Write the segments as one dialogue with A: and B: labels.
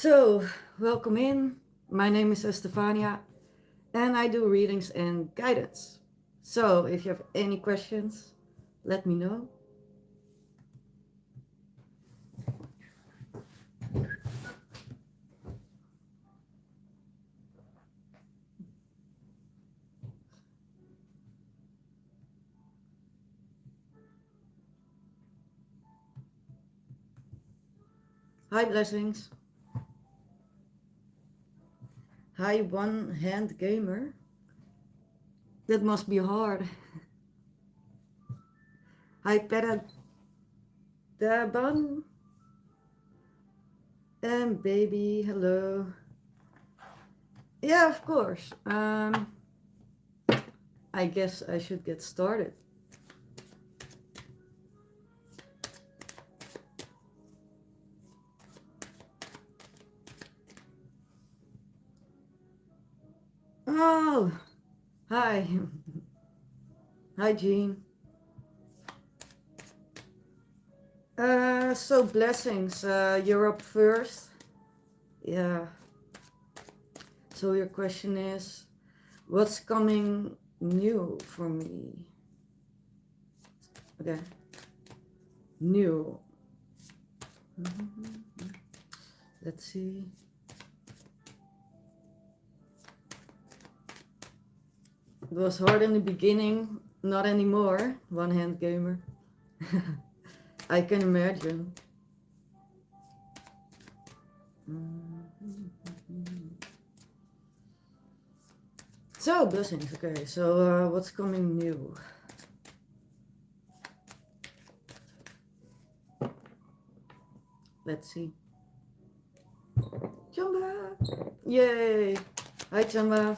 A: So, welcome in. My name is EStephania and I do readings and guidance. So, if you have any questions, let me know. Hi, blessings. Hi, one hand gamer. That must be hard. Hi, Peradaban. And baby, hello. Yeah, of course. I guess I should get started. Oh, hi. Hi, Jean. So blessings. You're up first. Yeah. So your question is, what's coming new for me? Okay. New. Let's see. It was hard in the beginning, not anymore. One hand gamer. I can imagine. So, blessings. Okay, so what's coming new? Let's see. Chamba! Yay! Hi, Chamba.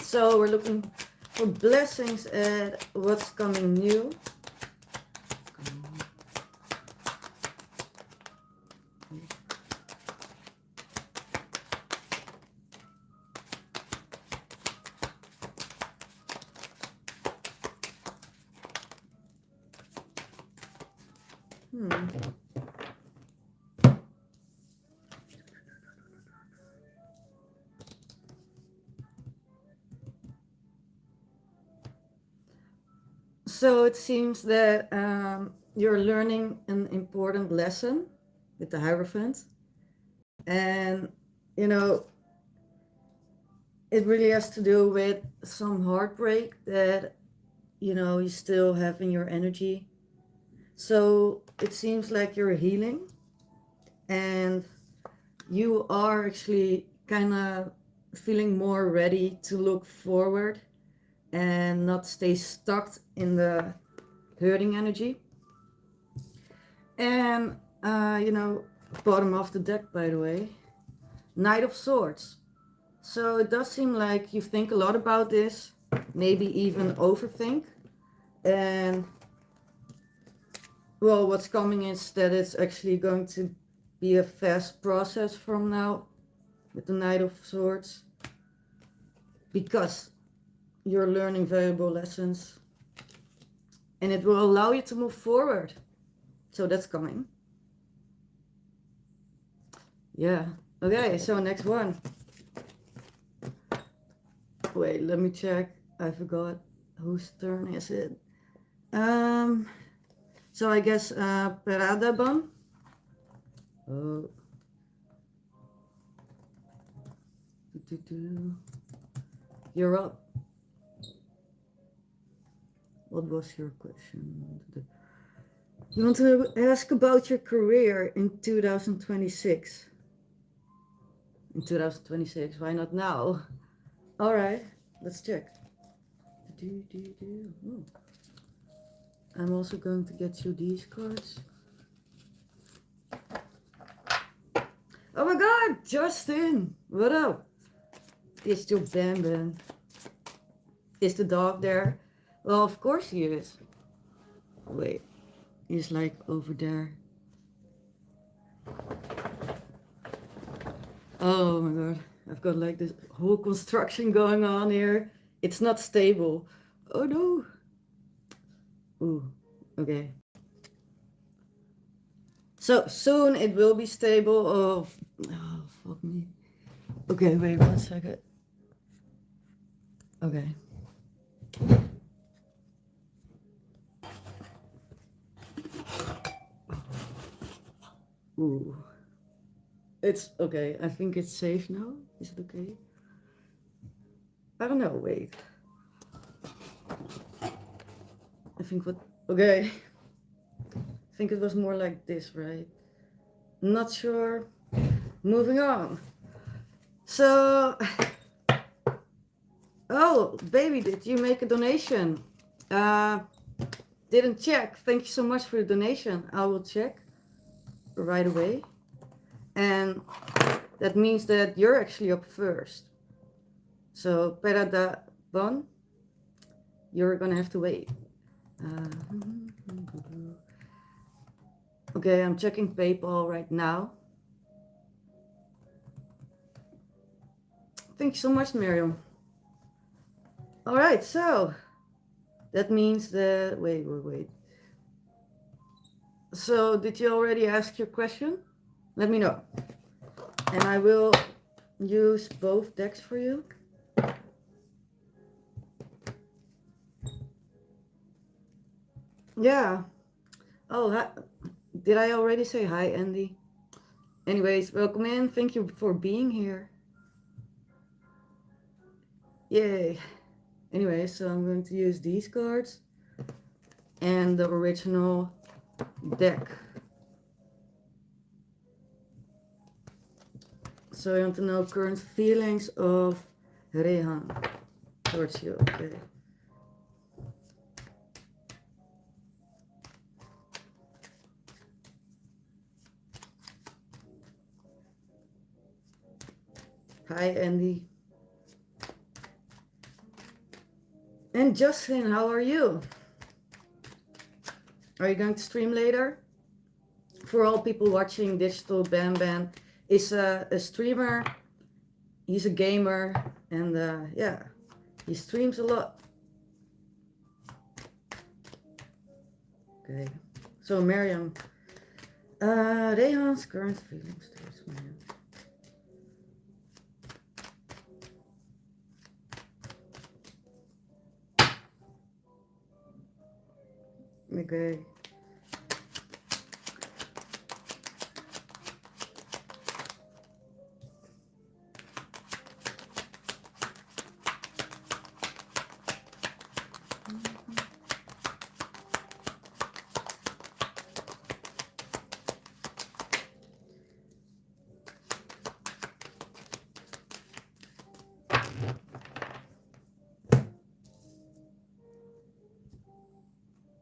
A: So, we're looking for blessings at what's coming new. So it seems that you're learning an important lesson with the Hierophant. And, you know, it really has to do with some heartbreak that, you still have in your energy. So it seems like you're healing and you are actually kind of feeling more ready to look forward and not stay stuck in the hurting energy. And, bottom of the deck, by the way, Knight of Swords. So it does seem like you think a lot about this, maybe even overthink. And, well, what's coming is that it's actually going to be a fast process from now with the Knight of Swords, because you're learning valuable lessons and it will allow you to move forward. So that's coming. Yeah. Okay, so next one. Wait, let me check. I forgot. Whose turn is it? So I guess Peradaban. Oh. You're up. What was your question? You want to ask about your career in 2026. In 2026, why not now? All right, let's check. Oh. I'm also going to get you these cards. Oh my god, Justin! What up? Is your Bam Bam? Is the dog there? Well, of course he is. Wait, he's like over there. Oh my god, I've got like this whole construction going on here. It's not stable. Oh no. Ooh, okay. So soon it will be stable. Oh, fuck me. Okay, wait 1 second. Okay. Ooh. It's okay. I think it's safe now. Is it okay? I don't know. Wait. I think what. Okay. I think it was more like this, right? Not sure. Moving on. So. Oh, baby, did you make a donation? Didn't check. Thank you so much for the donation. I will check right away. And that means that you're actually up first. So, Perada Bon, you're gonna have to wait. Okay, I'm checking PayPal right now. Thank you so much, Miriam. All right, so that means that, wait. So did you already ask your question? Let me know. And I will use both decks for you. Yeah. Oh, did I already say hi, Andy? Anyways, welcome in. Thank you for being here. Yay. Anyway, so I'm going to use these cards and the original deck. So I want to know current feelings of Rehan towards you. Okay. Hi, Andy. And Justin, how are you? Are you going to stream later? For all people watching, Digital Bam Bam is a streamer. He's a gamer, and yeah, he streams a lot. Okay, so Miriam, Rehan's current feelings towards Miriam. Okay.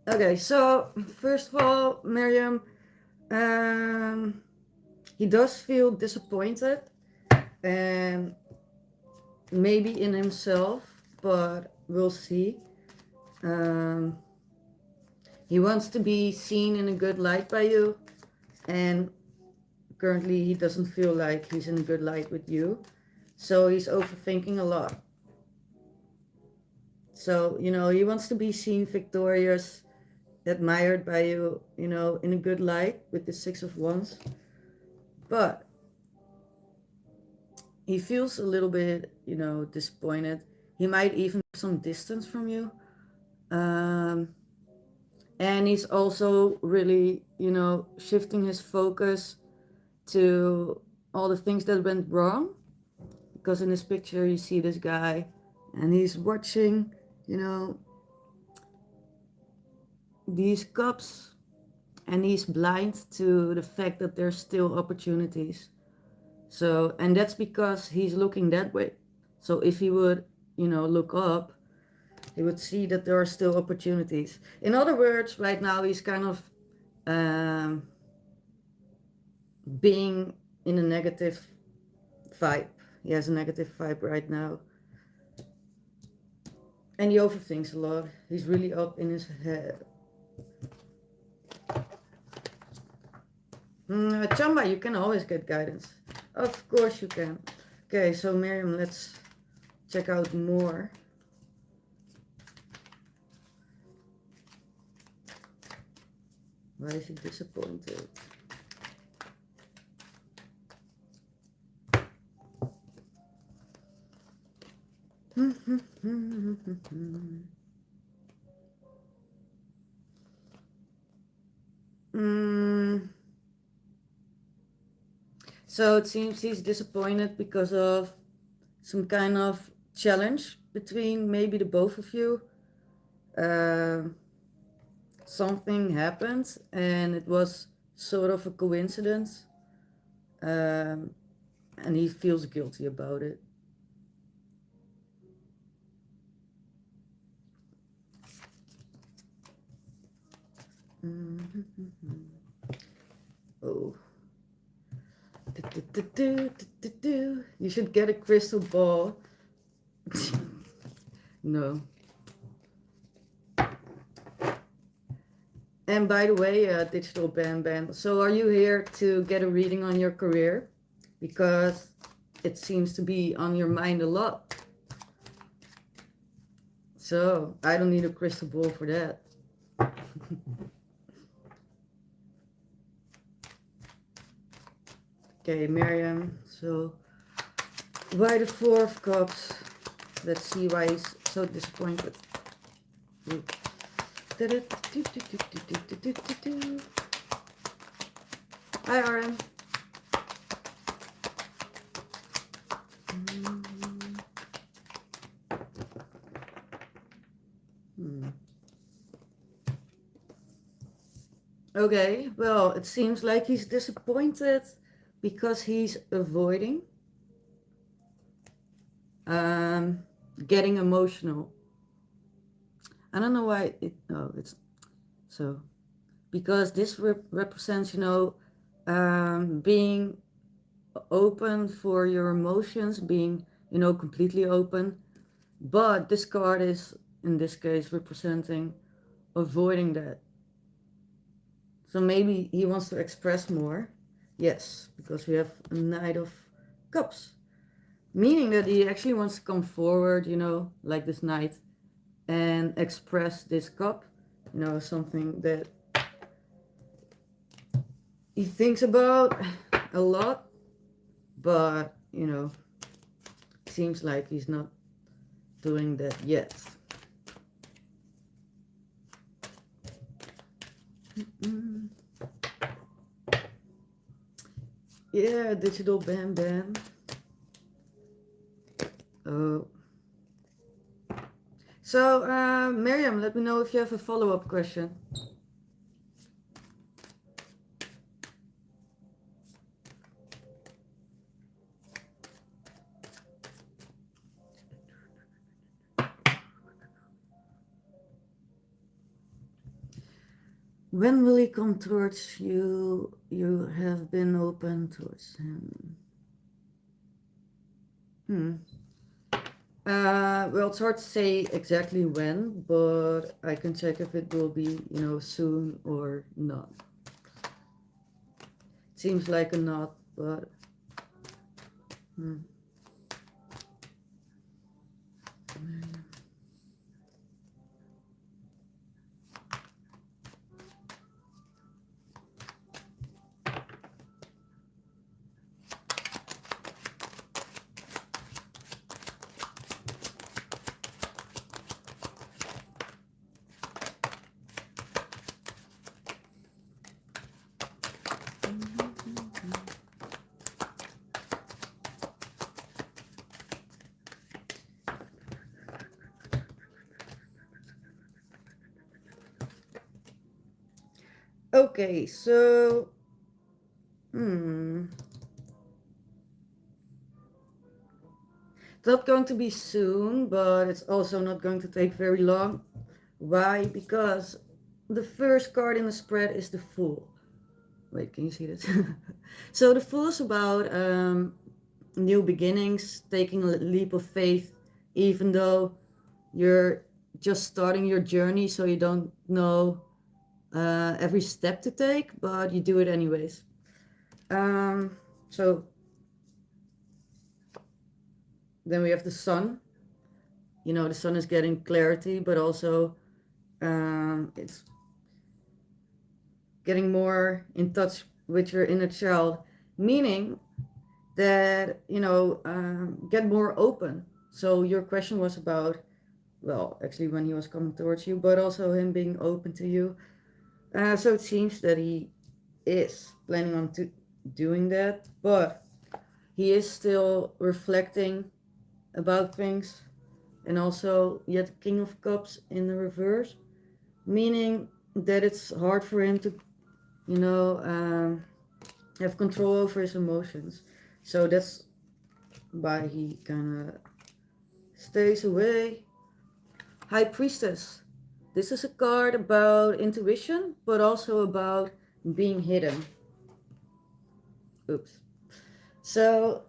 A: Okay, so first of all, Miriam, he does feel disappointed and maybe in himself, but we'll see. He wants to be seen in a good light by you, and currently he doesn't feel like he's in a good light with you, so he's overthinking a lot. So, he wants to be seen victorious, admired by you, in a good light with the Six of Wands. But he feels a little bit, disappointed. He might even have some distance from you. And he's also really, shifting his focus to all the things that went wrong. Because in this picture, you see this guy and he's watching, these cups, and he's blind to the fact that there's still opportunities. So, and that's because he's looking that way. So if he would, look up, he would see that there are still opportunities. In other words, right now he's kind of being in a negative vibe. He has a negative vibe right now. And he overthinks a lot. He's really up in his head. Chamba, you can always get guidance. Of course you can. Okay, so Miriam, let's check out more. Why is he disappointed? Mm, so it seems he's disappointed because of some kind of challenge between maybe the both of you. Um Something happened and it was sort of a coincidence, um, and he feels guilty about it. Oh. You should get a crystal ball. No. And by the way, Digital Band, so are you here to get a reading on your career? Because it seems to be on your mind a lot. So I don't need a crystal ball for that. Okay, Miriam. So why the Four of Cups? Let's see why he's so disappointed. Hi, Aaron. Okay, well, it seems like he's disappointed because he's avoiding getting emotional. I don't know why it's so, because this represents, being open for your emotions, being, completely open. But this card is, in this case, representing avoiding that. So maybe he wants to express more. Yes, because we have a Knight of Cups. Meaning that he actually wants to come forward, like this knight, and express this cup, something that he thinks about a lot, but, seems like he's not doing that yet. Yeah, Digital Band. Oh. So, Miriam, let me know if you have a follow-up question. When will he come towards you? You have been open towards him. Well, it's hard to say exactly when, but I can check if it will be, soon or not. It seems like a not, but okay, so it's not going to be soon, but it's also not going to take very long. Why? Because the first card in the spread is the Fool. Wait, can you see this? So the Fool is about new beginnings, taking a leap of faith, even though you're just starting your journey, so you don't know every step to take, but you do it anyways. So then we have the Sun. The Sun is getting clarity, but also it's getting more in touch with your inner child, meaning that, get more open. So your question was about Well, actually, when he was coming towards you, but also him being open to you. So it seems that he is planning on doing that, but he is still reflecting about things. And also, yet King of Cups in the reverse, meaning that it's hard for him to, you know, have control over his emotions. So that's why he kind of stays away. High Priestess. This is a card about intuition, but also about being hidden. Oops. So,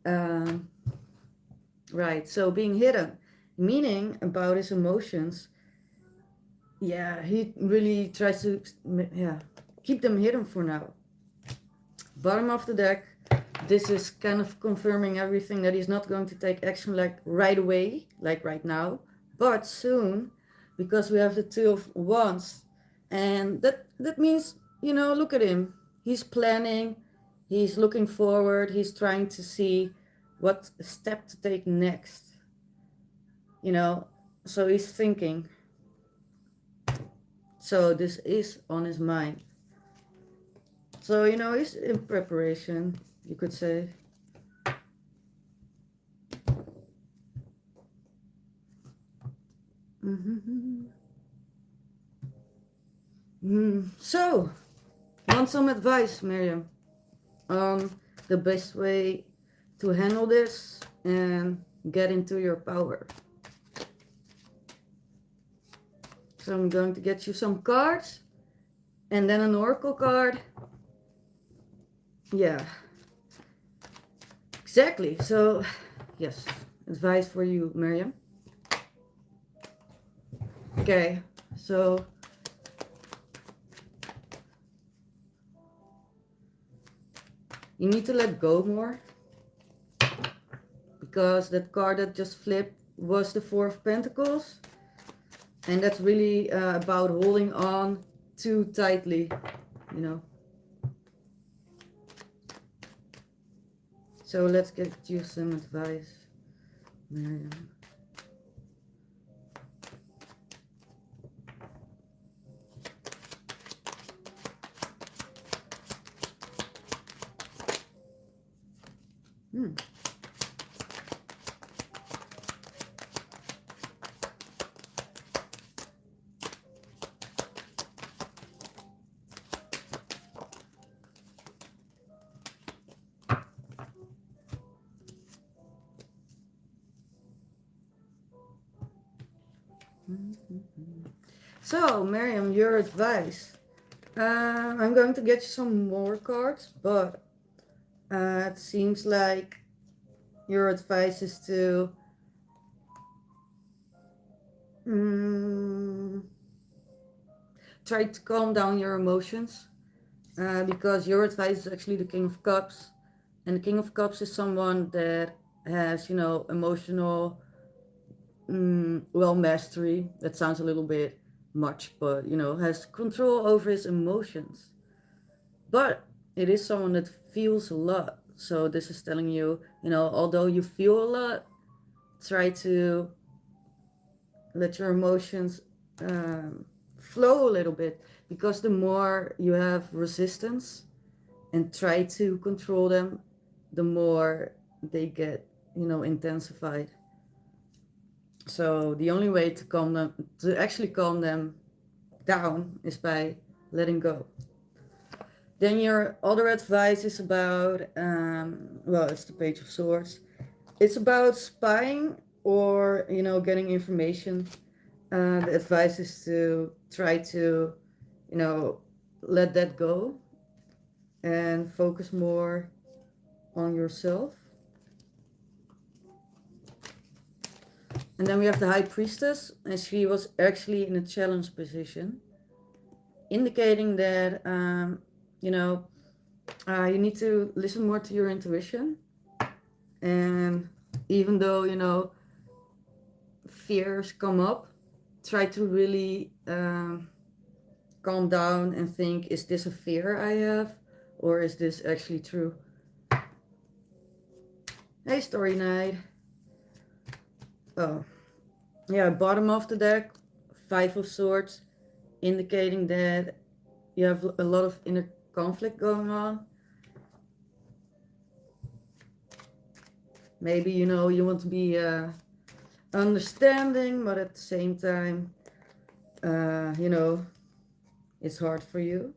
A: um, right. So being hidden, meaning about his emotions. Yeah, he really tries to, yeah, keep them hidden for now. Bottom of the deck. This is kind of confirming everything that he's not going to take action like right away, like right now, but soon, because we have the Two of Wands, and that means, look at him. He's planning, he's looking forward, he's trying to see what step to take next. You know, so he's thinking. So this is on his mind. So he's in preparation, you could say. Mm-hmm. So, want some advice, Miriam, on the best way to handle this and get into your power? So I'm going to get you some cards and then an oracle card. Yeah, exactly. So, yes, advice for you, Miriam. Okay, so you need to let go more, because that card that just flipped was the Four of Pentacles, and that's really about holding on too tightly, you know. So let's get you some advice, Miriam. So, Miriam, your advice. I'm going to get you some more cards, but it seems like your advice is to try to calm down your emotions, because your advice is actually the King of Cups, and the King of Cups is someone that has, emotional, mastery. That sounds a little bit much, but has control over his emotions. But it is someone that feels a lot. So this is telling you, although you feel a lot, try to let your emotions flow a little bit, because the more you have resistance and try to control them, the more they get, intensified. So the only way to actually calm them down, is by letting go. Then your other advice is about, it's the Page of Swords. It's about spying, or, getting information. The advice is to try to, let that go and focus more on yourself. And then we have the High Priestess, and she was actually in a challenge position, indicating that, you need to listen more to your intuition. And even though, fears come up, try to really calm down and think, is this a fear I have, or is this actually true? Hey, Story Night. Oh, yeah, bottom of the deck, Five of Swords, indicating that you have a lot of inner conflict going on. Maybe, you know, you want to be understanding, but at the same time, you know, it's hard for you.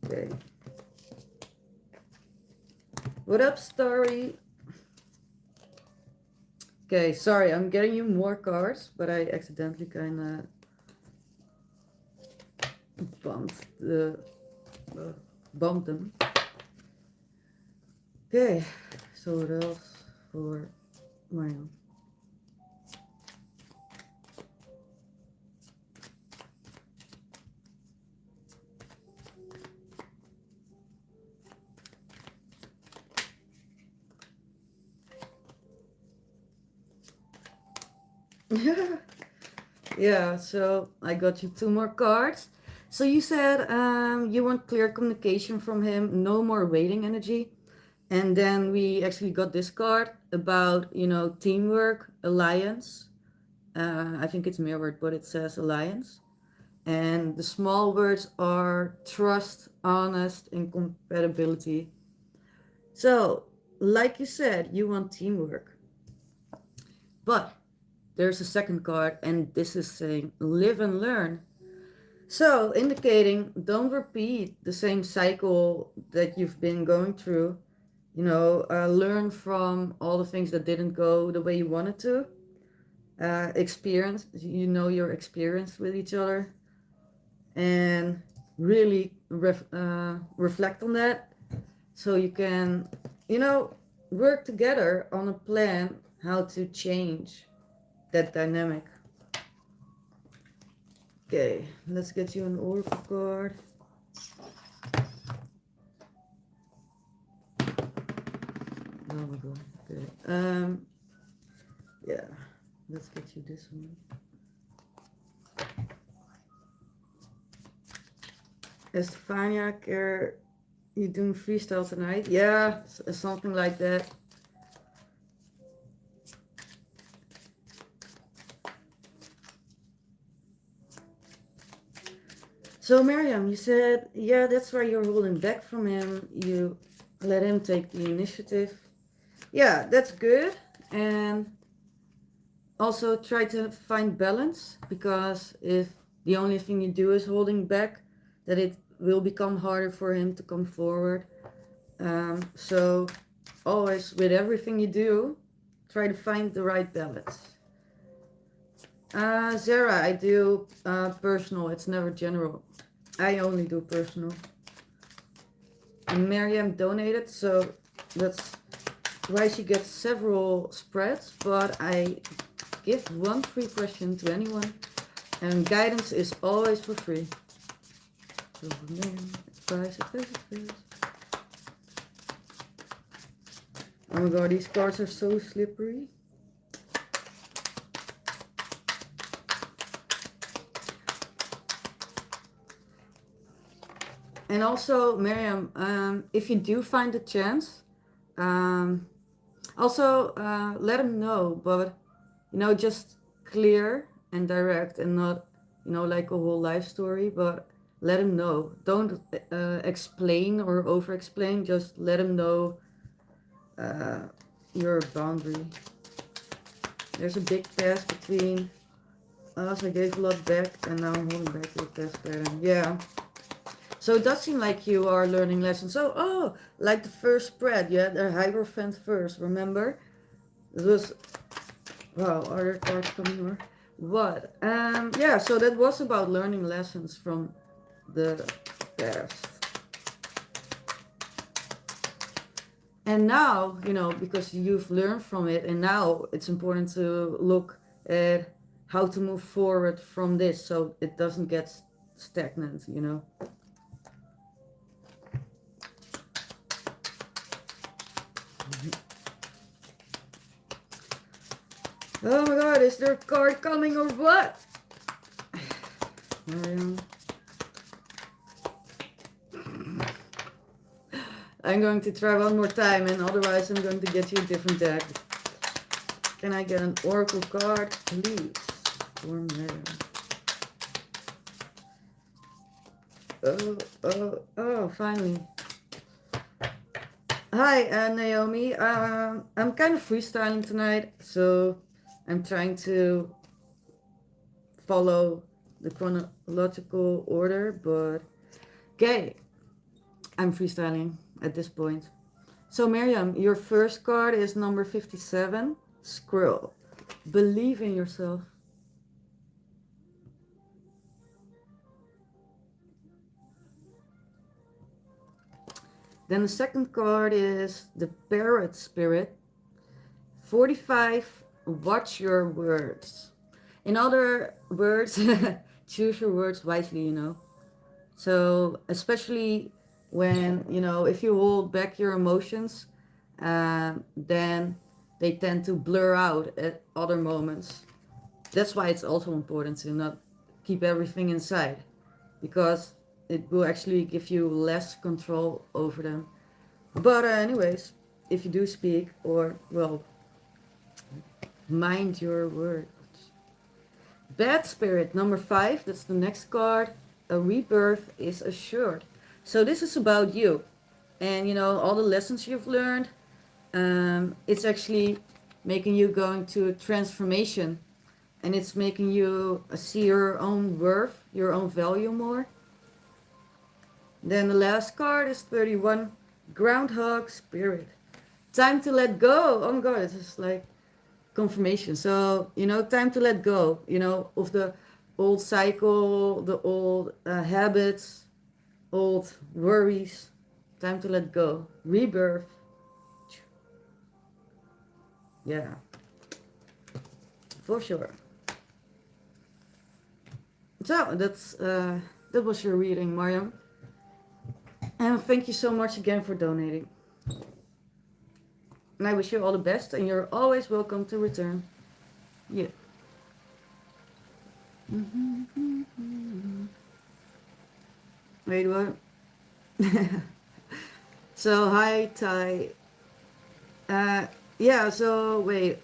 A: Okay. What up, Starry? Okay, sorry, I'm getting you more cards, but I accidentally kind of bumped them. Okay, so what else for Mariam? Yeah, so I got you two more cards. So you said you want clear communication from him, no more waiting energy. And then we actually got this card about, you know, teamwork, alliance. I think it's mirrored, but it says alliance. And the small words are trust, honest, and compatibility. So, like you said, you want teamwork. But there's a second card, and this is saying live and learn. So, indicating don't repeat the same cycle that you've been going through. You know, learn from all the things that didn't go the way you wanted to. Experience, you know, your experience with each other, and really reflect on that so you can, you know, work together on a plan how to change that dynamic. Okay, let's get you an oracle card. Oh my god. Okay. Yeah, let's get you this one. EStephania, are you doing freestyle tonight? Yeah, something like that. So Miriam, you said, yeah, that's why you're holding back from him. You let him take the initiative. Yeah, that's good. And also try to find balance, because if the only thing you do is holding back, that it will become harder for him to come forward. So always with everything you do, try to find the right balance. Zara, I do personal, it's never general. I only do personal. And Miriam donated, so that's why she gets several spreads, but I give one free question to anyone, and guidance is always for free. So, advice. Oh my god, these cards are so slippery. And also, Miriam, if you do find a chance, also let him know, but, you know, just clear and direct, and not, you know, like a whole life story, but let him know. Don't explain or over explain, just let him know your boundary. There's a big pass between us. I gave a lot back, and now I'm holding back your pass pattern. Yeah. So it does seem like you are learning lessons. So, oh, like the first spread, you had a Hierophant first, remember? It was, wow, are there cards coming or what? Yeah, so that was about learning lessons from the past. And now, you know, because you've learned from it, and now it's important to look at how to move forward from this so it doesn't get stagnant, you know. Oh my god, is there a card coming or what? I'm going to try one more time, and otherwise I'm going to get you a different deck. Can I get an oracle card, please? For Mariam. Oh, finally. Hi, Naomi. I'm kind of freestyling tonight, so I'm trying to follow the chronological order, but okay, I'm freestyling at this point. So, Miriam, your first card is number 57, Squirrel. Believe in yourself. Then the second card is the Parrot Spirit. 45, watch your words. In other words, choose your words wisely, you know. So, especially when, you know, if you hold back your emotions, then they tend to blur out at other moments. That's why it's also important to not keep everything inside, because it will actually give you less control over them. But, anyways, if you do speak, or, well, mind your words. Bad Spirit, number 5, that's the next card. A rebirth is assured. So this is about you. And you know, all the lessons you've learned, it's actually making you go into a transformation. And it's making you see your own worth, your own value more. Then the last card is 31, Groundhog Spirit. Time to let go. Oh my god, it's just like confirmation. So, you know, time to let go, you know, of the old cycle, the old habits, old worries. Time to let go. Rebirth. Yeah, for sure. So, that was your reading, Mariam. And thank you so much again for donating. And I wish you all the best, and you're always welcome to return. Yeah. Wait, what? So, hi, Ty. Yeah, so wait.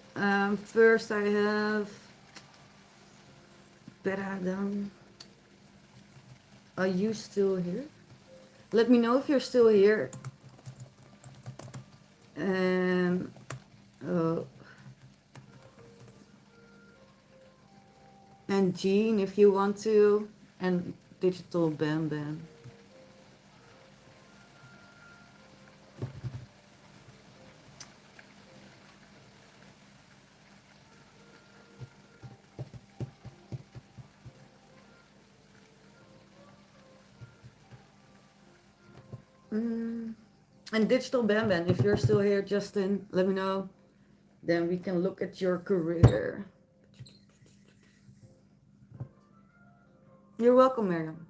A: First I have Beradam. Are you still here? Let me know if you're still here. And uh, and Jean, if you want to, and Digital Bam Bam. And Digital Bam Bam, if you're still here, Justin, let me know. Then we can look at your career. You're welcome, Miriam.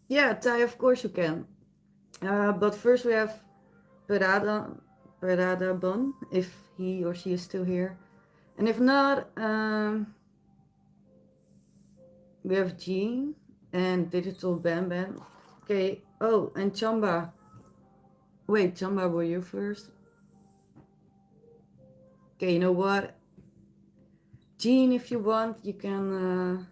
A: Yeah, Ty, of course you can. But first we have Parada Bon, if he or she is still here. And if not, we have Jean and Digital Bam Bam. Okay, oh, and Chamba. Wait, Chamba, were you first? Okay, you know what? Jean, if you want, you can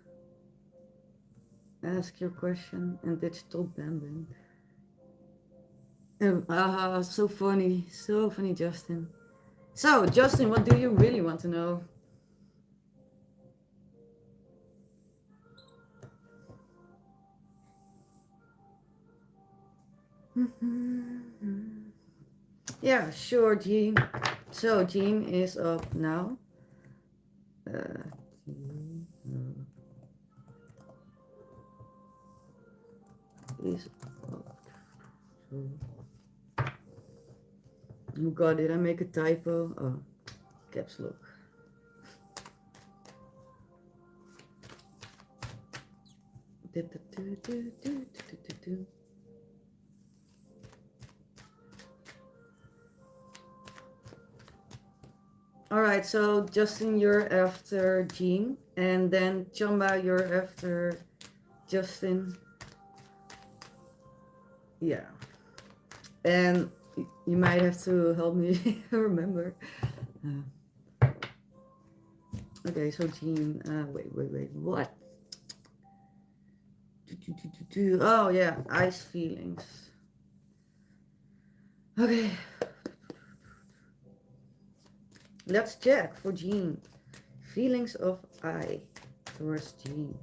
A: ask your question, and Digital Bam Bam. So funny, Justin. So, Justin, what do you really want to know? Yeah, sure, Jean. So, Jean is up now. Is up. Oh god, did I make a typo? Oh, caps lock. All right, so Justin, you're after Jean, and then Chamba, you're after Justin. Yeah, and you might have to help me remember. Uh, okay, so Jean. Wait. What? Oh yeah, ice feelings. Okay, let's check for Jean. Feelings of I towards Jean.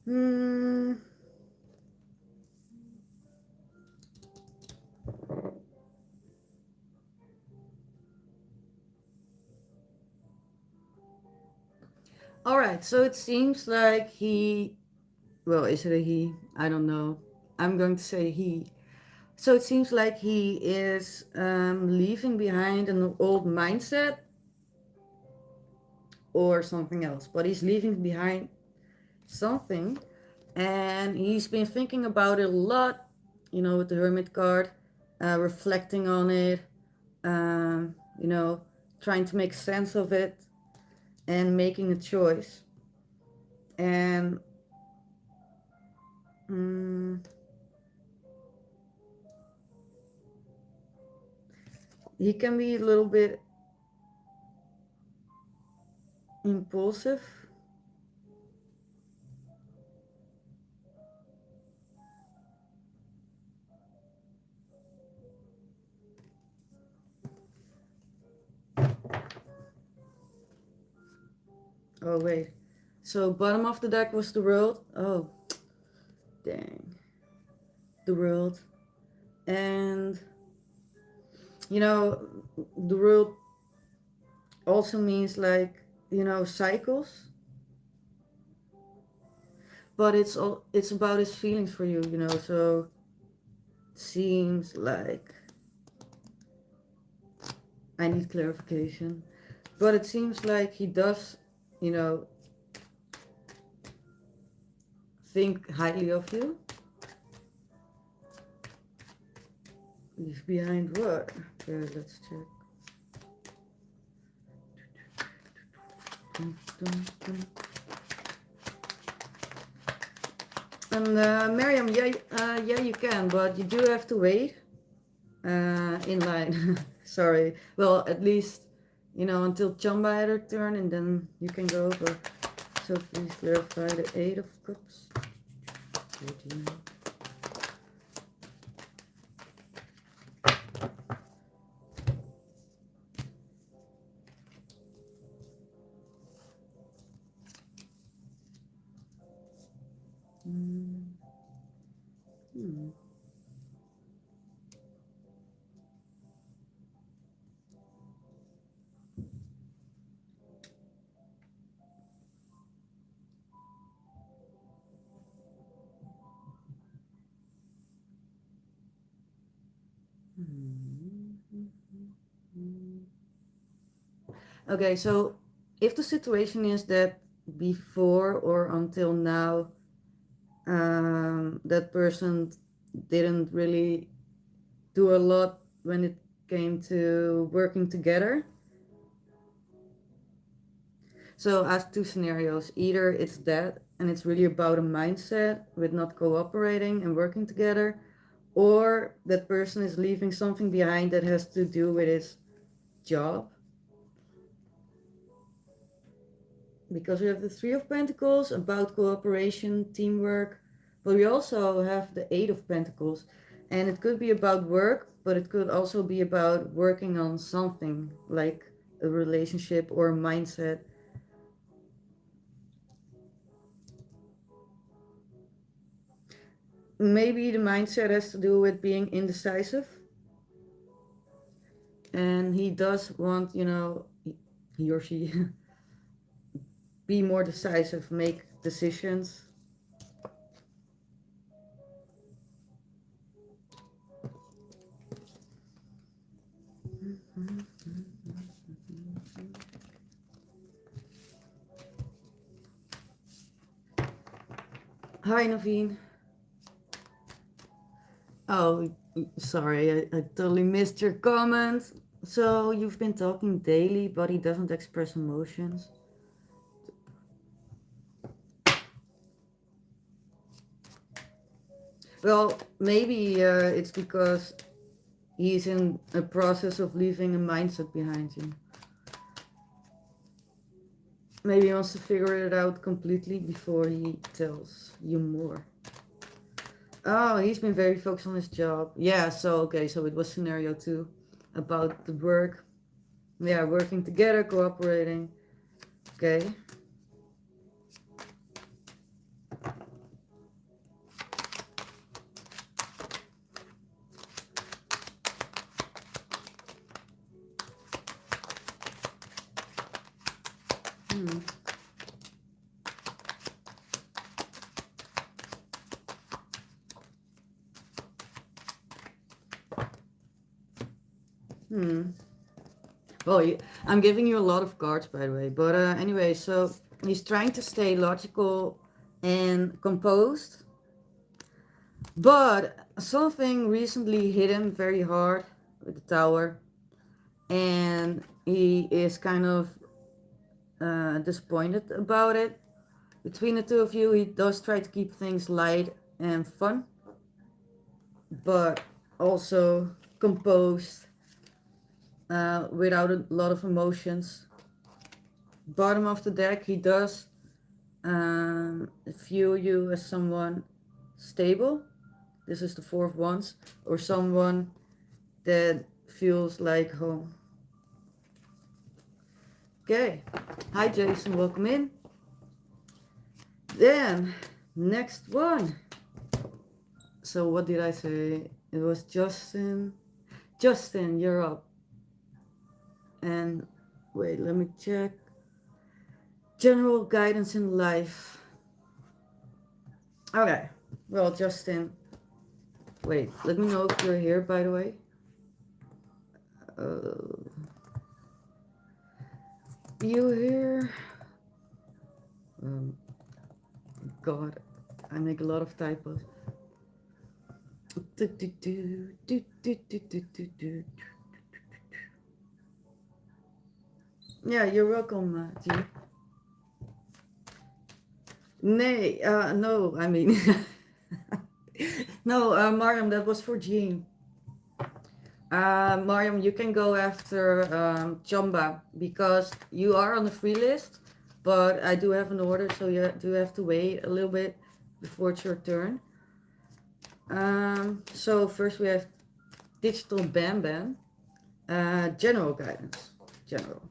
A: Hmm. All right, so it seems like he. Well, is it a he? I don't know. I'm going to say he. So it seems like he is leaving behind an old mindset or something else, but he's leaving behind something, and he's been thinking about it a lot, with the Hermit card, reflecting on it, you know, trying to make sense of it and making a choice. And mm, he can be a little bit impulsive. Oh, wait. So, bottom of the deck was the world. Oh, dang. The world. And, you know, the world also means like, cycles. But it's about his feelings for you, so it seems like I need clarification. But it seems like he does, you know, think highly of you. Leave behind what? Okay, let's check. Dun, dun, dun. And Miriam, yeah, you can, but you do have to wait in line. Sorry. Well, at least until Chamba had her turn, and then you can go. But so please clarify the Eight of Cups. 14. Mm. Hmm. Hmm. Okay, so if the situation is that before or until now, that person didn't really do a lot when it came to working together. So, as two scenarios, either it's that and it's really about a mindset with not cooperating and working together, or that person is leaving something behind that has to do with his job. Because we have the Three of Pentacles about cooperation, teamwork, but we also have the Eight of Pentacles, and it could be about work, but it could also be about working on something like a relationship or a mindset. maybe the mindset has to do with being indecisive. And he does want, he or she be more decisive, make decisions. Hi, Naveen. Oh, sorry, I totally missed your comment. So, you've been talking daily, but he doesn't express emotions. Well, maybe it's because he's in a process of leaving a mindset behind him. Maybe he wants to figure it out completely before he tells you more. Oh, he's been very focused on his job. Yeah, so okay, so it was scenario 2 about the work. Yeah, working together, cooperating. Okay. Hmm. Hmm. Well, I'm giving you a lot of cards, by the way. But anyway, so he's trying to stay logical and composed. But something recently hit him very hard with the tower. And he is kind of disappointed about it. Between the two of you, he does try to keep things light and fun, but also composed, without a lot of emotions. Bottom of the deck, he does view you as someone stable. This is the Four of Wands, or someone that feels like home. Okay. Hi, Jason. Welcome in. Then, next one. So, what did I say? It was Justin. Justin, you're up. And wait, let me check. General guidance in life. Okay. Well, Justin. Wait, let me know if you're here, by the way. You here? God, I make a lot of typos. Yeah, you're welcome, G. Nee, no, I mean, no, Mariam, that was for Jean. Mariam, you can go after Chamba because you are on the free list, but I do have an order, so you do have to wait a little bit before it's your turn. So first we have Digital Bam Bam, general guidance, general.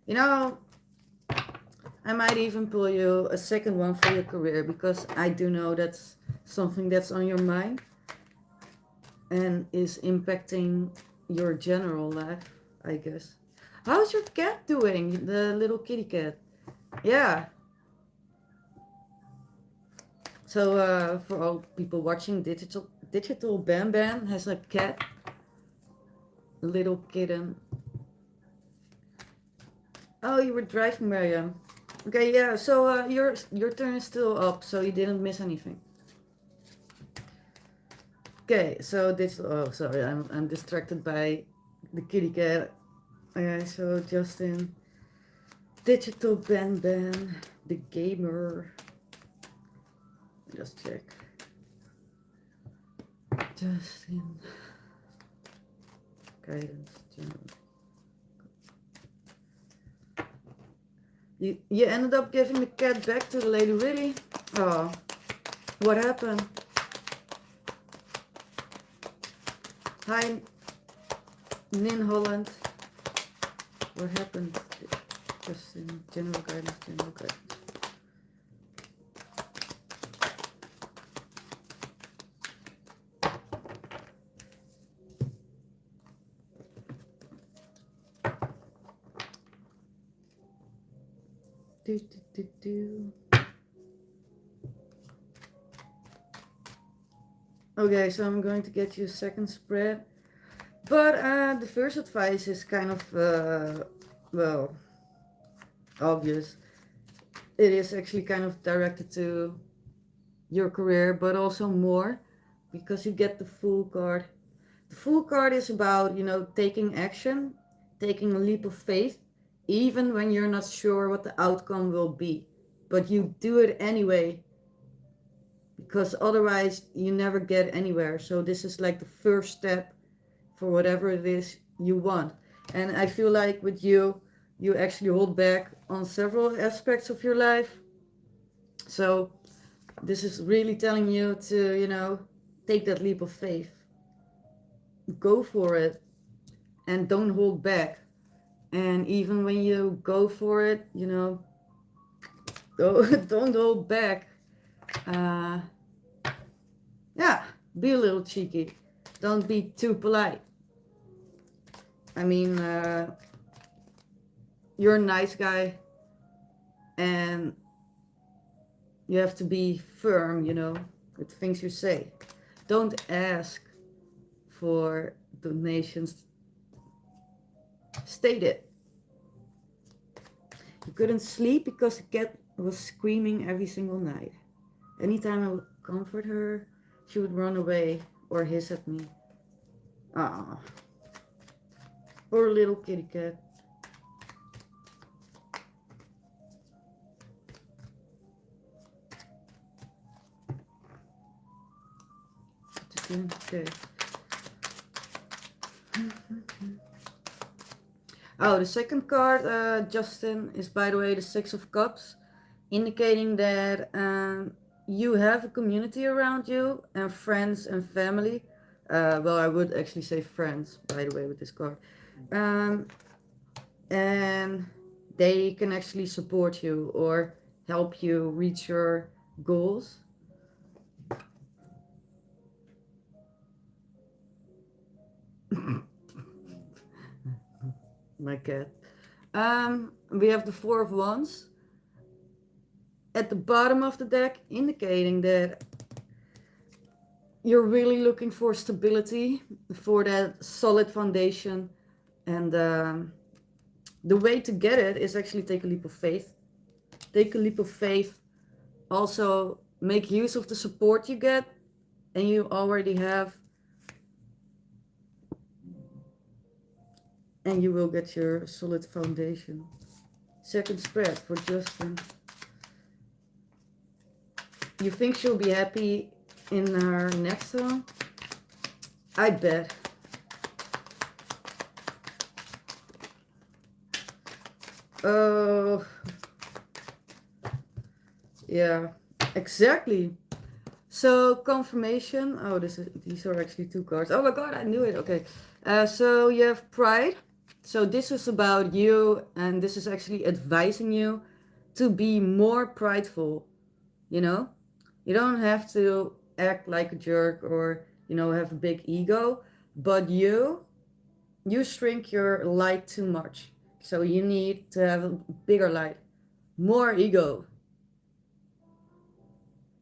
A: You know, I might even pull you a second one for your career because I do know that's something that's on your mind and is impacting your general life, I guess. How's your cat doing, the little kitty cat? Yeah. So for all people watching, Digital Bam Bam has a cat, a little kitten. Oh, you were driving, Mariam. Okay, yeah. So your turn is still up, so you didn't miss anything. Okay, so this. Oh, sorry, I'm distracted by the kitty cat. Okay, so Justin, Digital Bam Bam, the gamer. Just check. Justin, guidance, general. You ended up giving the cat back to the lady, really? Oh, what happened? Hi, Nin Holland. What happened? Just in general guidance, general guidance. Do, do, do, do. Okay, so I'm going to get you a second spread. But the first advice is kind of, well, obvious. It is actually kind of directed to your career, but also more because you get the Fool card. The Fool card is about, taking action, taking a leap of faith, even when you're not sure what the outcome will be. But you do it anyway because otherwise you never get anywhere. So this is like the first step for whatever it is you want. And I feel like with you, you actually hold back on several aspects of your life. So this is really telling you to, take that leap of faith. Go for it and don't hold back. And even when you go for it, don't hold back. Uh, yeah, be a little cheeky. Don't be too polite. I mean, you're a nice guy and you have to be firm, with things you say. Don't ask for donations. State it. You couldn't sleep because the cat was screaming every single night. Anytime I would comfort her, she would run away or hiss at me. Ah, poor little kitty cat. Okay. Oh, the second card, Justin, is by the way the Six of Cups, indicating that you have a community around you and friends and family. Well, I would actually say friends, by the way, with this card. And they can actually support you or help you reach your goals. My cat. We have the Four of Wands at the bottom of the deck, indicating that you're really looking for stability, for that solid foundation, and the way to get it is actually take a leap of faith. Take a leap of faith. Also, make use of the support you get and you already have, and you will get your solid foundation. Second spread for Justin. You think she'll be happy in her next home? I bet. Oh, yeah, exactly. So confirmation. Oh, these are actually two cards. Oh my god, I knew it. Okay. So you have pride. So this is about you, and this is actually advising you to be more prideful. You don't have to act like a jerk or have a big ego, but you shrink your light too much. So you need to have a bigger light, more ego.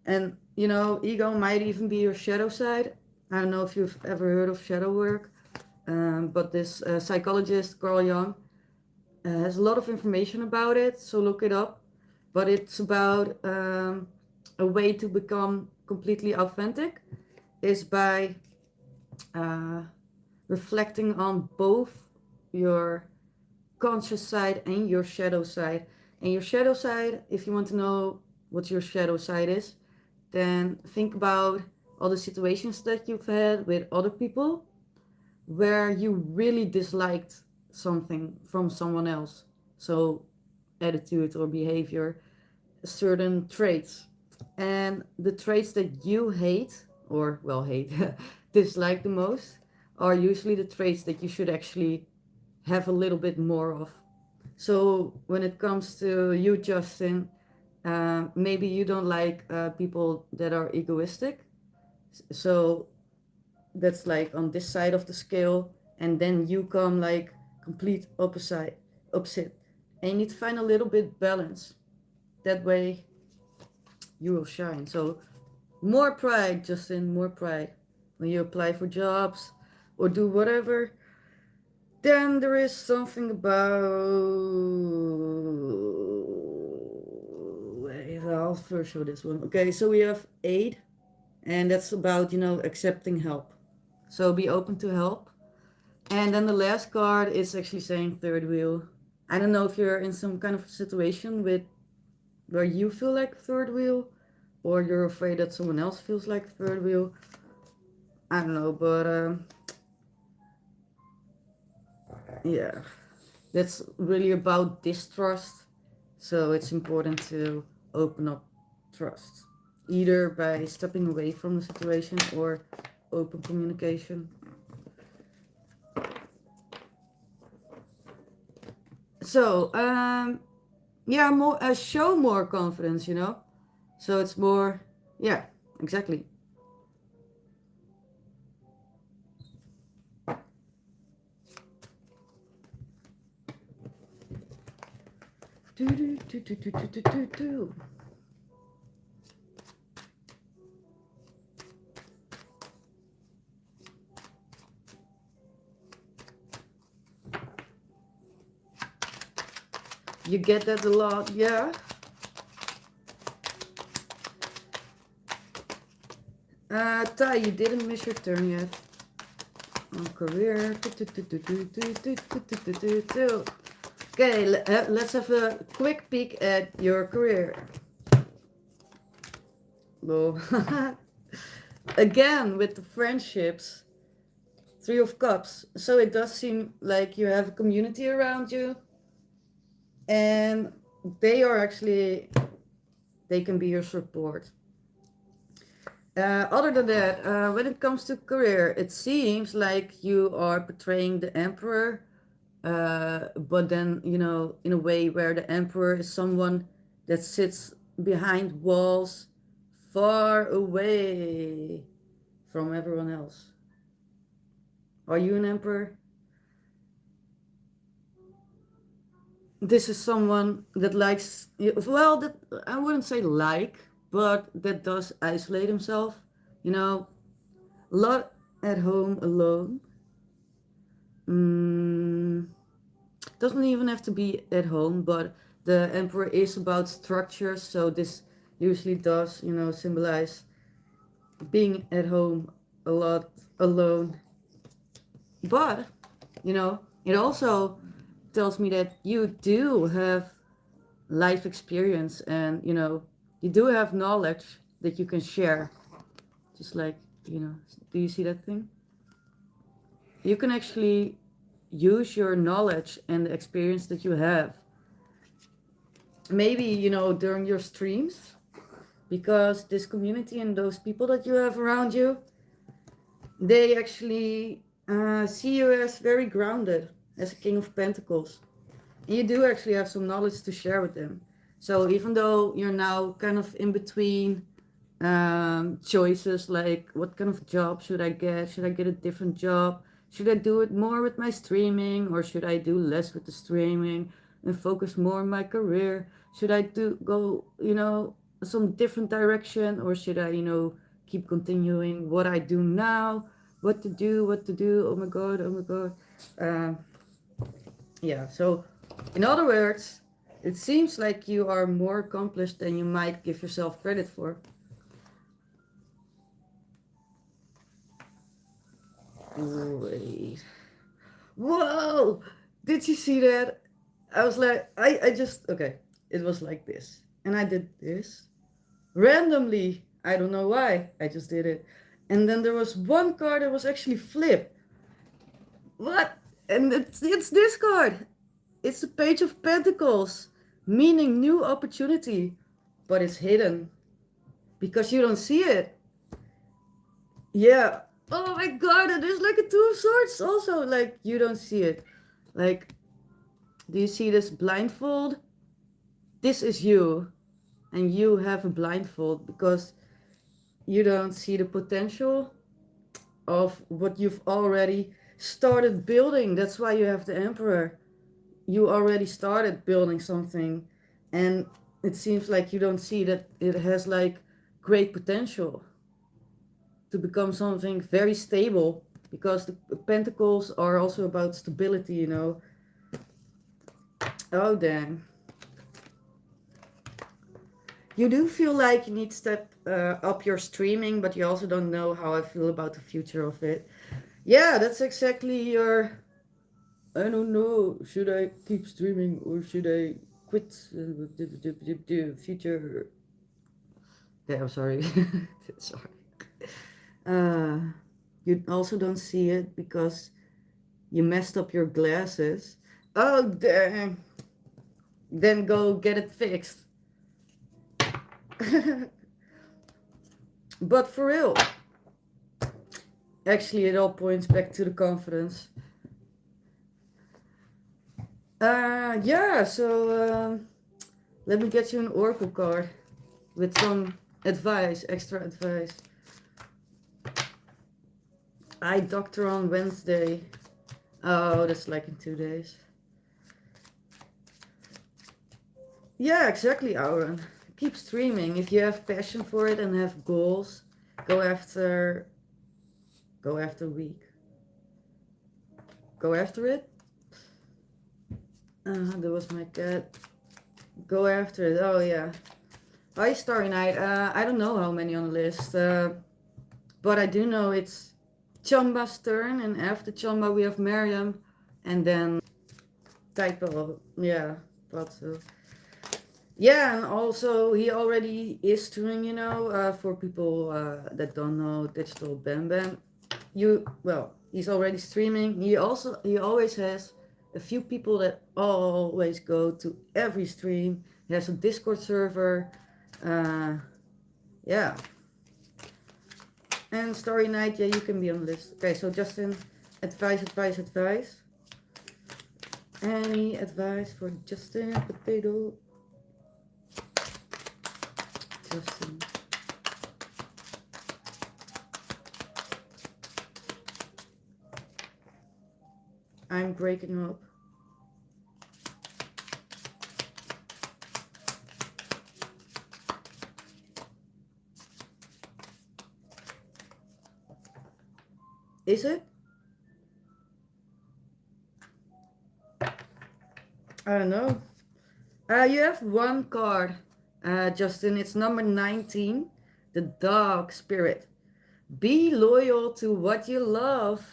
A: And ego might even be your shadow side. I don't know if you've ever heard of shadow work, but this psychologist Carl Jung has a lot of information about it, so look it up. But it's about a way to become completely authentic is by reflecting on both your conscious side and your shadow side. And your shadow side, if you want to know what your shadow side is, then think about all the situations that you've had with other people where you really disliked something from someone else. So attitude or behavior, certain traits. And the traits that you hate, or well, hate, dislike the most, are usually the traits that you should actually have a little bit more of. So when it comes to you, Justin, maybe you don't like people that are egoistic. So that's like on this side of the scale, and then you come like complete opposite, and you need to find a little bit balance. That way you will shine. So more pride, Justin, more pride. When you apply for jobs or do whatever, then there is something about. Wait, I'll first show this one. Okay, so we have 8, and that's about, accepting help. So be open to help. And then the last card is actually saying third wheel. I don't know if you're in some kind of situation with where you feel like third wheel, or you're afraid that someone else feels like third wheel. I don't know, but yeah, that's really about distrust. So it's important to open up trust, either by stepping away from the situation or open communication. So yeah, more show more confidence, So it's more, yeah, exactly. Do, do, do, do, do, do, do, do. You get that a lot, yeah. Ty, you didn't miss your turn yet. On career. Okay, let's have a quick peek at your career. Well, again, with the friendships, 3 of Cups. So it does seem like you have a community around you, and they are actually, they can be your support. Other than that, when it comes to career, it seems like you are portraying the emperor, but then, in a way where the emperor is someone that sits behind walls far away from everyone else. Are you an emperor? This is someone that likes, well, that I wouldn't say like, but that does isolate himself, a lot at home alone. Doesn't even have to be at home, but the emperor is about structures, so this usually does, symbolize being at home a lot alone. But, it also tells me that you do have life experience, and, you do have knowledge that you can share. Just like, do you see that thing? You can actually use your knowledge and the experience that you have. Maybe, during your streams, because this community and those people that you have around you, they actually see you as very grounded, as a King of Pentacles. And you do actually have some knowledge to share with them. So even though you're now kind of in between choices, like what kind of job should I get? Should I get a different job? Should I do it more with my streaming, or should I do less with the streaming and focus more on my career? Should I go, some different direction, or should I, keep continuing what I do now? What to do? Oh my god, oh my god. Yeah, so in other words, it seems like you are more accomplished than you might give yourself credit for. Wait. Whoa! Did you see that? I was like, I just, okay. It was like this. And I did this. Randomly. I don't know why. I just did it. And then there was one card that was actually flipped. What? And it's this card. It's the Page of Pentacles, meaning new opportunity. But it's hidden. Because you don't see it. Yeah. Oh my god, it is like a 2 of Swords also. Like, you don't see it. Like, do you see this blindfold? This is you. And you have a blindfold because you don't see the potential of what you've already started building. That's why you have the Emperor. You already started building something. And it seems like you don't see that it has like great potential to become something very stable, because the pentacles are also about stability, you know. Oh, dang. You do feel like you need to step up your streaming, but you also don't know how I feel about the future of it. Yeah, that's exactly your. I don't know. Should I keep streaming or should I quit? Future. Yeah, I'm sorry. Sorry. Uh, you also don't see it because you messed up your glasses. Oh, dang. Then go get it fixed. But for real, actually, it all points back to the confidence. Yeah, so let me get you an oracle card with some advice, extra advice. Eye doctor on Wednesday. Oh, that's like in 2 days. Yeah, exactly, Auron. Keep streaming. If you have passion for it and have goals, go after week. Go after it. That was my cat. Go after it. Oh yeah. Hi, Starry Night. I don't know how many on the list, but I do know it's Chamba's turn, and after Chamba we have Miriam, and then Typo. Yeah, thought so. Yeah, and also he already is doing, you know, for people that don't know Digital Bam Bam. He's already streaming. He always has a few people that always go to every stream. He has a Discord server. Uh, yeah. And Starry Night, yeah, you can be on the list. Okay, so Justin, advice. Any advice for Justin Potato? Justin. I'm breaking up. Is it? I don't know. You have one card, Justin. It's number 19, the dog spirit. Be loyal to what you love.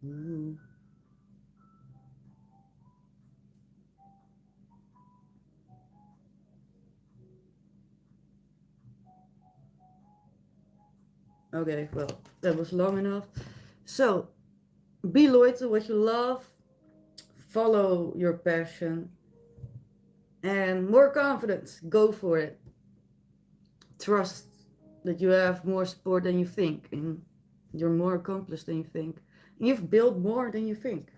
A: Ooh. Okay, well, that was long enough. So, be loyal to what you love, follow your passion, and more confidence. Go for it. Trust that you have more support than you think, and you're more accomplished than you think. You've built more than you think.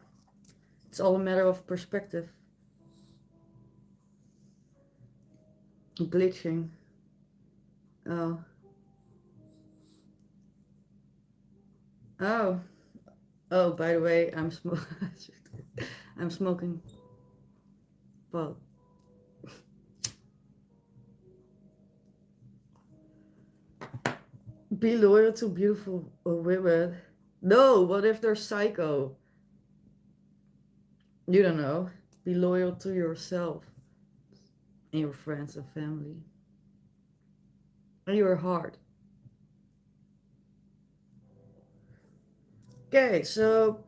A: It's all a matter of perspective. Glitching. Oh. Oh. Oh, by the way, I'm smoking pot. Be loyal to beautiful women. No, what if they're psycho? You don't know. Be loyal to yourself and your friends and family. And your heart. Okay, so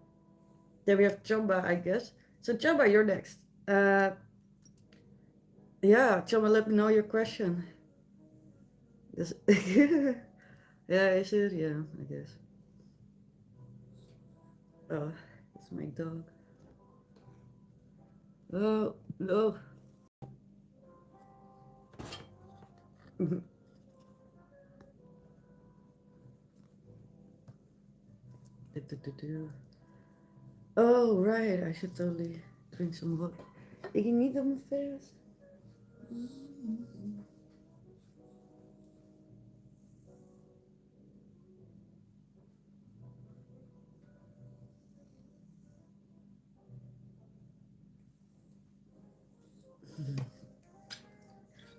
A: then we have Chamba, I guess. So Chamba, you're next. Yeah, Chamba, let me know your question. Yes. Yeah, is it? Yeah, I guess. Oh, it's my dog. Oh, no. Oh, right. I should totally drink some water. Ik niet op mijn vast.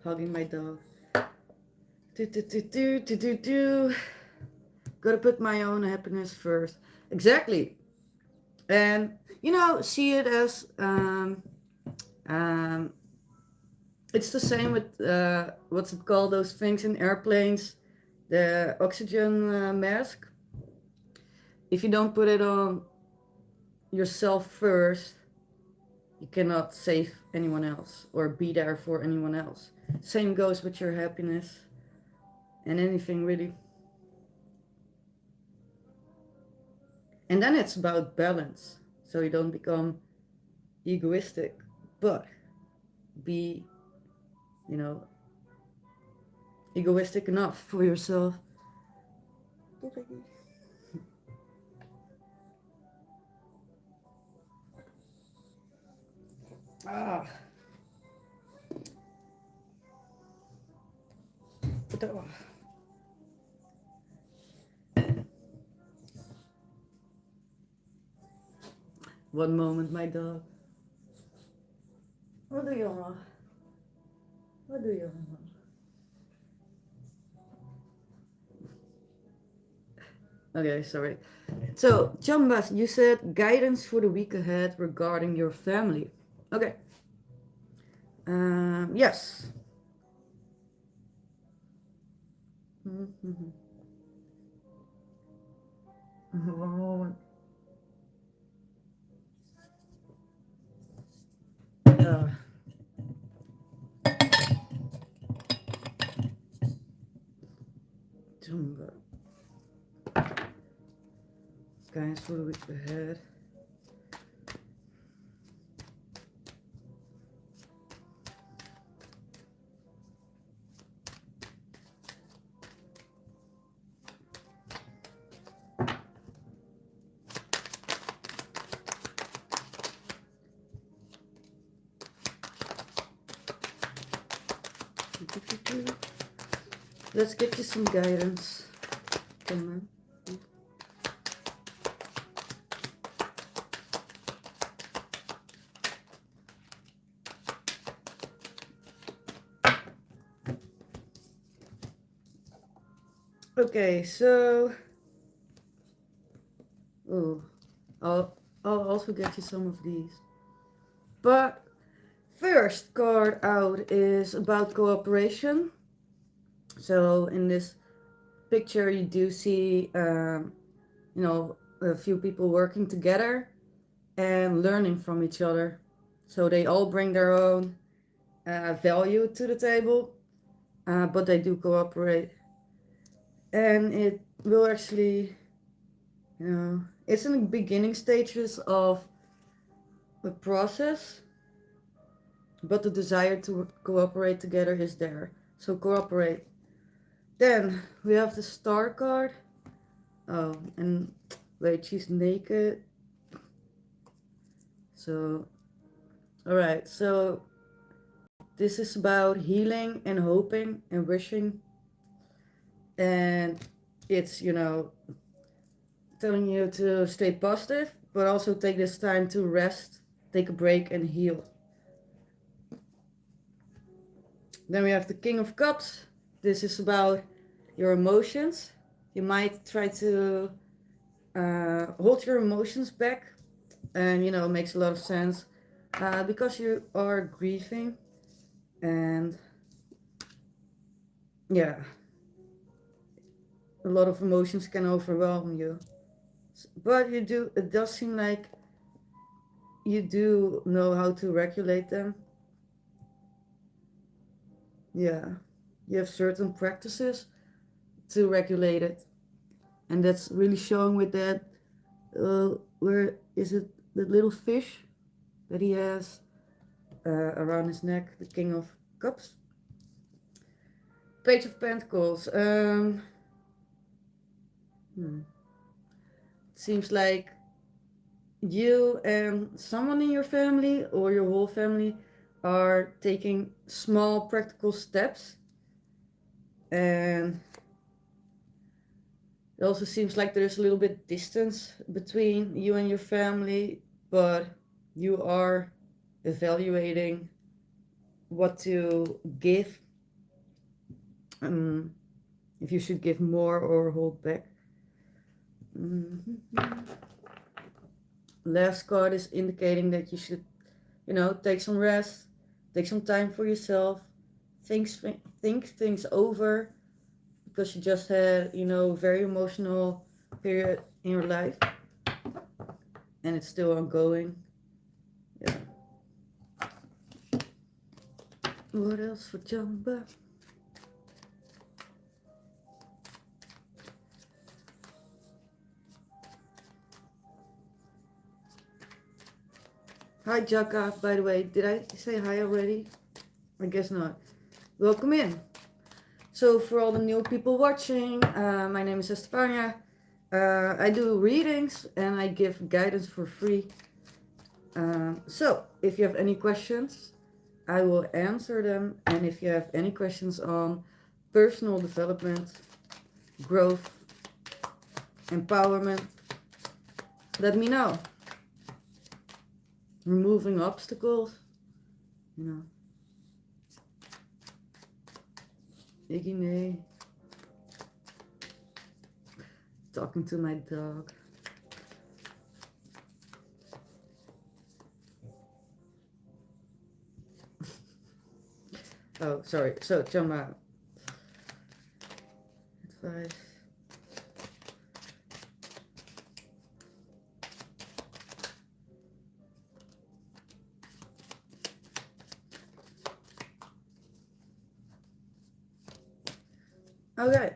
A: hugging my dog. Do, do, do, do, do, do, do. Gotta put my own happiness first. Exactly. And, see it as um, it's the same with what's it called, those things in airplanes, the oxygen mask. If you don't put it on yourself first, you cannot save anyone else or be there for anyone else. Same goes with your happiness and anything really. And then it's about balance, so you don't become egoistic, but be, you know, egoistic enough for yourself. Ah. One moment, my dog. Wat doe je allemaal? Wat doe je allemaal? Okay, sorry. So, Chambas, you said guidance for the week ahead regarding your family. Okay. Yes. One moment. Chamba. Guidance for the week ahead. Let's get you some guidance. Come on. Okay, so I'll also get you some of these. But first card out is about cooperation. So in this picture, you do see, a few people working together and learning from each other. So they all bring their own value to the table, but they do cooperate. And it will actually, it's in the beginning stages of the process, but the desire to cooperate together is there. So cooperate. Then we have the star card. Oh, and wait, she's naked. So, alright, so this is about healing and hoping and wishing. And it's, telling you to stay positive, but also take this time to rest, take a break, and heal. Then we have the King of Cups. This is about your emotions. You might try to hold your emotions back, and it makes a lot of sense because you are grieving, and yeah, a lot of emotions can overwhelm you. But it does seem like you do know how to regulate them. Yeah, you have certain practices to regulate it, and that's really showing with that. Where is it? The little fish that he has around his neck, the King of Cups. Page of Pentacles. It seems like you and someone in your family or your whole family are taking small practical steps, and it also seems like there's a little bit distance between you and your family, but you are evaluating what to give um, if you should give more or hold back. Last card is indicating that you should, take some rest, take some time for yourself, think things over, because you just had, a very emotional period in your life, and it's still ongoing. Yeah. What else for Jumba? Hi Jaka, by the way, did I say hi already? I guess not. Welcome in. So for all the new people watching, my name is EStephania. I do readings and I give guidance for free. So if you have any questions, I will answer them. And if you have any questions on personal development, growth, empowerment, let me know. Removing obstacles, Iggy talking to my dog. Oh, sorry. So, Chama, advice. Okay,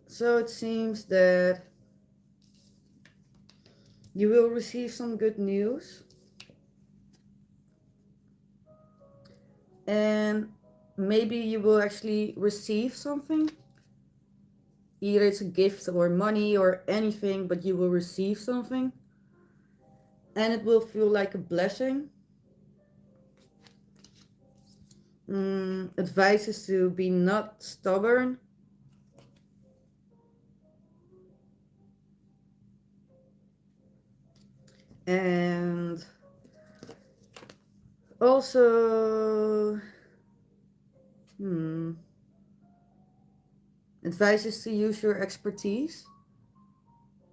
A: so it seems that you will receive some good news, and maybe you will actually receive something. Either it's a gift or money or anything, but you will receive something, and it will feel like a blessing. Advice is to be not stubborn. And also, advice is to use your expertise,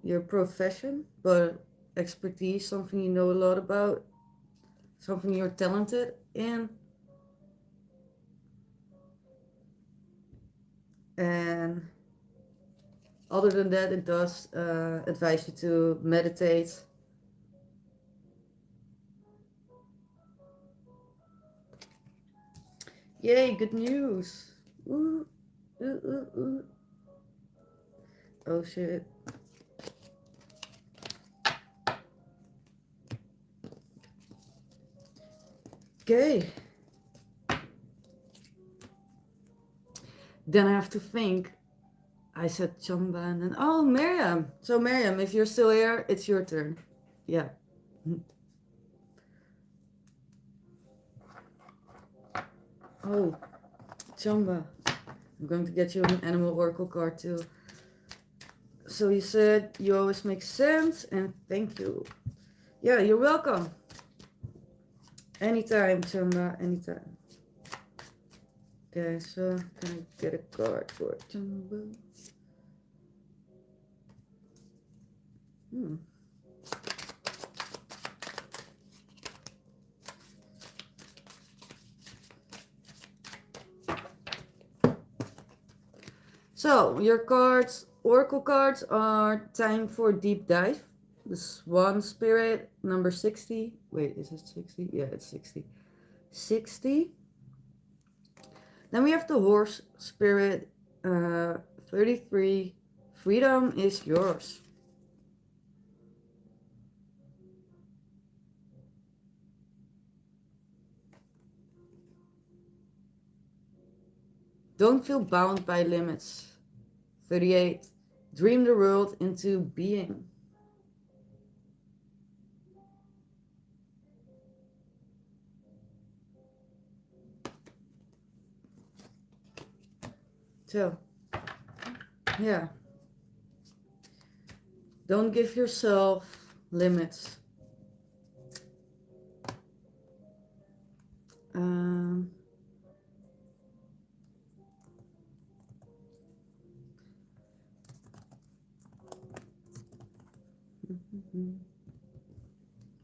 A: your profession, but expertise, something you know a lot about, something you're talented in. And other than that, it does advise you to meditate. Yay, good news. Ooh, ooh, ooh, ooh. Oh shit. Okay. Then I have to think. I said Chamba and then, oh, Miriam. So Miriam, if you're still here, it's your turn. Yeah. Oh, Chamba. I'm going to get you an animal oracle card too. So you said you always make sense, and thank you. Yeah, you're welcome. Anytime, Chamba, anytime. Okay, so can I get a card for Chamba? So your cards, oracle cards, are time for deep dive. The Swan Spirit, number 60. Wait, is it 60? Yeah, it's 60. 60. Then we have the Horse Spirit, 33. Freedom is yours. Don't feel bound by limits. 38. Dream the world into being. So, yeah. Don't give yourself limits.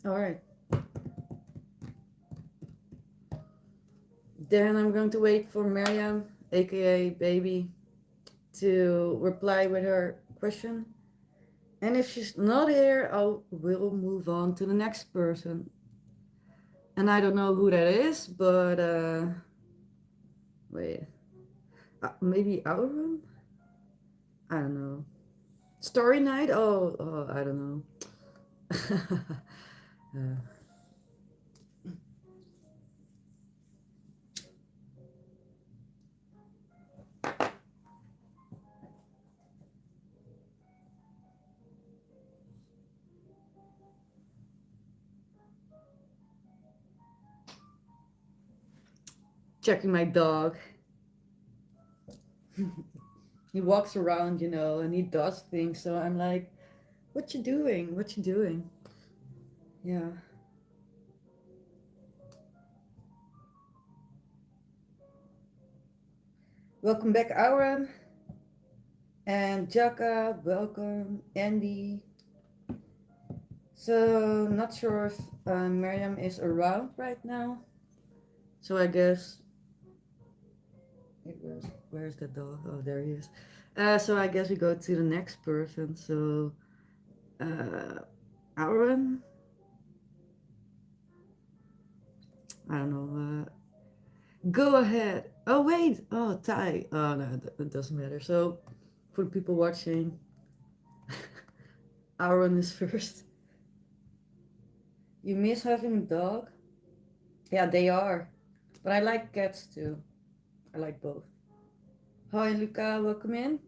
A: All right. Then I'm going to wait for Miriam, aka Baby, to reply with her question. And if she's not here, we'll move on to the next person. And I don't know who that is, but wait, maybe Aurum? I don't know. Story night? Oh, I don't know. uh, checking my dog. He walks around, and he does things. So I'm like, what you doing? What you doing? Yeah. Welcome back, Aurum. And Jaka, welcome. Andy. So, not sure if Miriam is around right now. So I guess. Where's the dog? Oh, there he is. So I guess we go to the next person. So, Aaron? I don't know. Go ahead. Oh, wait. Oh, Ty. Oh, no, it doesn't matter. So, for the people watching, Aaron is first. You miss having a dog? Yeah, they are. But I like cats too. I like both. Hi, Luca. Welcome in.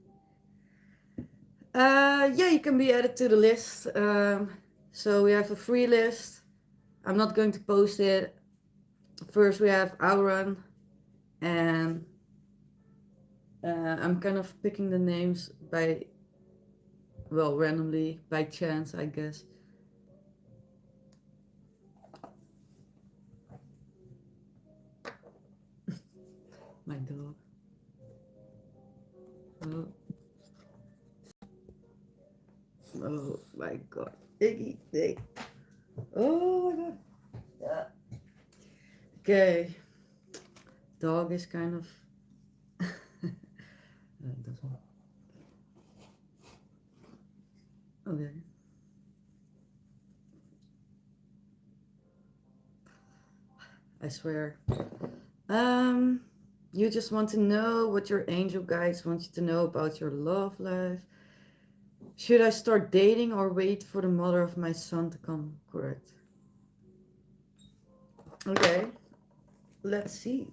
A: Yeah, you can be added to the list. So we have a free list. I'm not going to post it. First, we have Auron, and I'm kind of picking the names randomly, by chance, I guess. My dog. Oh. Oh my god. Iggy, Iggy. Oh my god. Yeah. Okay. Dog is kind of. Doesn't. Okay. I swear. Um, you just want to know what your angel guides want you to know about your love life. Should I start dating or wait for the mother of my son to come correct? Okay, let's see.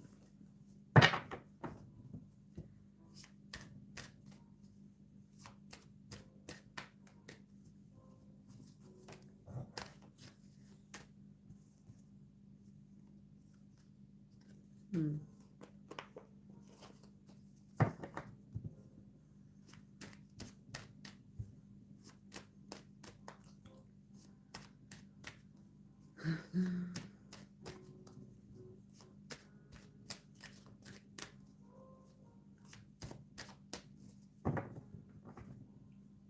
A: Hmm.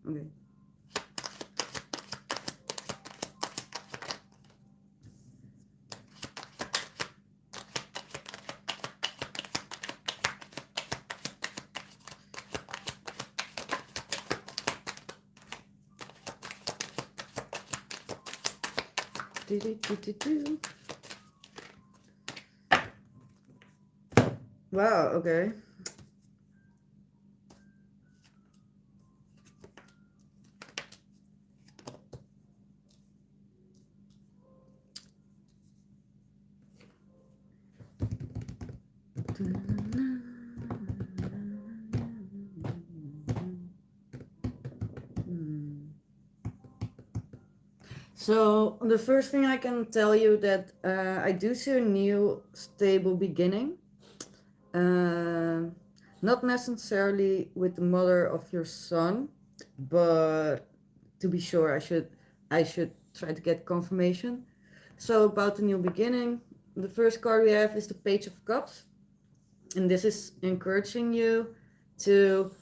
A: Okay. Do. Wow, okay. So the first thing I can tell you that I do see a new stable beginning. Not necessarily with the mother of your son, but to be sure, I should try to get confirmation. So about the new beginning, the first card we have is the Page of Cups, and this is encouraging you to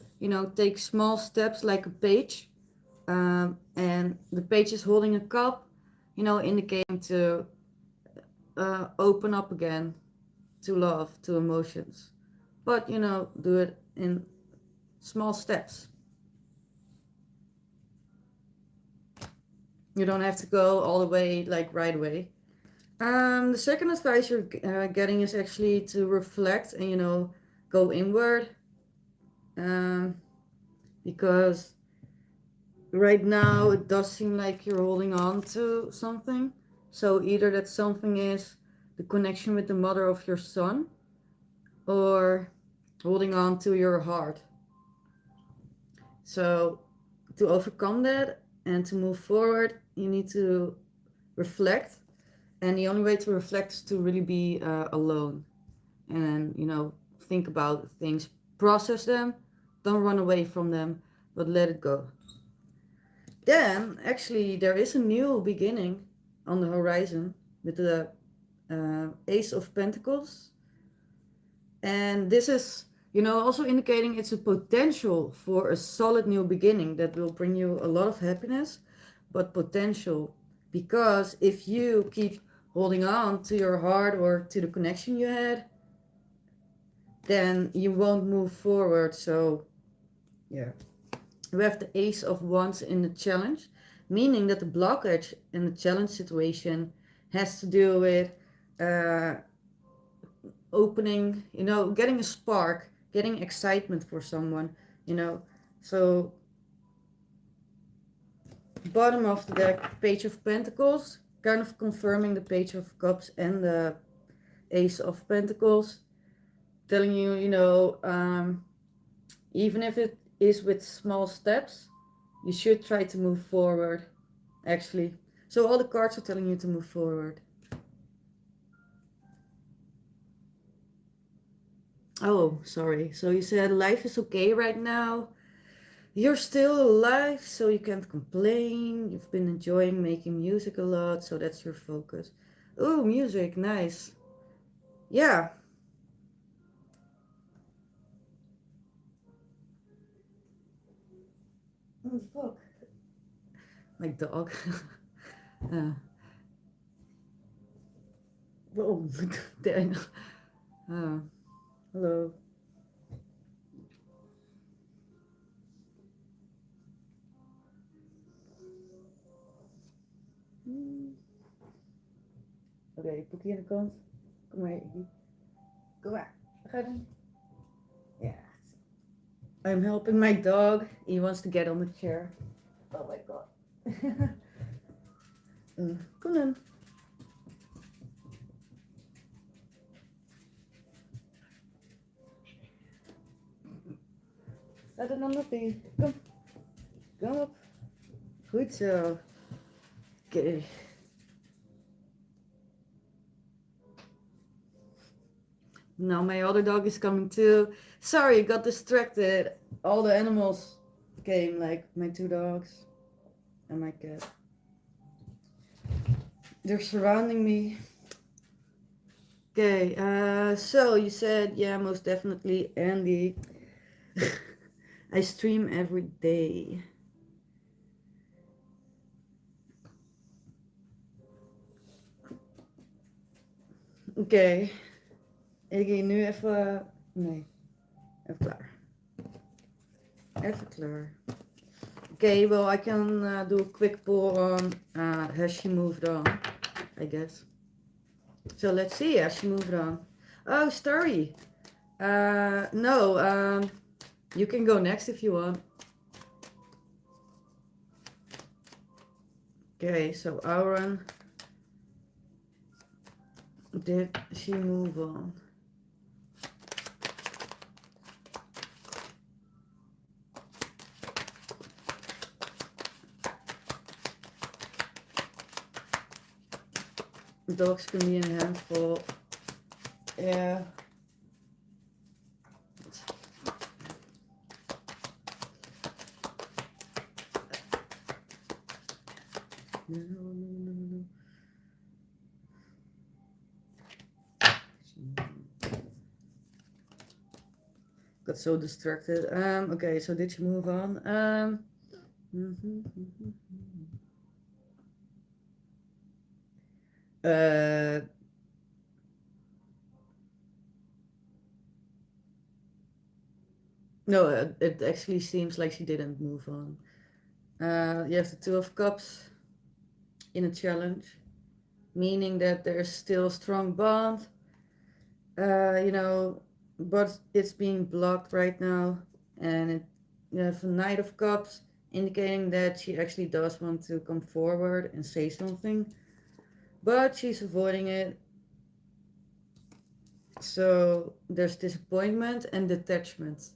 A: take small steps like a page, And the page is holding a cup, indicating to open up again to love, to emotions. But, do it in small steps. You don't have to go all the way, like right away. The second advice you're getting is actually to reflect and, go inward. Um, because right now it does seem like you're holding on to something. So either that something is the connection with the mother of your son, or holding on to your heart. So to overcome that and to move forward, you need to reflect. And the only way to reflect is to really be alone. And, think about things, process them, don't run away from them, but let it go. Then, actually, there is a new beginning on the horizon with the Ace of Pentacles. And this is, also indicating it's a potential for a solid new beginning that will bring you a lot of happiness, but potential. Because if you keep holding on to your heart or to the connection you had, then you won't move forward. So, yeah. We have the Ace of Wands in the challenge, meaning that the blockage in the challenge situation has to do with uh, opening, getting a spark, getting excitement for someone, So, bottom of the deck, Page of Pentacles, kind of confirming the Page of Cups and the Ace of Pentacles, telling you, even if it is with small steps, you should try to move forward, actually. So all the cards are telling you to move forward. Oh, sorry. So you said life is okay right now. You're still alive, so you can't complain. You've been enjoying making music a lot, so that's your focus. Oh, music, nice. Yeah. Oh, fuck. My dog. uh, whoa. Dang. Hello. Oké, Poekie aan de kant. Kom maar, Iggy. Kom maar. Ga dan. Yeah. I'm helping my dog. He wants to get on the chair. Oh my god. Kom dan. Sta er dan op in. Kom. Kom op. Goed zo. Oké. Now my other dog is coming too. Sorry, I got distracted. All the animals came, like my two dogs and my cat. They're surrounding me. Okay, so you said, yeah, most definitely, Andy. I stream every day. Oké. Ik ga nu even... Nee. Even klaar. Even klaar. Okay, well, I can do a quick poll on has she moved on, I guess. So let's see, has she moved on? Oh, Starry. No, you can go next if you want. Okay, so Auron. Did she move on? Dogs can be in a handful. Yeah. No. Got so distracted. Okay, so did she move on? Uh, no, it actually seems like she didn't move on. You have the Two of Cups in a challenge, meaning that there's still a strong bond, you know, but it's being blocked right now. And you have a Knight of Cups indicating that she actually does want to come forward and say something, but she's avoiding it. So there's disappointment and detachment.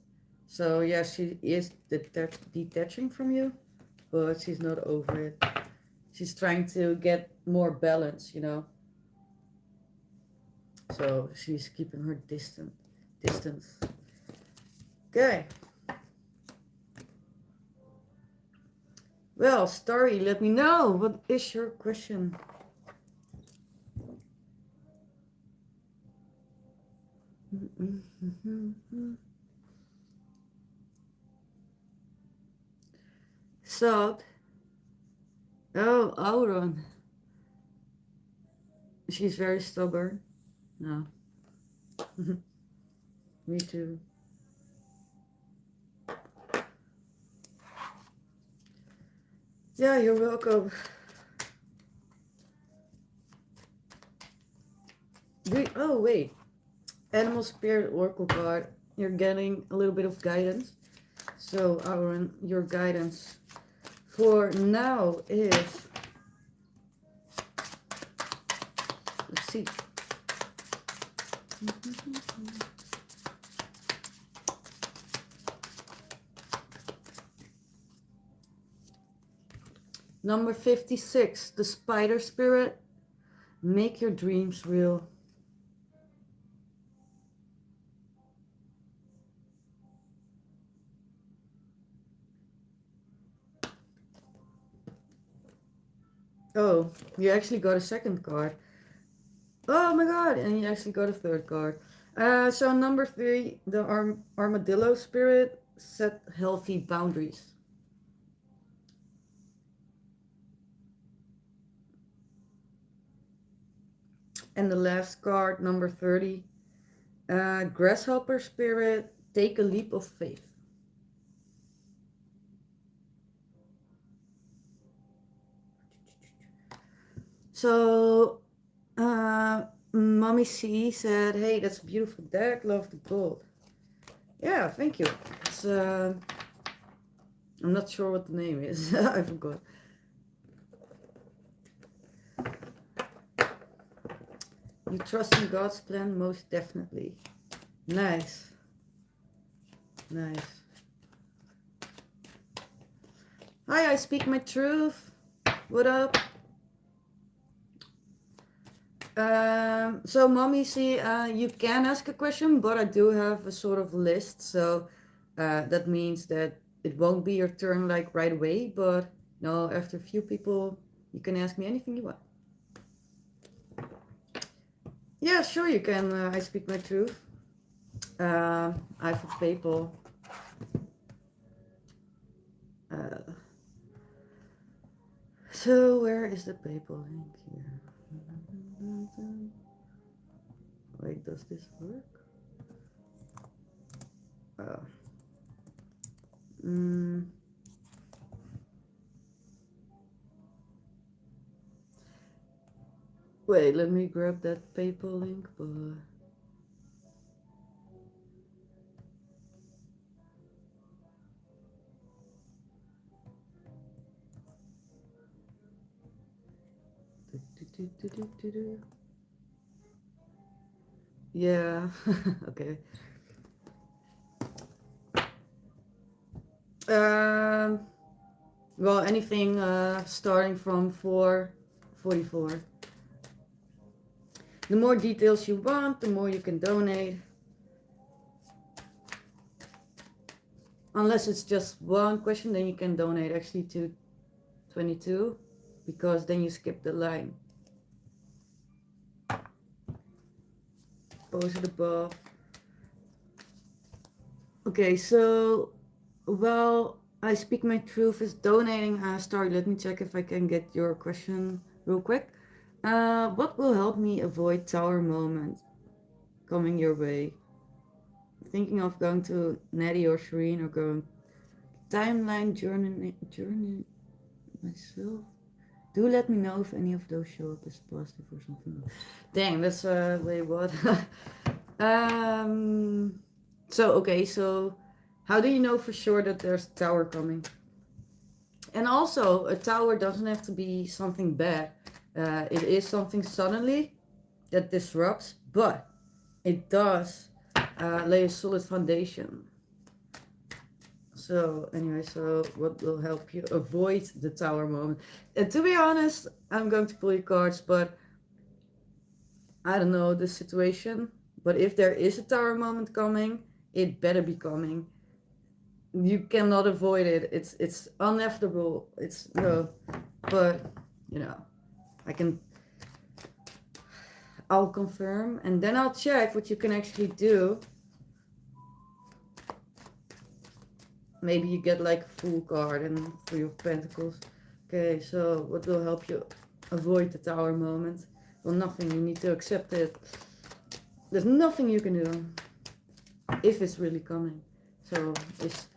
A: So yeah, she is detaching from you, but she's not over it. She's trying to get more balance, you know. So she's keeping her distance. Okay. Well, Starry, let me know. What is your question? So, oh, Auron. She's very stubborn. No. Me too. Yeah, you're welcome. Oh, wait. Animal Spirit Oracle card. You're getting a little bit of guidance. So, Auron, your guidance for now is. Let's see. Number 56, the Spider Spirit. Make your dreams real. Oh, you actually got a second card. Oh my god, and you actually got a third card. So number 3, the Armadillo Spirit. Set healthy boundaries. And the last card, number 30, Grasshopper Spirit. Take a leap of faith. So, Mommy C said, hey, that's a beautiful deck. Love the gold. Yeah, thank you. It's, I'm not sure what the name is. I forgot. You trust in God's plan? Most definitely. Nice. Nice. Hi, I speak my truth. What up? So mommy, see, you can ask a question, but I do have a sort of list. So that means that it won't be your turn like right away, but no, after a few people, you can ask me anything you want. Yeah, sure, you can. I speak my truth. I have a PayPal. So where is the PayPal link here? Wait, does this work? Oh. Wait, let me grab that PayPal link, but... Yeah, okay. Well, anything starting from 444. The more details you want, the more you can donate. Unless it's just one question, then you can donate actually to 22, because then you skip the line. Posted above. Okay, so, well, I Speak My Truth is donating a story. Let me check if I can get your question real quick. What will help me avoid tower moments coming your way? Thinking of going to Natty or Shireen or going timeline journey myself. Do let me know if any of those show up as positive or something. Dang, that's wait, what? um. So okay, so how do you know for sure that there's a tower coming? And also, a tower doesn't have to be something bad. It is something suddenly that disrupts, but it does lay a solid foundation. So anyway, so what will help you avoid the tower moment? And to be honest, I'm going to pull your cards, but I don't know the situation. But if there is a tower moment coming, it better be coming. You cannot avoid it. It's inevitable. It's no, but you know, I can. I'll confirm, and then I'll check what you can actually do. Maybe you get like a full card and Three of Pentacles. Okay, so what will help you avoid the tower moment? Well, nothing. You need to accept it. There's nothing you can do if it's really coming. So it's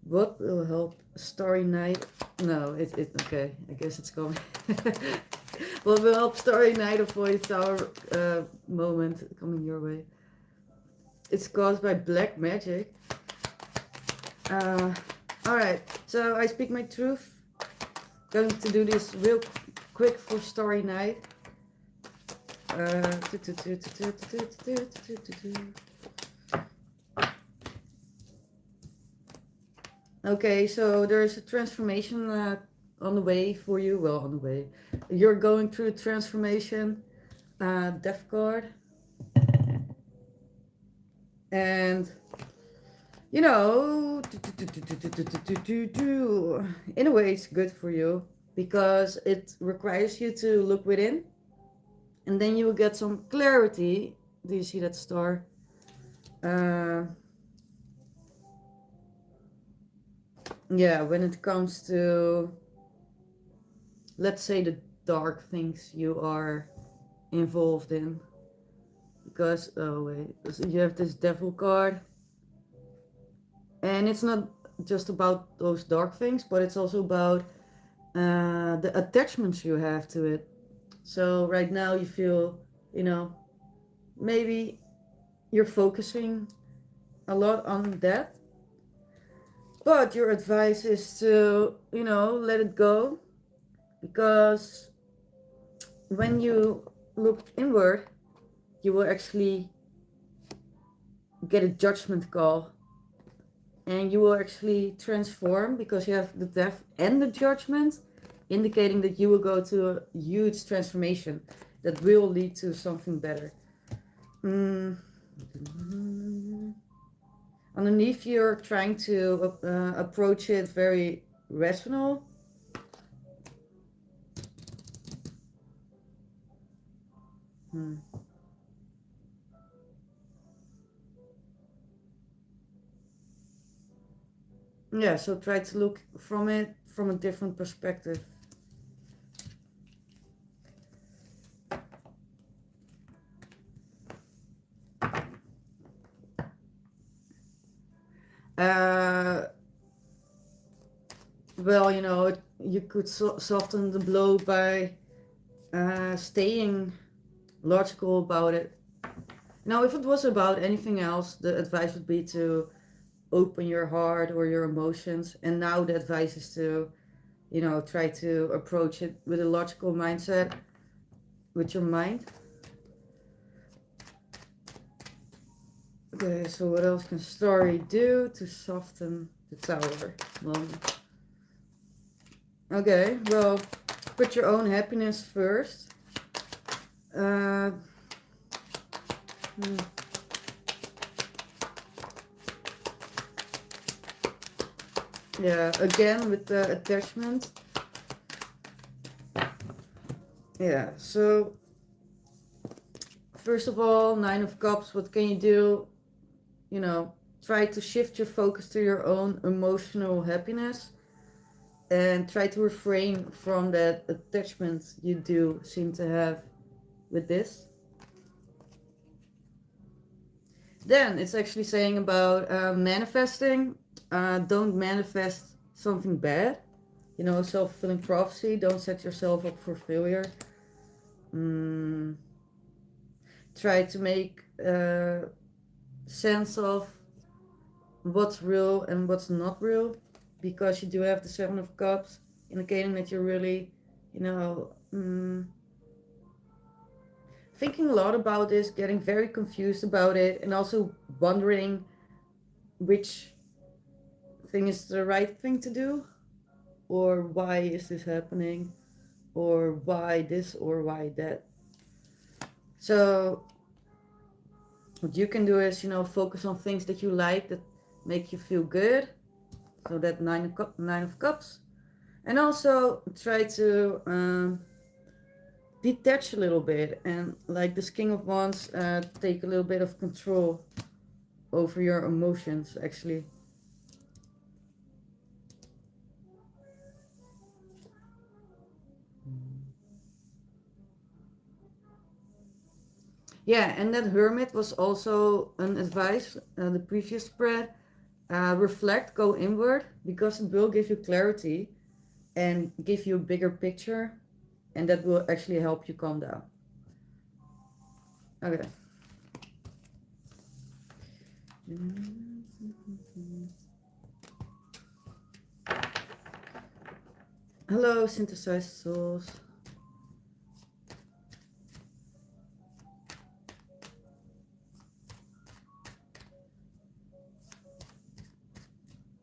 A: what will help Starry Night? No, it okay. I guess it's coming. What will help Starry Night avoid tower moment coming your way? It's caused by black magic. Alright, so I Speak My Truth. Going to do this real quick for Starry Night. Okay, so there's a transformation on the way for you. Well, on the way. You're going through a transformation. Death card. And, you know, in a way it's good for you because it requires you to look within. And then you will get some clarity. Do you see that star? Yeah, when it comes to, let's say, the dark things you are involved in. Because, oh wait, so you have this devil card. And it's not just about those dark things, but it's also about the attachments you have to it. So right now you feel, you know, maybe you're focusing a lot on that. But your advice is to, you know, let it go. Because when you look inward, you will actually get a judgment call. And you will actually transform because you have the death and the judgment, indicating that you will go to a huge transformation that will lead to something better. Underneath, you're trying to approach it very rational. Yeah, so try to look from it from a different perspective. Well, you know, you could soften the blow by staying logical about it. Now, if it was about anything else, the advice would be to open your heart or your emotions. And now the advice is to, you know, try to approach it with a logical mindset, with your mind. Okay, so what else can story do to soften the tower moment? Okay, well, put your own happiness first. Yeah, again with the attachment. Yeah, so first of all, Nine of Cups, what can you do? You know, try to shift your focus to your own emotional happiness and try to refrain from that attachment you do seem to have with this. Then it's actually saying about manifesting. Don't manifest something bad. You know, self-fulfilling prophecy. Don't set yourself up for failure. Try to make sense of what's real and what's not real, because you do have the Seven of Cups, indicating that you're really, you know, thinking a lot about this, getting very confused about it, and also wondering which thing is the right thing to do, or why is this happening, or why this or why that. So what you can do is, you know, focus on things that you like, that make you feel good. So that nine of Cups. And also try to detach a little bit, and like this King of Wands, take a little bit of control over your emotions, actually. Yeah, and that Hermit was also an advice, the previous spread. Reflect, go inward, because it will give you clarity and give you a bigger picture, and that will actually help you calm down. Okay. Hello, synthesized souls.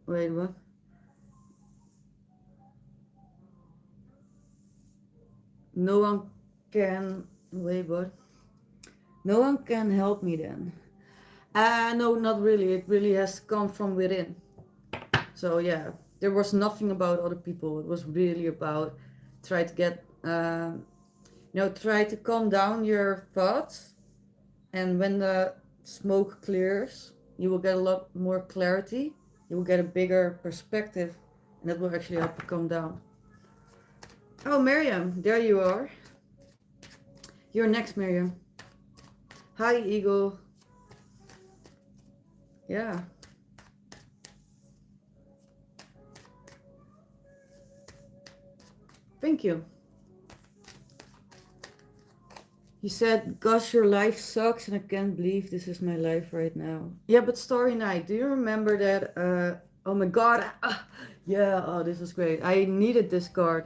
A: Wait, what? No one can. Wait, what? No one can help me then. No, not really. It really has come from within. So yeah, there was nothing about other people. It was really about try to get, try to calm down your thoughts. And when the smoke clears, you will get a lot more clarity. You will get a bigger perspective, and that will actually help you calm down. Oh, Miriam, there you are. You're next, Miriam. Hi, Eagle. Yeah. Thank you. You said, gosh, your life sucks and I can't believe this is my life right now. Yeah, but Starry Night, do you remember that? Oh my god. Yeah, oh, this is great. I needed this card.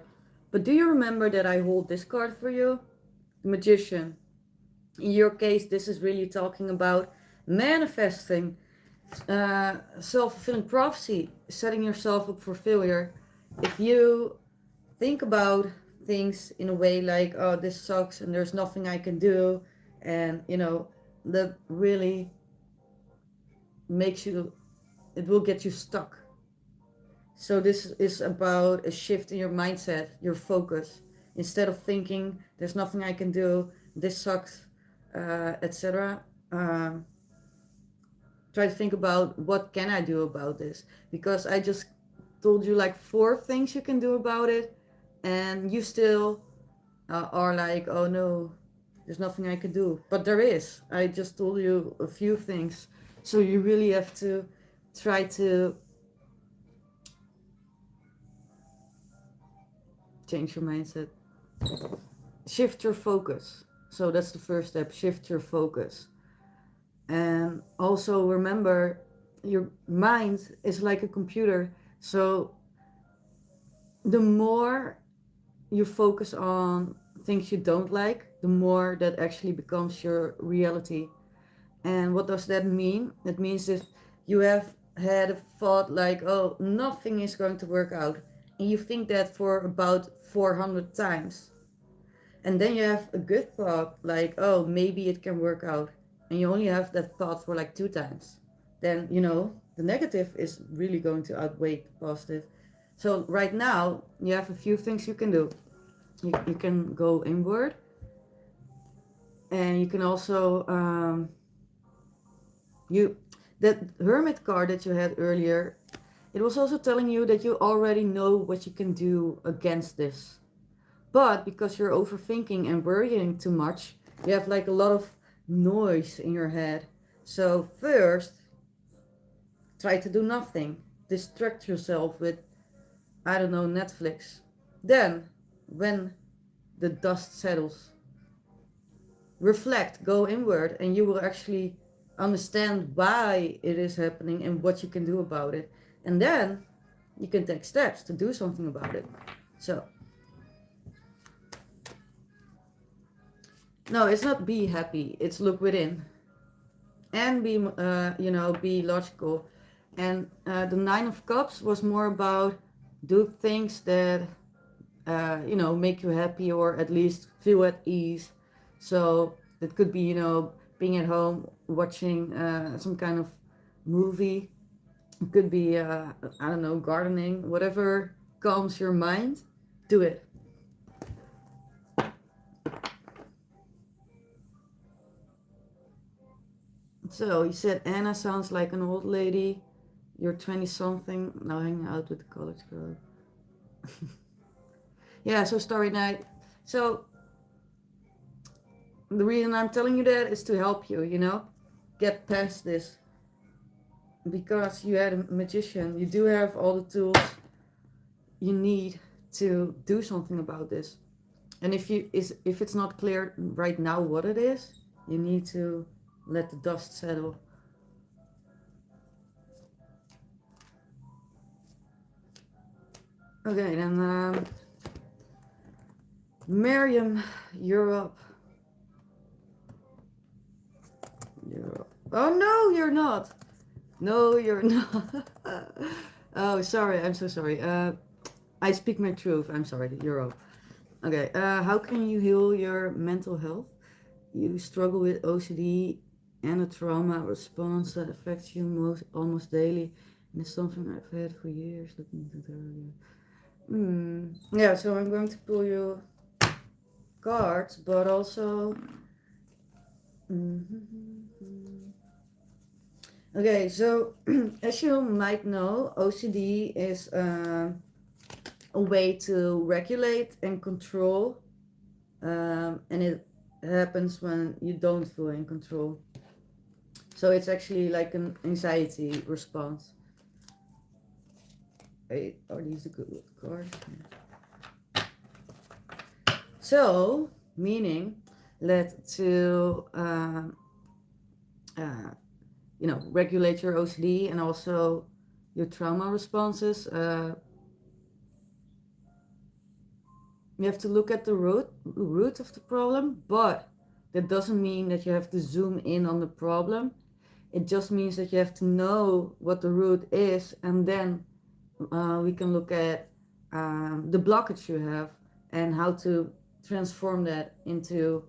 A: But do you remember that I hold this card for you? The Magician. In your case, this is really talking about manifesting, self-fulfilling prophecy, setting yourself up for failure. If you think about things in a way like, oh, this sucks and there's nothing I can do, and that really makes you, it will get you stuck. So this is about a shift in your mindset, your focus. Instead of thinking there's nothing I can do, this sucks, etc., try to think about what can I do about this, because I just told you like 4 things you can do about it, and you still are like, oh no, there's nothing I can do. But there is. I just told you a few things. So you really have to try to change your mindset. Shift your focus. So that's the first step. Shift your focus. And also remember, your mind is like a computer. So the more you focus on things you don't like, the more that actually becomes your reality. And what does that mean? That means if you have had a thought like, oh, nothing is going to work out, and you think that for about 400 times, and then you have a good thought like, oh, maybe it can work out, and you only have that thought for like 2 times, then the negative is really going to outweigh the positive. So right now you have a few things you can do. You can go inward, and you can also you That Hermit card that you had earlier, it was also telling you that you already know what you can do against this. But because you're overthinking and worrying too much, you have like a lot of noise in your head. So first, try to do nothing. Distract yourself with, I don't know, Netflix. Then, when the dust settles, reflect, go inward, and you will actually understand why it is happening and what you can do about it. And then you can take steps to do something about it. So, no, it's not be happy, it's look within. And be, be logical. And the Nine of Cups was more about do things that, make you happy or at least feel at ease. So it could be, being at home, watching some kind of movie. It could be, I don't know, gardening, whatever calms your mind, do it. So you said Anna sounds like an old lady. You're 20 something, now hanging out with the college girl. Yeah, so Starry Night. So the reason I'm telling you that is to help you, get past this. Because you had a magician, you do have all the tools you need to do something about this. And if it's not clear right now what it is, you need to let the dust settle. Okay, then Miriam, you're up. Oh no, you're not. No, you're not. Oh, sorry. I'm so sorry. I speak my truth. I'm sorry. You're up. Okay. How can you heal your mental health? You struggle with OCD and a trauma response that affects you almost daily, and it's something I've had for years. Let me do that. Yeah. So I'm going to pull you cards, but also. Okay, so as you might know, OCD is a way to regulate and control, and it happens when you don't feel in control. So it's actually like an anxiety response. Wait, are these the good cards? So, meaning that to regulate your OCD and also your trauma responses, you have to look at the root of the problem, but that doesn't mean that you have to zoom in on the problem. It just means that you have to know what the root is, and then we can look at the blockage you have and how to transform that into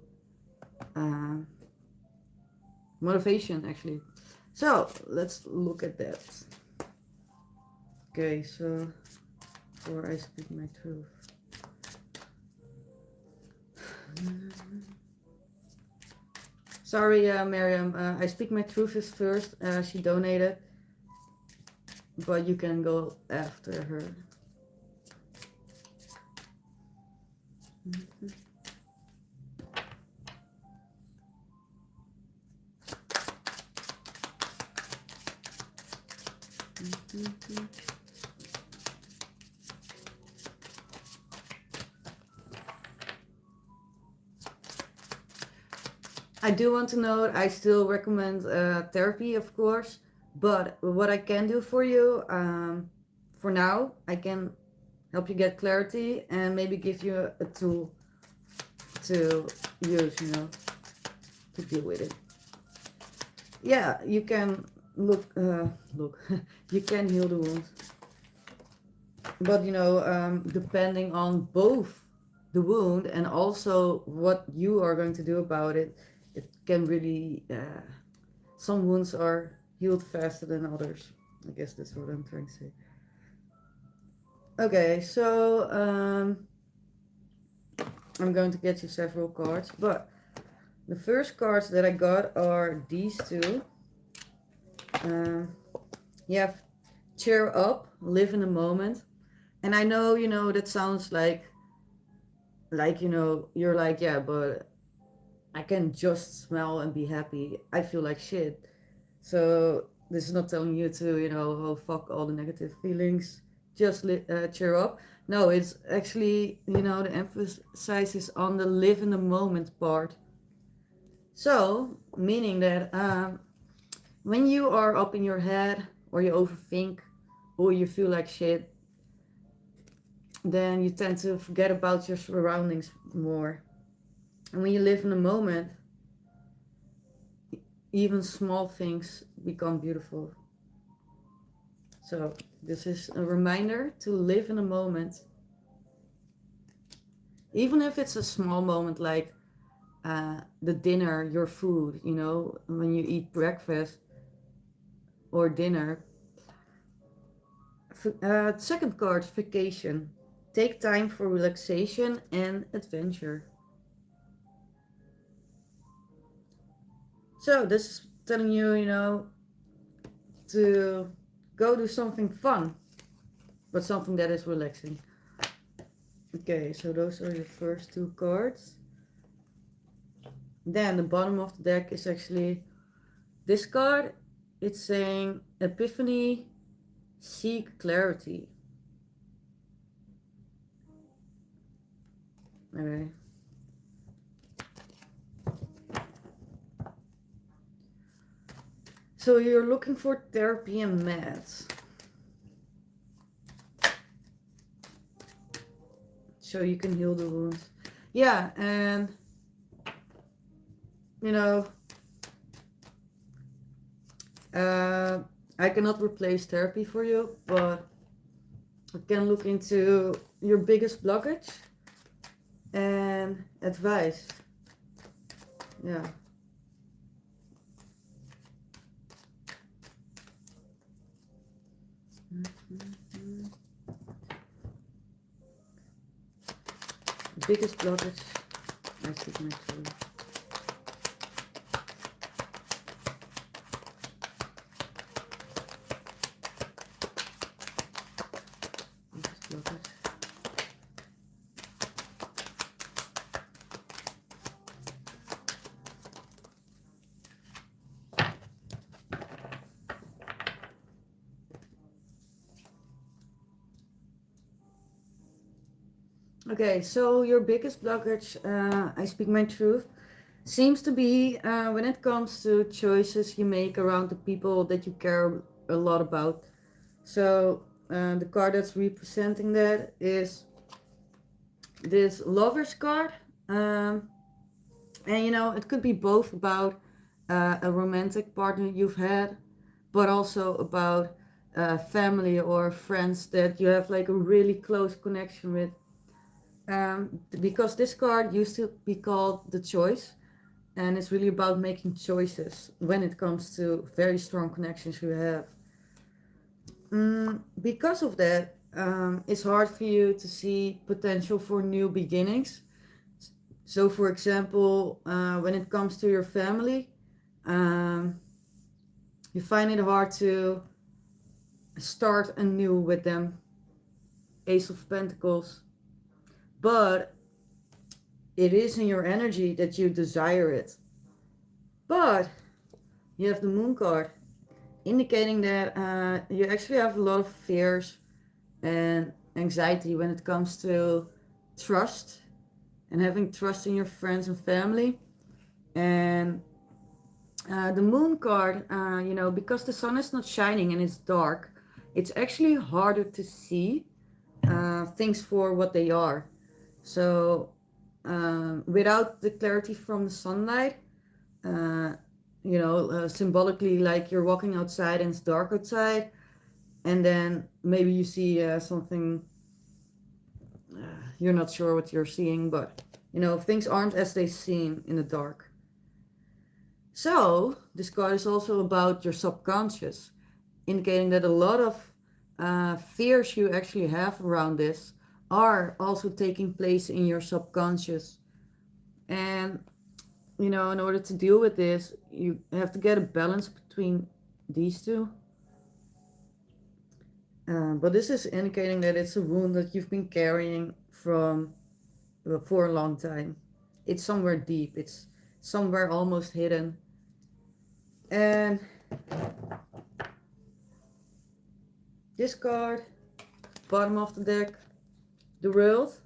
A: motivation, actually. So let's look at that. Okay, so before I speak my truth. Sorry, Miriam. I speak my truth is first. She donated, but you can go after her. I do want to note, I still recommend therapy, of course, but what I can do for you, for now, I can help you get clarity and maybe give you a tool to use, to deal with it. Yeah, you can look, you can heal the wound. But, depending on both the wound and also what you are going to do about it, it can really, some wounds are healed faster than others. I guess that's what I'm trying to say. Okay, so I'm going to get you several cards, but the first cards that I got are these two. Um, yeah, cheer up, live in the moment. And I know, that sounds like, you're like, yeah, but I can just smile and be happy. I feel like shit. So this is not telling you to, oh, fuck all the negative feelings. Just cheer up. No, it's actually, the emphasis is on the live in the moment part. So, meaning that when you are up in your head or you overthink or you feel like shit, then you tend to forget about your surroundings more. And when you live in the moment, even small things become beautiful. So, this is a reminder to live in the moment. Even if it's a small moment like the dinner, your food, when you eat breakfast or dinner. Second card, vacation. Take time for relaxation and adventure. So, this is telling you, to go do something fun, but something that is relaxing. Okay, so those are your first two cards. Then the bottom of the deck is actually this card. It's saying Epiphany, seek clarity. Okay. So you're looking for therapy and meds. So you can heal the wounds. Yeah, and you know, I cannot replace therapy for you, but I can look into your biggest blockage and advice. Yeah. Biggest blockage. I speak my truth. Biggest blockage. Okay, so your biggest blockage, I speak my truth, seems to be when it comes to choices you make around the people that you care a lot about. So the card that's representing that is this Lover's card. And it could be both about a romantic partner you've had, but also about family or friends that you have like a really close connection with. Because this card used to be called the choice, and it's really about making choices when it comes to very strong connections you have. Because of that, it's hard for you to see potential for new beginnings. So, for example, when it comes to your family, um, you find it hard to start anew with them. Ace of Pentacles. But it is in your energy that you desire it. But you have the Moon card, indicating that you actually have a lot of fears and anxiety when it comes to trust and having trust in your friends and family. And the Moon card, because the sun is not shining and it's dark, it's actually harder to see things for what they are. So without the clarity from the sunlight, symbolically, like you're walking outside and it's dark outside, and then maybe you see something, you're not sure what you're seeing, but things aren't as they seem in the dark. So this card is also about your subconscious, indicating that a lot of fears you actually have around this are also taking place in your subconscious. And in order to deal with this, you have to get a balance between these two. But this is indicating that it's a wound that you've been carrying from for a long time. It's somewhere deep. It's somewhere almost hidden. And this card, bottom of the deck, the world,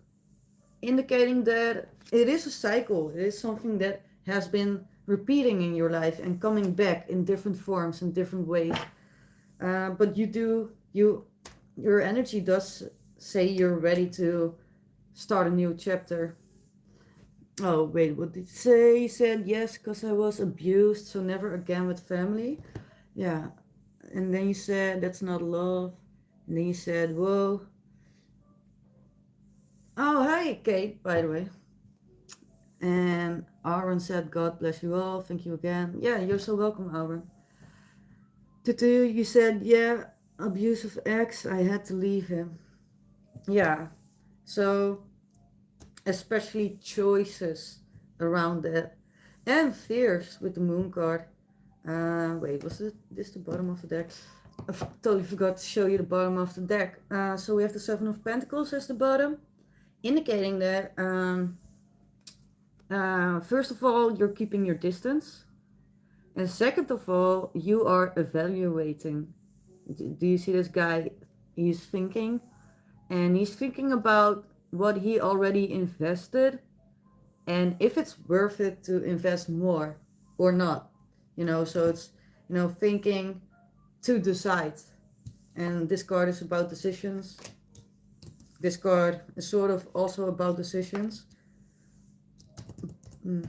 A: indicating that it is a cycle. It is something that has been repeating in your life and coming back in different forms and different ways. But your energy does say you're ready to start a new chapter. Oh wait, what did he say? He said yes, because I was abused, so never again with family. Yeah, and then you said that's not love. And then you said, whoa. Oh, hi, Kate, by the way. And Aaron said, God bless you all. Thank you again. Yeah, you're so welcome, Aaron. Tutu, you said, yeah, abusive ex. I had to leave him. Yeah. So, especially choices around that. And fears with the moon card. Wait, was this the bottom of the deck? I totally forgot to show you the bottom of the deck. So we have the Seven of Pentacles as the bottom, indicating that first of all, you're keeping your distance. And second of all, you are evaluating. Do you see this guy? He's thinking, and he's thinking about what he already invested and if it's worth it to invest more or not. So it's, thinking to decide. And this card is about decisions. This card is sort of also about decisions. The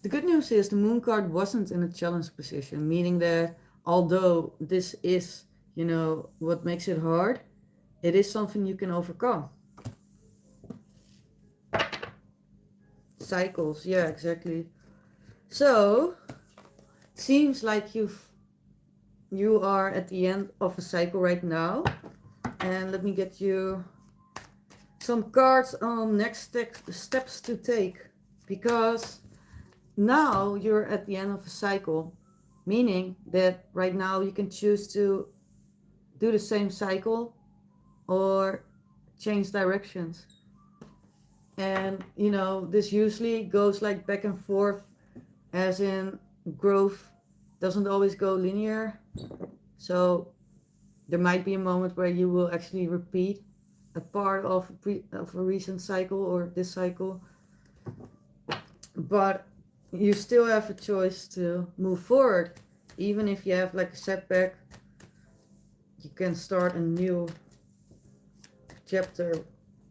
A: good news is the moon card wasn't in a challenge position, meaning that although this is, what makes it hard, it is something you can overcome. Cycles, yeah, exactly. So, seems like you are at the end of a cycle right now. And let me get you some cards on next steps to take, because now you're at the end of a cycle, meaning that right now you can choose to do the same cycle or change directions. And this usually goes like back and forth, as in growth doesn't always go linear. So there might be a moment where you will actually repeat a part of a recent cycle or this cycle, but you still have a choice to move forward. Even if you have like a setback, you can start a new chapter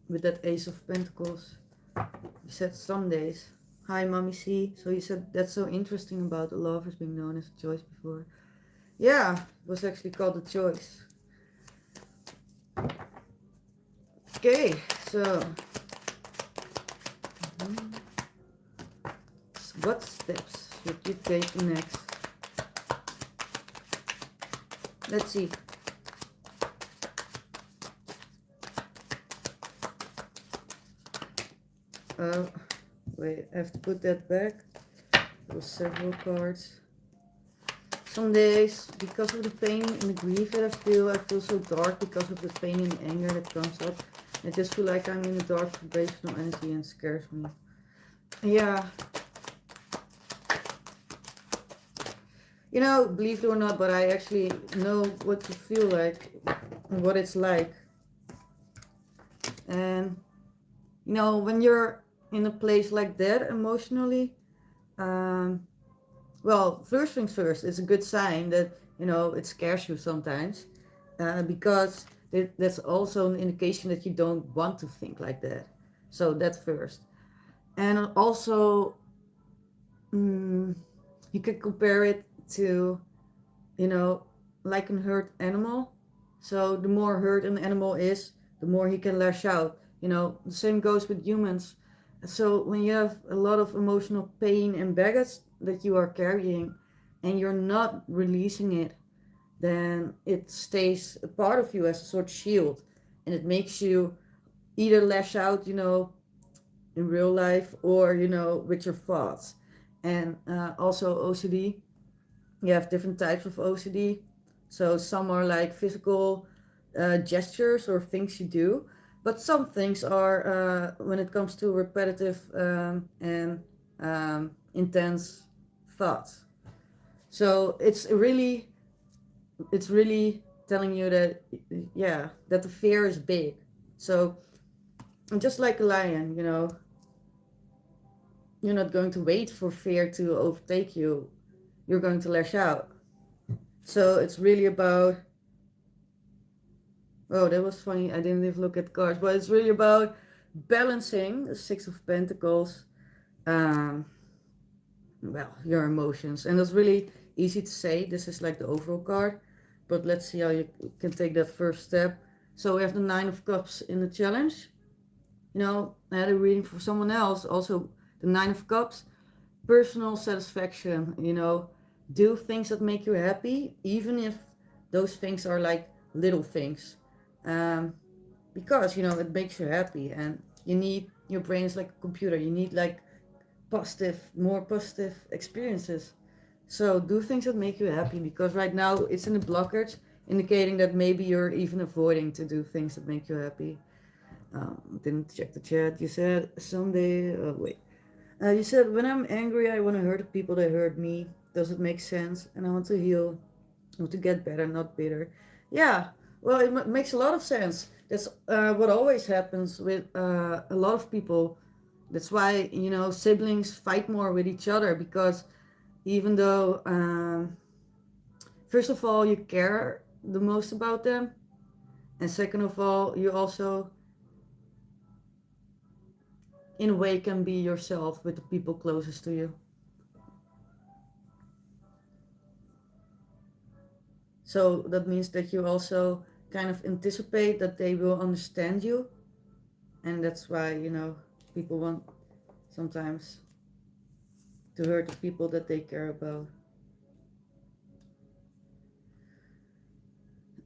A: with that Ace of Pentacles. You said some days. Hi, Mommy C. So you said that's so interesting about the lovers being known as a choice before. Yeah, it was actually called a choice. Okay, so what steps should you take next? Let's see. Oh, wait, I have to put that back. There were several cards. Some days, because of the pain and the grief that I feel so dark because of the pain and the anger that comes up. I just feel like I'm in the dark vibrational energy and it scares me. Yeah. Believe it or not, but I actually know what you feel like and what it's like. And, when you're in a place like that emotionally, well, first things first, it's a good sign that, it scares you sometimes, because that's also an indication that you don't want to think like that. So that's first. And also, you can compare it to, like a hurt animal. So the more hurt an animal is, the more he can lash out. The same goes with humans. So when you have a lot of emotional pain and baggage that you are carrying and you're not releasing it, then it stays a part of you as a sort of shield, and it makes you either lash out, in real life, or with your thoughts. And also OCD, You have different types of OCD. So some are like physical gestures or things you do, but some things are when it comes to repetitive and intense thoughts. So it's really telling you that, yeah, that the fear is big. So just like a lion, you're not going to wait for fear to overtake you. You're going to lash out. So it's really about, oh, that was funny. I didn't even look at cards, but it's really about balancing the Six of Pentacles, um, well, your emotions. And it's really easy to say. This is like the overall card, but let's see how you can take that first step. So we have the Nine of Cups in the challenge. I had a reading for someone else, also the Nine of Cups, personal satisfaction, do things that make you happy, even if those things are like little things. Um, because, it makes you happy, and your brain is like a computer. You need like more positive experiences. So do things that make you happy, because right now it's in a blockage, indicating that maybe you're even avoiding to do things that make you happy. Didn't check the chat. You said someday. Wait. You said, when I'm angry, I want to hurt the people that hurt me. Does it make sense? And I want to heal. I want to get better, not bitter. Yeah, well, it makes a lot of sense. That's what always happens with a lot of people. That's why, siblings fight more with each other, because even though, first of all, you care the most about them, and second of all, you also, in a way, can be yourself with the people closest to you. So that means that you also kind of anticipate that they will understand you. And that's why, people want sometimes to hurt the people that they care about.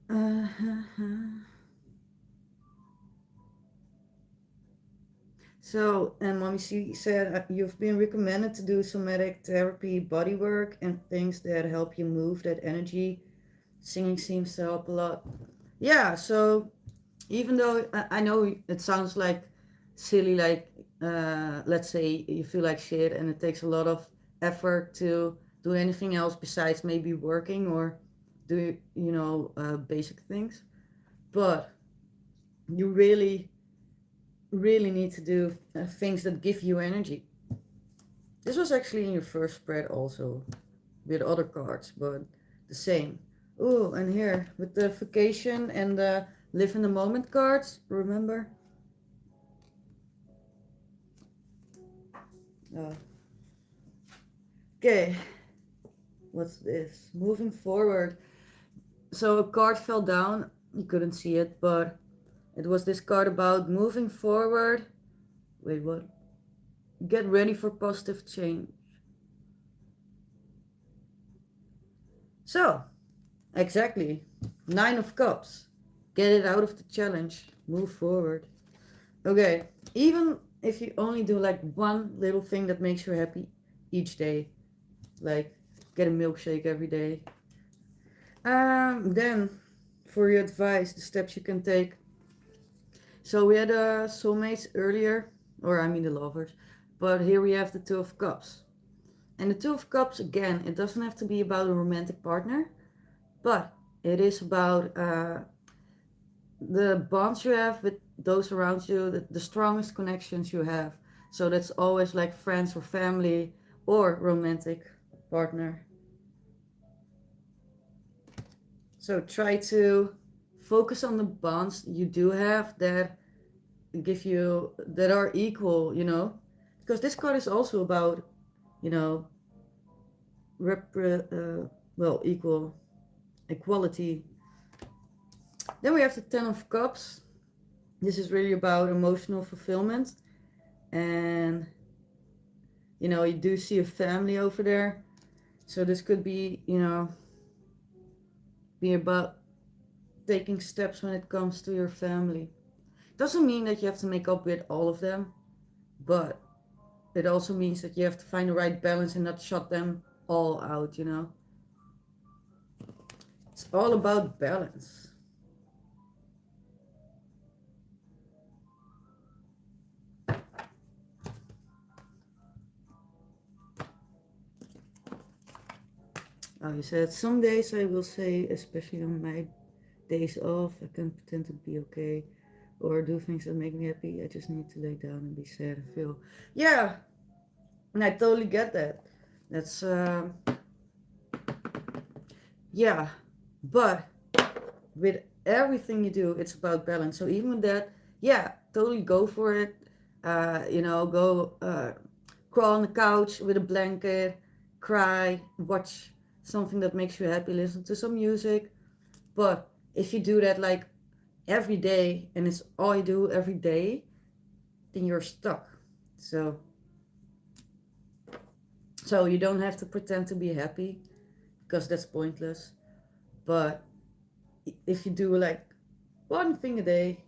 A: Uh-huh. So, and Mommy C said, you've been recommended to do somatic therapy, body work, and things that help you move that energy. Singing seems to help a lot. Yeah, so even though I know it sounds like silly, like let's say you feel like shit and it takes a lot of effort to do anything else besides maybe working or do, basic things, but you really, really need to do things that give you energy. This was actually in your first spread also with other cards, but the same. Oh, and here with the vacation and the live in the moment cards, remember? Oh. Okay, what's this? Moving forward. So a card fell down. You couldn't see it, but it was this card about moving forward. Wait, what? Get ready for positive change. So, exactly. Nine of Cups. Get it out of the challenge. Move forward. Okay, even if you only do like one little thing that makes you happy each day, like get a milkshake every day. Then, for your advice, the steps you can take. So we had soulmates earlier, or I mean the lovers, but here we have the Two of Cups. And the Two of Cups, again, it doesn't have to be about a romantic partner, but it is about the bonds you have with those around you, the strongest connections you have. So that's always like friends or family or romantic partner. So try to focus on the bonds you do have that give you, that are equal, because this card is also about, you know, equal, equality. Then we have the Ten of Cups. This is really about emotional fulfillment, and you do see a family over there. So this could be, be about taking steps when it comes to your family. Doesn't mean that you have to make up with all of them, but it also means that you have to find the right balance and not shut them all out. It's all about balance. Oh, you said some days I will say, especially on my days off, I can pretend to be okay or do things that make me happy. I just need to lay down and be sad and feel. Yeah, and I totally get that. That's, yeah. But with everything you do, it's about balance. So even with that, yeah, totally go for it. Go crawl on the couch with a blanket, cry, watch something that makes you happy, listen to some music. But if you do that like every day and it's all you do every day, then you're stuck. So so you don't have to pretend to be happy because that's pointless. But if you do like one thing a day,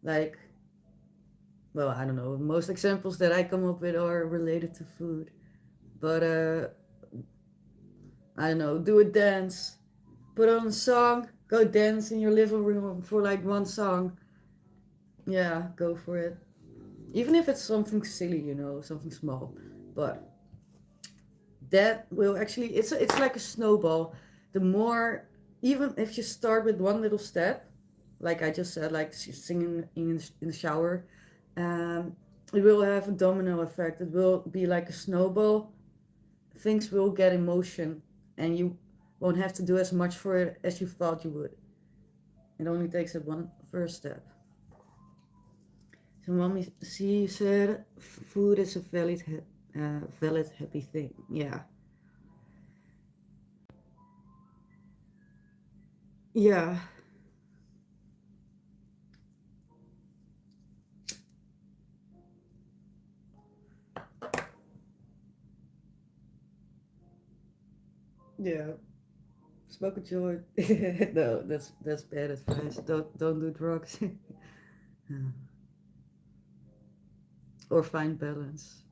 A: like, well, I don't know, most examples that I come up with are related to food. But I don't know, do a dance, put on a song, go dance in your living room for like one song. Yeah, go for it. Even if it's something silly, something small. But that will actually, it's like a snowball. The more, even if you start with one little step, like I just said, like singing in the shower, um, it will have a domino effect. It will be like a snowball. Things will get in motion, and you won't have to do as much for it as you thought you would. It only takes it one first step. So mommy, see, you said food is a valid happy thing. Yeah, yeah, yeah. Smoke a joint. No, that's bad advice. Don't do drugs. Or find balance.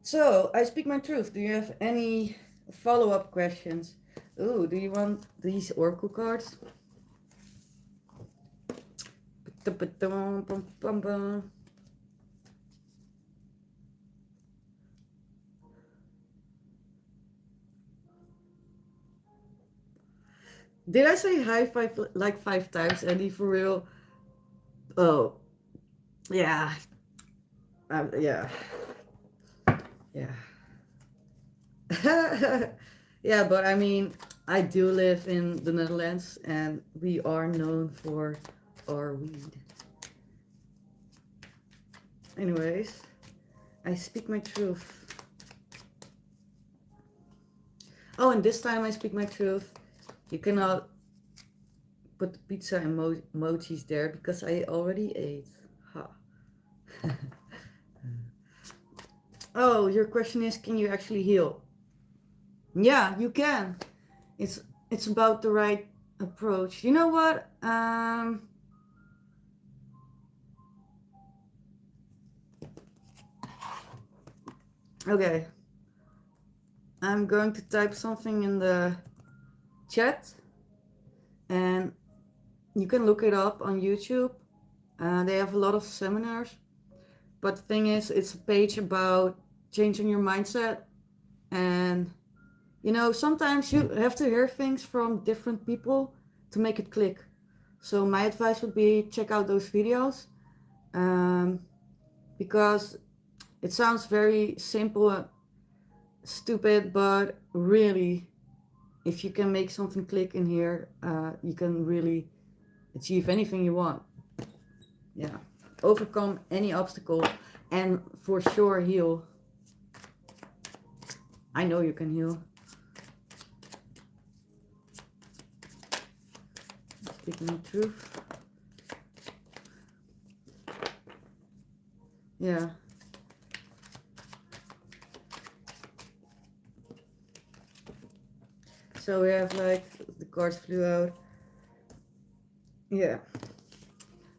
A: So I speak my truth. Do you have any follow-up questions? Ooh, do you want these oracle cards? Did I say high five like 5 times, Andy? For real? Oh, yeah, yeah, yeah. Yeah, but I mean, I do live in the Netherlands, and we are known for our weed. Anyways, I speak my truth. Oh, and this time I speak my truth. You cannot put the pizza emojis there because I already ate. Ha. Oh, your question is, can you actually heal? Yeah, you can. It's it's about the right approach. You know what? Okay. I'm going to type something in the chat, and you can look it up on YouTube. They have a lot of seminars. But the thing is, it's a page about changing your mindset. And, sometimes you have to hear things from different people to make it click. So my advice would be check out those videos, um, because it sounds very simple and stupid, but really, if you can make something click in here, you can really achieve anything you want. Yeah. Overcome any obstacle and for sure heal. I know you can heal. Speaking the truth. Yeah. So we have like the cards flew out. Yeah.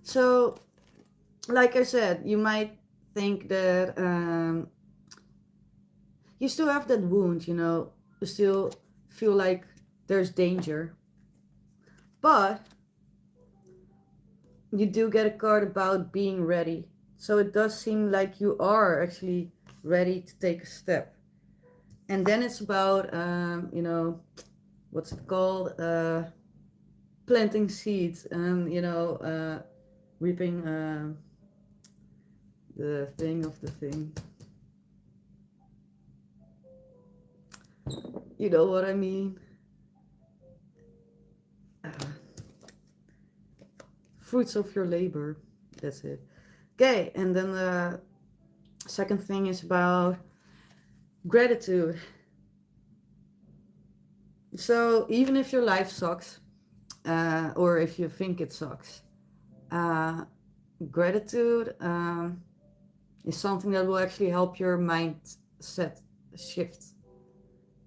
A: So, like I said, you might think that you still have that wound, still feel like there's danger. But you do get a card about being ready. So it does seem like you are actually ready to take a step. And then it's about, what's it called? Planting seeds and, reaping the thing of the thing. You know what I mean? Uh, fruits of your labor. That's it. Okay, and then the second thing is about gratitude. So even if your life sucks, or if you think it sucks, uh, gratitude is something that will actually help your mindset shift.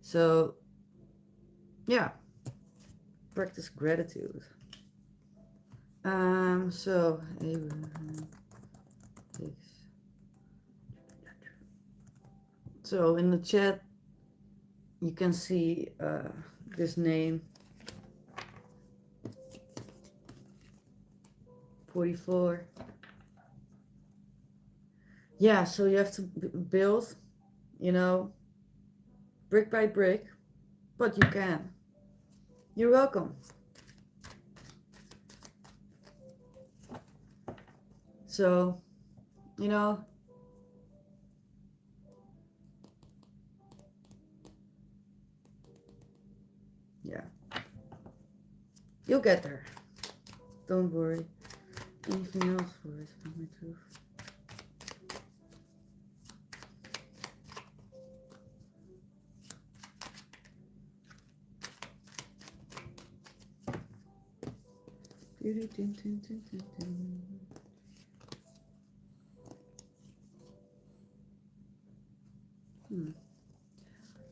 A: So, yeah, practice gratitude. So, Abraham takes. So, in the chat, you can see this name 44. Yeah, so you have to build, brick by brick, but you can. You're welcome. So, yeah, you'll get there. Don't worry. Anything else for it? My truth.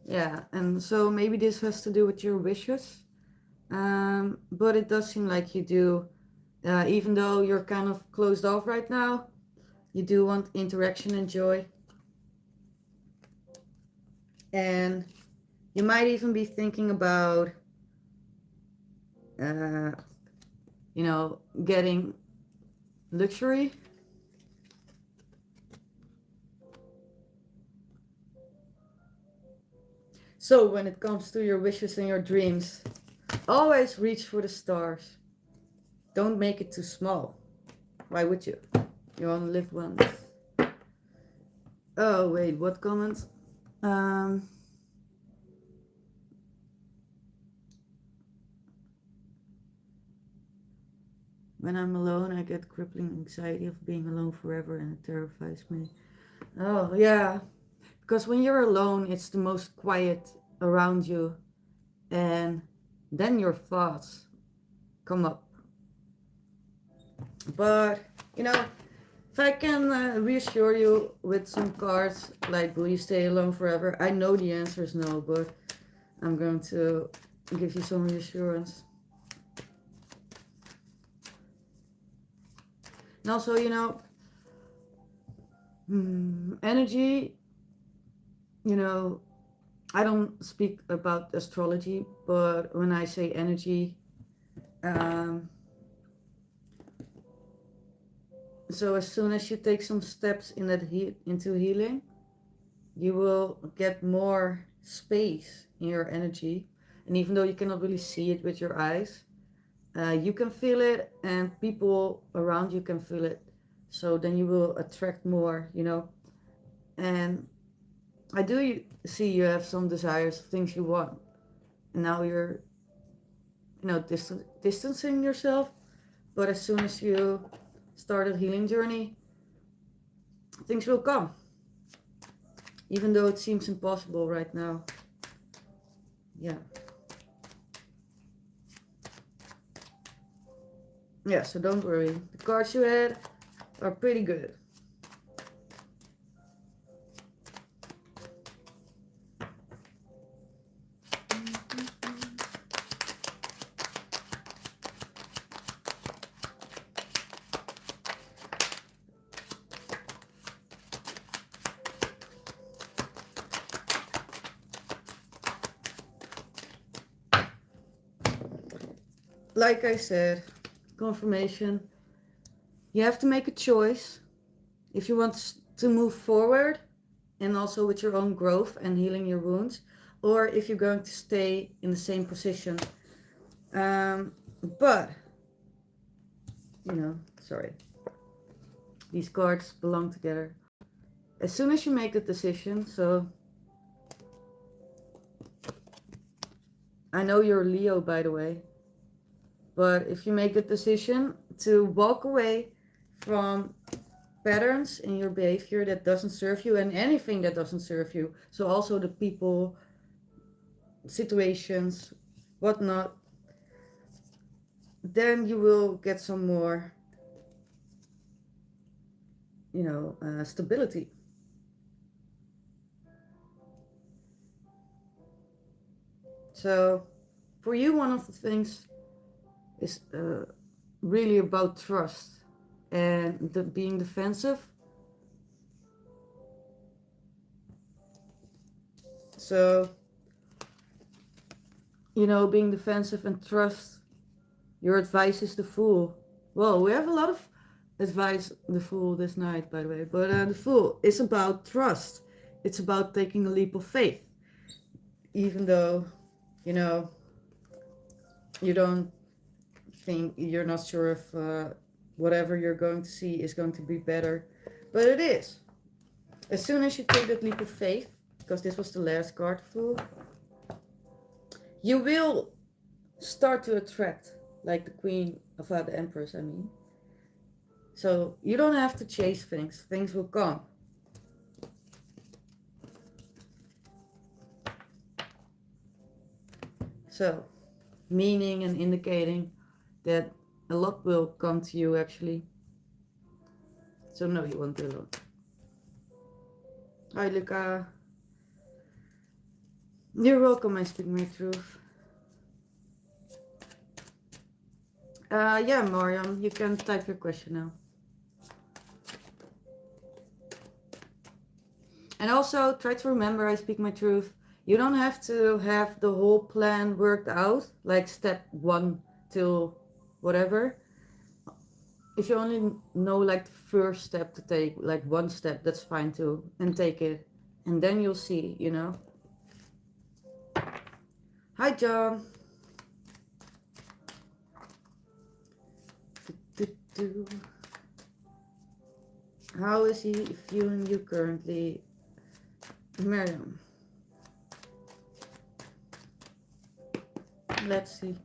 A: Yeah, and so maybe this has to do with your wishes, but it does seem like you do, even though you're kind of closed off right now, you do want interaction and joy. And you might even be thinking about, getting luxury. So when it comes to your wishes and your dreams, always reach for the stars. Don't make it too small. Why would you? You only live once. Oh, wait, what comment? When I'm alone, I get crippling anxiety of being alone forever and it terrifies me. Oh, yeah. Because when you're alone, it's the most quiet around you. And then your thoughts come up. But, if I can reassure you with some cards, like will you stay alone forever? I know the answer is no, but I'm going to give you some reassurance. And also, energy, I don't speak about astrology, but when I say energy, so as soon as you take some steps in that into healing, you will get more space in your energy. And even though you cannot really see it with your eyes, you can feel it and people around you can feel it. So then you will attract more, And I do see you have some desires, things you want. And now you're, distancing yourself. But as soon as you start a healing journey, things will come. Even though it seems impossible right now. Yeah. Yeah, so don't worry. The cards you had are pretty good. like I said, confirmation, you have to make a choice if you want to move forward and also with your own growth and healing your wounds, or if you're going to stay in the same position. But, sorry, these cards belong together. As soon as you make the decision, so I know you're Leo, by the way, but if you make the decision to walk away from patterns in your behavior that doesn't serve you and anything that doesn't serve you, so also the people, situations, whatnot, then you will get some more, stability. So for you, one of the things is really about trust and being defensive. So, being defensive and trust. Your advice is the Fool. Well, we have a lot of advice, the Fool, this night, by the way. But the Fool is about trust. It's about taking a leap of faith. Even though, you don't think, you're not sure if whatever you're going to see is going to be better. But it is. As soon as you take that leap of faith, because this was the last card, Fool, you will start to attract, like the Queen of the Empress, I mean. So you don't have to chase things. Things will come. So, meaning and indicating that a lot will come to you, actually. So no, you won't be alone. Hi, Luca. You're welcome, I speak my truth. Yeah, Mariam, you can type your question now. And also, try to remember I speak my truth. You don't have to have the whole plan worked out, like step 1 till whatever. If you only know like the first step to take, like one step, that's fine too. And take it. And then you'll see, Hi, John. How is he viewing you currently, Miriam? Let's see.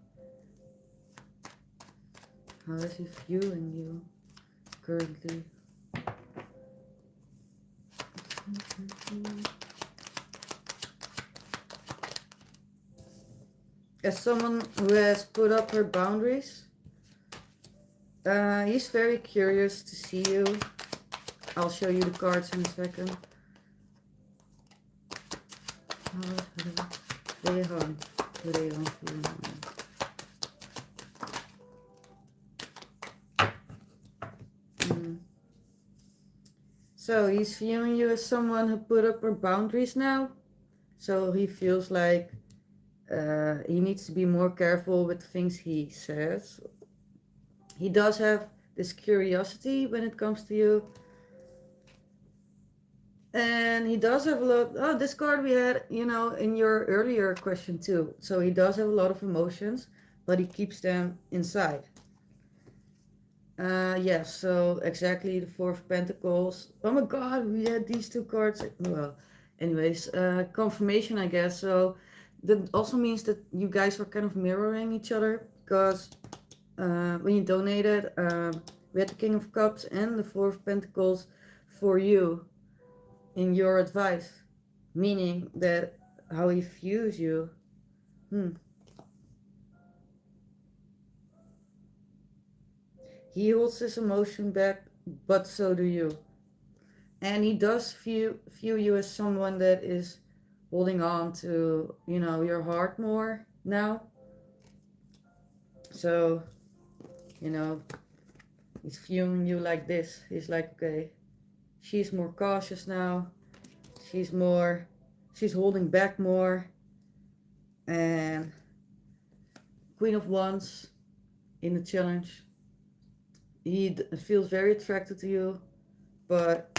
A: How is he viewing you currently? As someone who has put up her boundaries, he's very curious to see you. I'll show you the cards in a second. So he's viewing you as someone who put up her boundaries now. So he feels like he needs to be more careful with the things he says. He does have this curiosity when it comes to you. And he does have a lot. Oh, this card we had, in your earlier question too. So he does have a lot of emotions, but he keeps them inside. Yes, so exactly the Four of Pentacles. Oh my god, we had these two cards. Well, anyways, confirmation, I guess. So that also means that you guys were kind of mirroring each other, because when you donated, we had the King of Cups and the Four of Pentacles for you in your advice, meaning that how he views you. He holds his emotion back, but so do you. And he does view you as someone that is holding on to, your heart more now. So, he's viewing you like this. He's like, okay, she's more cautious now. She's holding back more. And Queen of Wands, in the challenge. He feels very attracted to you, but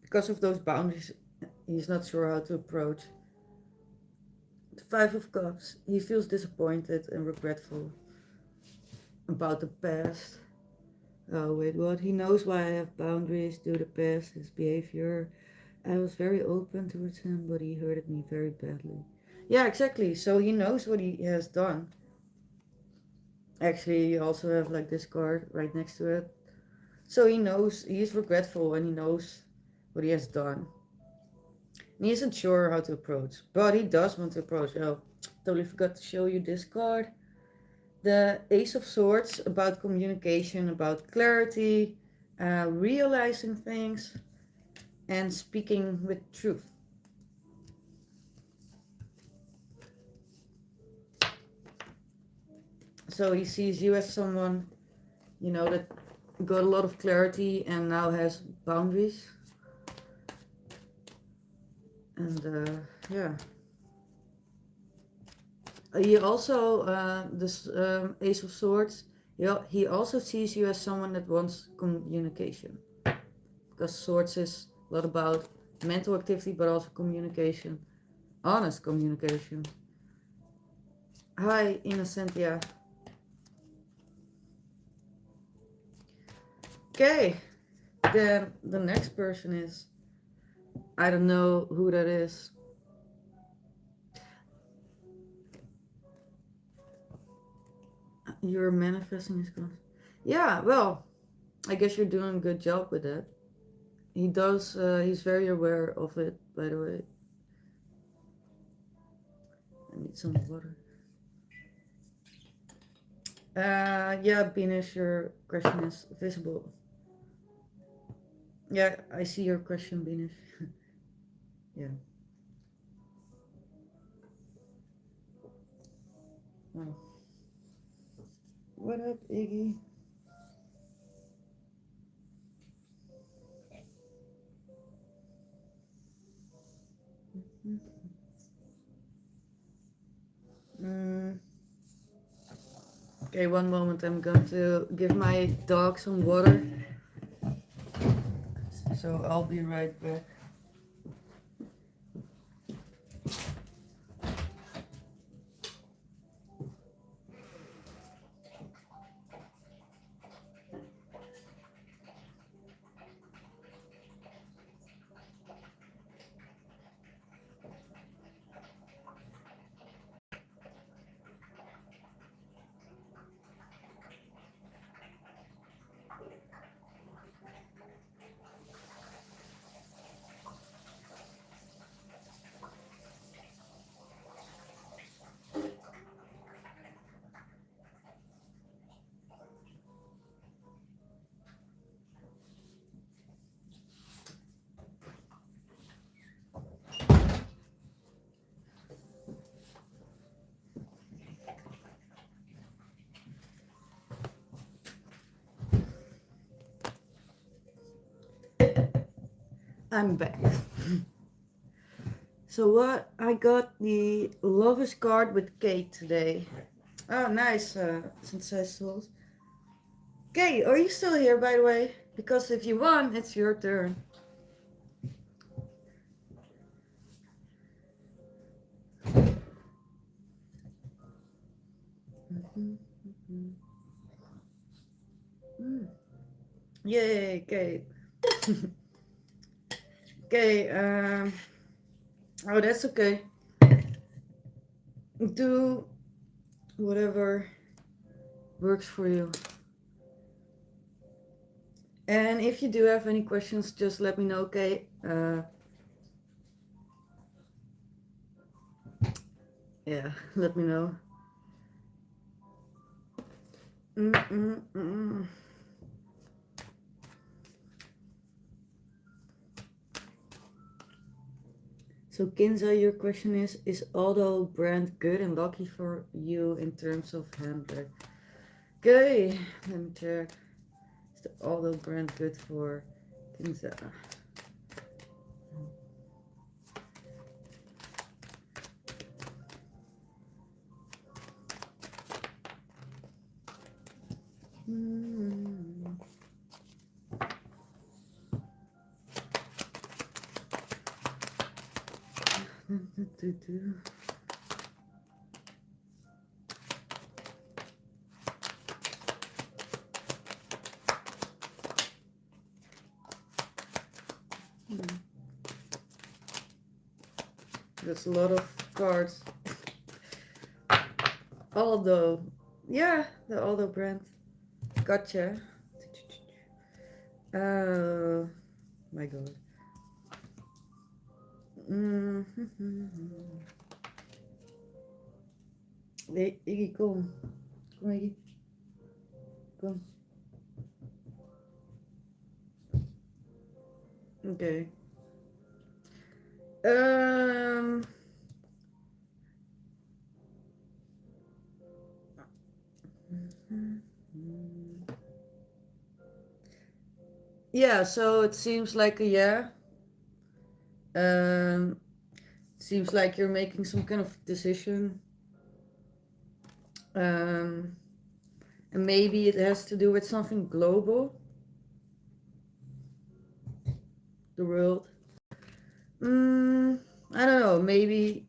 A: because of those boundaries, he's not sure how to approach. The Five of Cups. He feels disappointed and regretful about the past. Oh, wait, what? He knows why I have boundaries due to the past, his behavior. I was very open towards him, but he hurted me very badly. Yeah, exactly. So he knows what he has done. Actually, you also have like this card right next to it. So he knows, he is regretful and he knows what he has done. And he isn't sure how to approach, but he does want to approach. Oh, totally forgot to show you this card. The Ace of Swords, about communication, about clarity, realizing things, and speaking with truth. So he sees you as someone, that got a lot of clarity and now has boundaries. And yeah. He also, this Ace of Swords, he also sees you as someone that wants communication. Because Swords is a lot about mental activity, but also communication. Honest communication. Hi, EStephania. Okay, then the next person is, I don't know who that is. You're manifesting his goals. Yeah, well, I guess you're doing a good job with that. He does, he's very aware of it, by the way. I need some water. Yeah, Binish, your question is visible. Yeah, I see your question, Binish. Yeah. Oh. What up, Iggy? Okay, one moment. I'm going to give my dog some water. So I'll be right back. I'm back. So what? I got the Lovers card with Kate today. Oh, nice. Successful. Kate, are you still here, by the way? Because if you won, it's your turn. Yay, Kate. Okay, oh, that's okay. Do whatever works for you. And if you do have any questions, just let me know, okay? Yeah, let me know. So Kinza, your question is Aldo brand good and lucky for you in terms of handler? Okay, let me check. Is the Aldo brand good for Kinza? Mm. That's a lot of cards. Aldo. Yeah, the Aldo brand. Gotcha. My god. Mm. Nee, Iggy, kom. Kom, Iggy. Kom. Okay. Yeah, so it seems like a yeah. Um, seems like you're making some kind of decision. Um, and maybe it has to do with something global, the world. I don't know, maybe.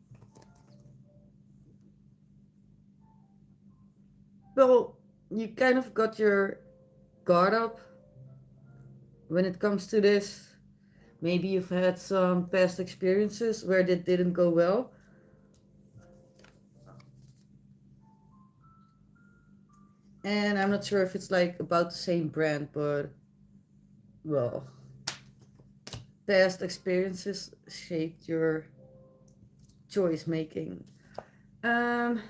A: Well, you kind of got your guard up when it comes to this. Maybe you've had some past experiences where that didn't go well. And I'm not sure if it's like about the same brand, but well, past experiences shaped your choice making. Um,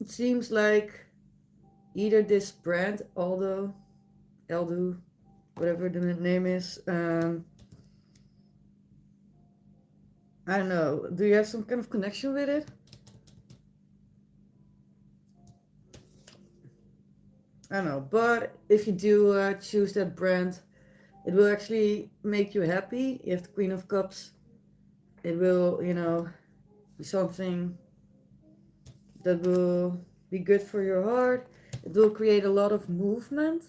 A: it seems like either this brand, Aldo, whatever the name is, I don't know. Do you have some kind of connection with it? I don't know. But if you do choose that brand, it will actually make you happy. You have the Queen of Cups. It will, be something that will be good for your heart. It will create a lot of movement.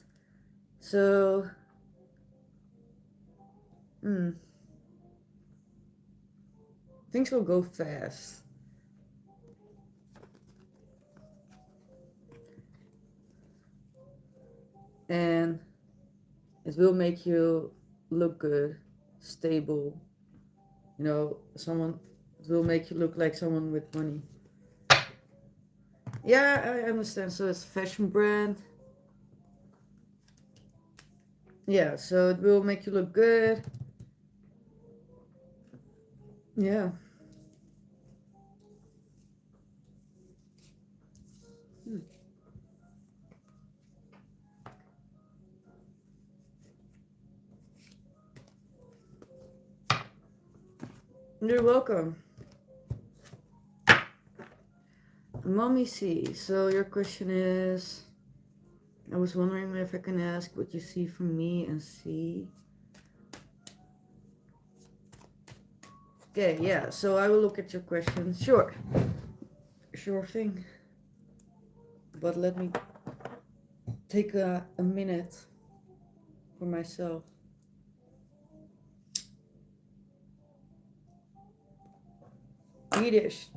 A: So, mm, things will go fast. And it will make you look good, stable. Someone, it will make you look like someone with money. Yeah, I understand. So it's a fashion brand. Yeah, so it will make you look good. Yeah. Hmm. You're welcome. Mommy C. So your question is, I was wondering if I can ask what you see from me and see. Okay, yeah, so I will look at your question. Sure. Sure thing. But let me take a minute for myself. Yiddish.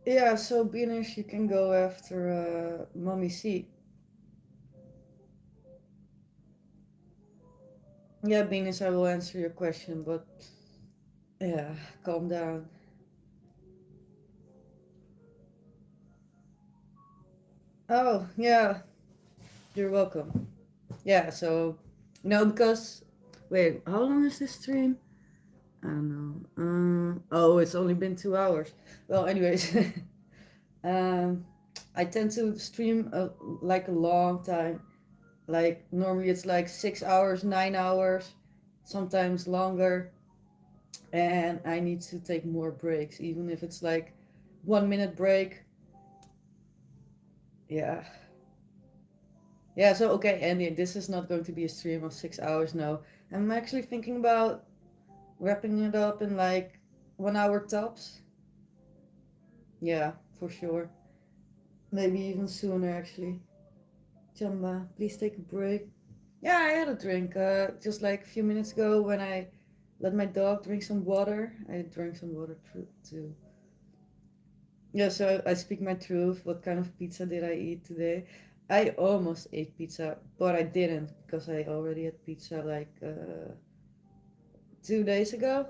A: Yeah, so Beanish, you can go after Mommy C. Yeah, Beanish, I will answer your question, but yeah, calm down. Oh, yeah, you're welcome. Yeah, so, because, wait, how long is this stream? I don't know. Oh, it's only been 2 hours. Well, anyways, um, I tend to stream like a long time. Like, normally it's like 6 hours, 9 hours, sometimes longer. And I need to take more breaks, even if it's like 1 minute break. Yeah. Yeah, so okay, Andy, this is not going to be a stream of 6 hours, no. I'm actually thinking about wrapping it up in like 1 hour tops. Yeah. for sure. Maybe even sooner, actually. Chamba, please take a break. Yeah, I had a drink just like a few minutes ago when I let my dog drink some water. I drank some water too. Yeah, so I speak my truth. What kind of pizza did I eat today? I almost ate pizza, but I didn't because I already had pizza like 2 days ago.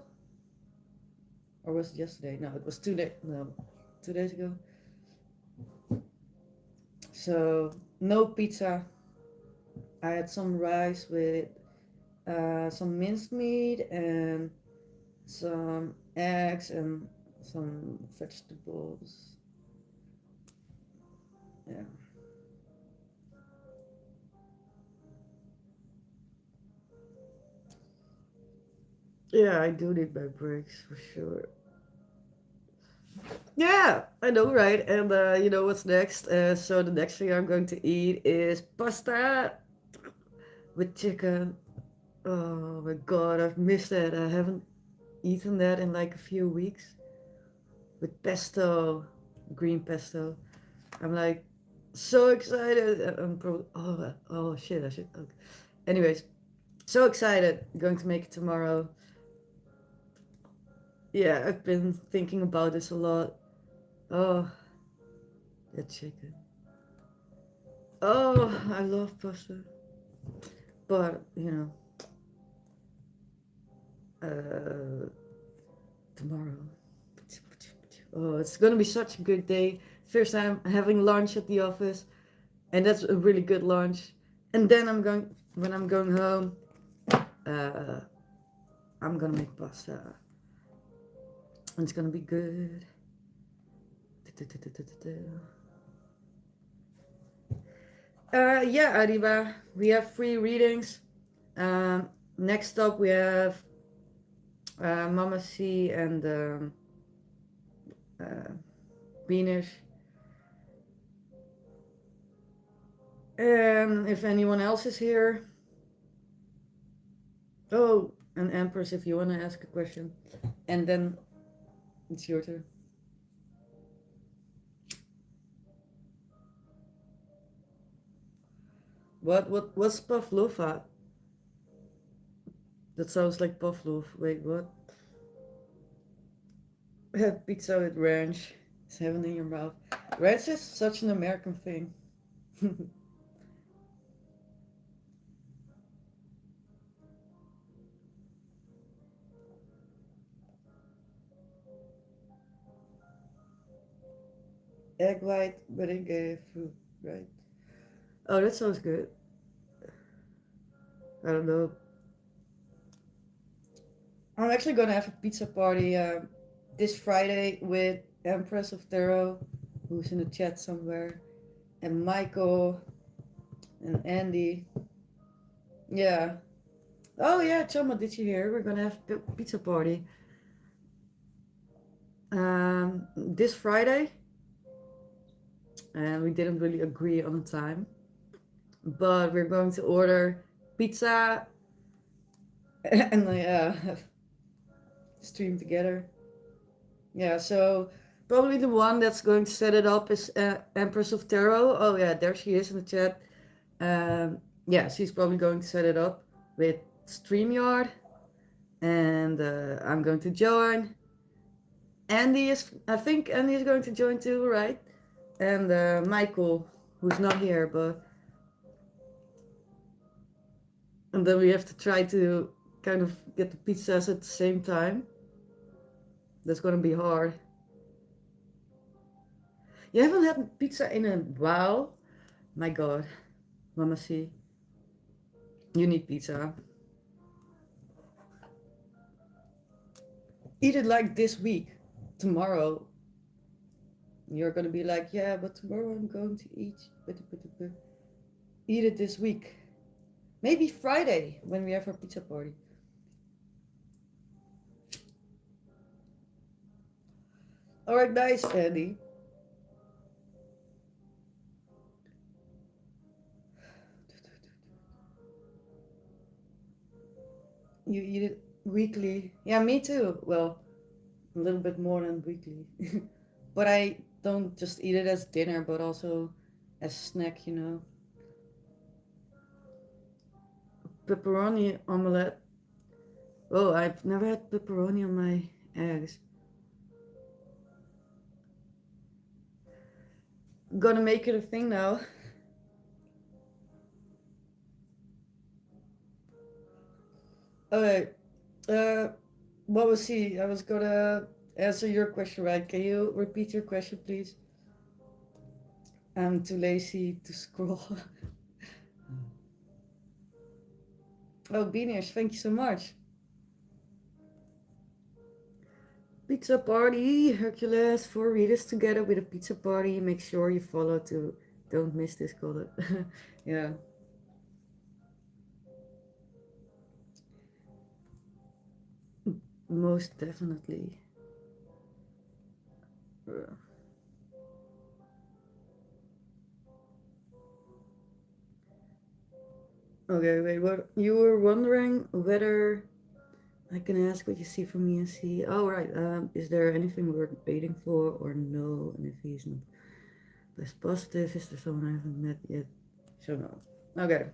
A: Or was it yesterday? No, it was 2 days. No, 2 days ago. So no pizza. I had some rice with some minced meat and some eggs and some vegetables. Yeah. Yeah, I do need my breaks for sure. Yeah, I know, right? And you know what's next? So the next thing I'm going to eat is pasta with chicken. Oh my god, I've missed that. I haven't eaten that in like a few weeks. With pesto, green pesto. I'm like so excited. I'm probably oh shit. I should. Okay. Anyways, so excited. Going to make it tomorrow. Yeah, I've been thinking about this a lot. Oh, that chicken. Oh, I love pasta. But uh, tomorrow. Oh, it's gonna be such a good day. First time having lunch at the office, and that's a really good lunch. And then when I'm going home, uh, I'm gonna make pasta, and it's gonna be good. Yeah, Ariba, we have free readings. Next up, we have Mama C and uh, Venus. And if anyone else is here, oh, and Empress, if you want to ask a question, and then it's your turn. What's Pavlova? That sounds like Pavlov. Wait, what? Pizza with ranch. It's heaven in your mouth. Ranch is such an American thing. Egg white, but in gay fruit, right? Oh, that sounds good. I don't know. I'm actually gonna have a pizza party this Friday with Empress of Tarot, who's in the chat somewhere, and Michael and Andy. Yeah. Oh yeah, Chama, did you hear? We're gonna have a pizza party this Friday, and we didn't really agree on the time, but we're going to order pizza and stream together. Yeah, so probably the one that's going to set it up is Empress of Tarot. Oh yeah, there she is in the chat. Yeah, she's probably going to set it up with StreamYard, and I'm going to join. I think Andy is going to join too, right? And Michael, who's not here, and then we have to try to kind of get the pizzas at the same time. That's gonna be hard. You haven't had pizza in a while? My god, Mama C, you need pizza. Eat it like this week. Tomorrow, you're gonna be like, yeah, but tomorrow I'm going to eat. Eat it this week. Maybe Friday when we have our pizza party. Alright, nice, Andy. You eat it weekly. Yeah, me too. Well, a little bit more than weekly. But I don't just eat it as dinner, but also as snack, you know. Pepperoni omelette. Oh, I've never had pepperoni on my eggs. Gonna make it a thing now. Okay. Uh, what was he? I was gonna answer your question, right? Can you repeat your question, please? I'm too lazy to scroll. Oh, Beanish, thank you so much. Pizza party, Hercules, 4 readers together with a pizza party. Make sure you follow to don't miss this color. Yeah. Most definitely. Okay, wait, what? You were wondering whether I can ask what you see from me and see. Oh, right. Is there anything worth waiting for or no? And if he's not less positive, is there someone I haven't met yet? So, no. Okay.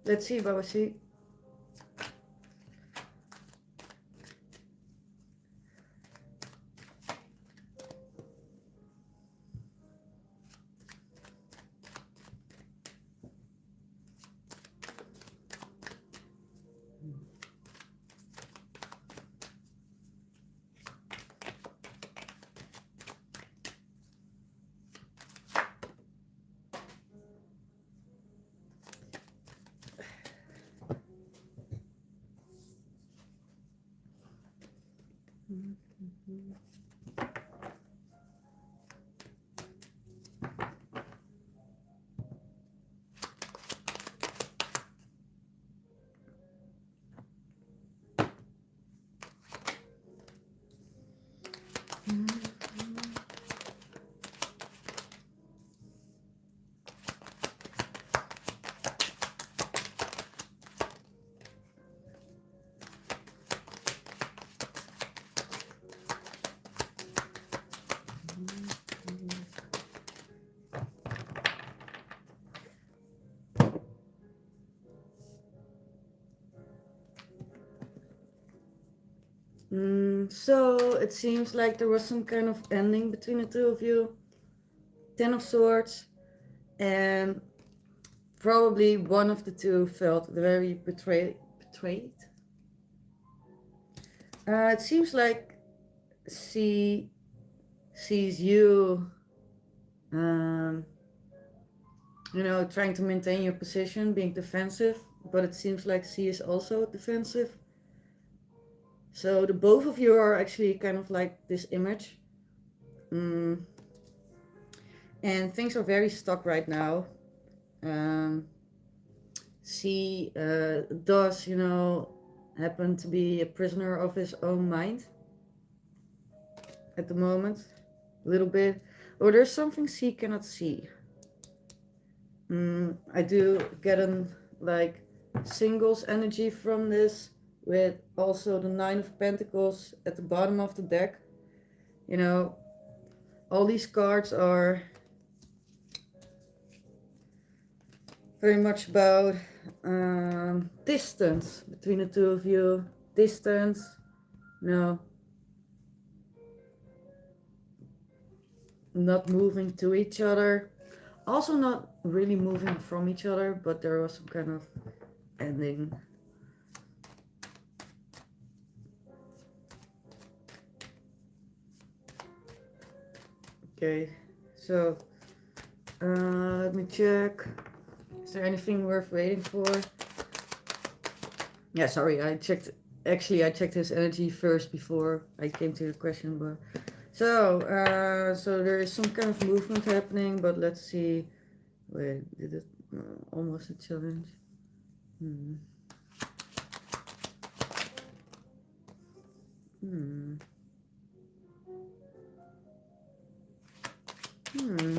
A: Let's see, Baba. See. So it seems like there was some kind of ending between the two of you. 10 of Swords, and probably one of the two felt very betrayed. It seems like she sees you, um, trying to maintain your position, being defensive, but it seems like she is also defensive. So the both of you are actually kind of like this image. Mm, and things are very stuck right now. Um, she does, happen to be a prisoner of his own mind at the moment, a little bit. Or there's something she cannot see. I do get an like singles energy from this, with also the Nine of Pentacles at the bottom of the deck. All these cards are very much about distance between the two of you. Distance, not moving to each other. Also not really moving from each other, but there was some kind of ending. Okay, so let me check. Is there anything worth waiting for? Yeah, sorry, I checked. Actually, I checked his energy first before I came to the question. But so there is some kind of movement happening. But let's see. Wait, did it almost a challenge? Hmm. Hmm. Hmm.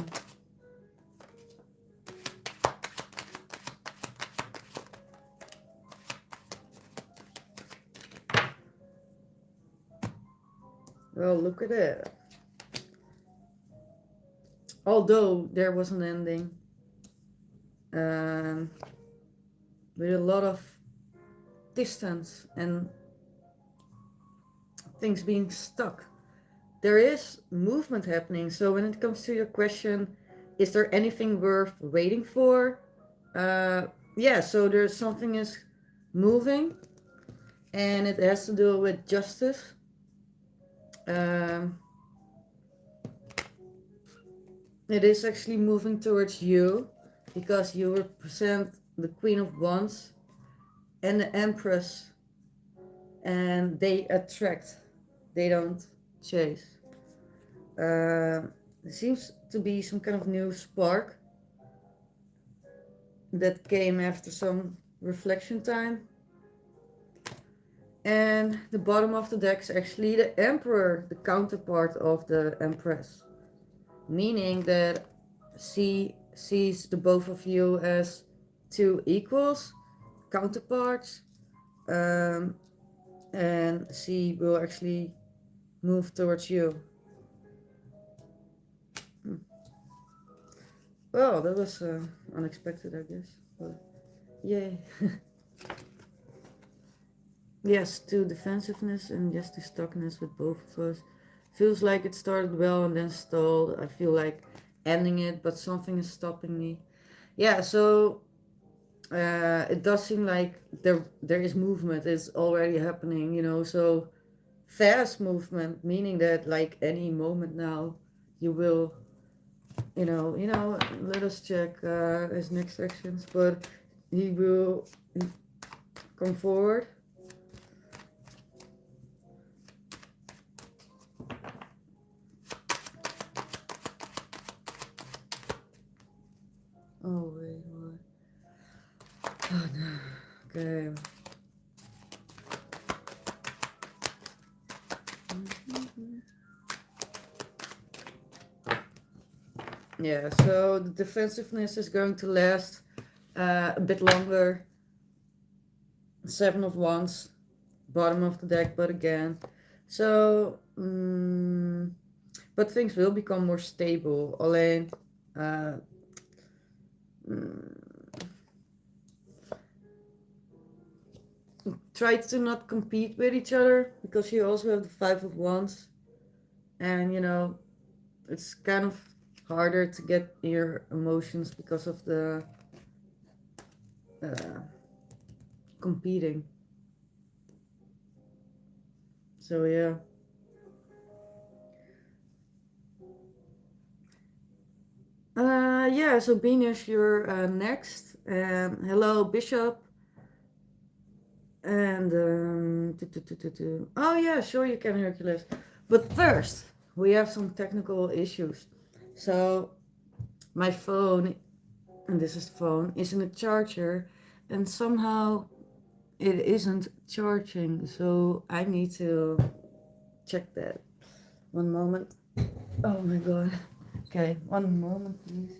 A: Well, look at it. Although there was an ending, um, with a lot of distance and things being stuck, there is movement happening. So when it comes to your question, is there anything worth waiting for? Uh, yeah, so there's something is moving, and it has to do with justice. Um, it is actually moving towards you because you represent the Queen of Wands and the Empress, and they attract, they don't chase. There seems to be some kind of new spark that came after some reflection time. And the bottom of the deck is actually the Emperor, the counterpart of the Empress. Meaning that she sees the both of you as two equals, counterparts, um, and she will actually move towards you. Well, that was unexpected, I guess. But yay. Yes, to defensiveness and yes to stuckness with both of us. Feels like it started well and then stalled. I feel like ending it, but something is stopping me. Yeah, so it does seem like there is movement. It's already happening, so fast movement, meaning that like any moment now you will, let us check his next actions, but he will come forward. Oh wait, what? Oh no. Okay. Yeah, so the defensiveness is going to last a bit longer. Seven of Wands, bottom of the deck, but again. So, but things will become more stable. Alleen, uh, mm, try to not compete with each other because you also have the Five of Wands, and it's kind of harder to get your emotions because of the uh, competing. So yeah. Yeah, so Venus, you're next. Hello, Bishop. And, oh yeah, sure you can, Hercules. But first, we have some technical issues. So, my phone, and this is the phone, is in a charger, and somehow it isn't charging. So, I need to check that. One moment. Oh my god. Okay, one moment, please.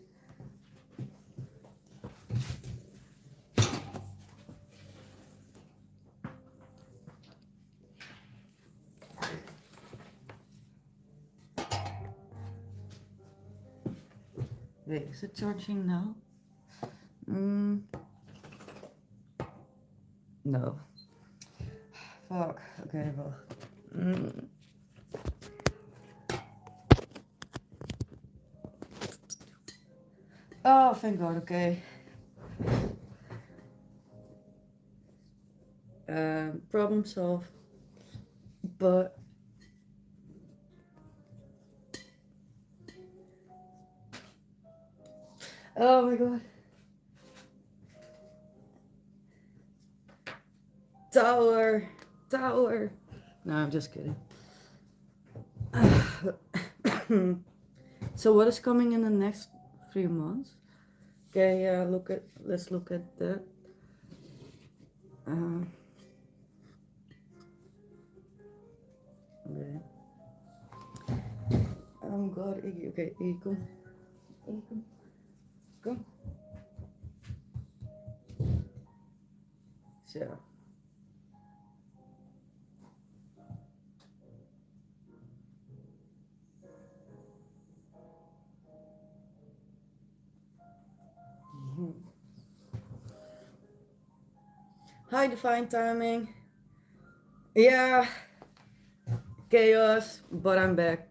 A: Wait, is it charging now? No. Fuck. Okay, well. Oh, thank God. Okay. Problem solved. But oh my God. Tower. Tower. No, I'm just kidding. So what is coming in the next 3 months? Okay, yeah, let's look at that. Okay. Oh God, Iggy. Okay, Iggy, kom. Iggy, kom. Kom. Zo. Hi, Divine Timing. Yeah, chaos, but I'm back.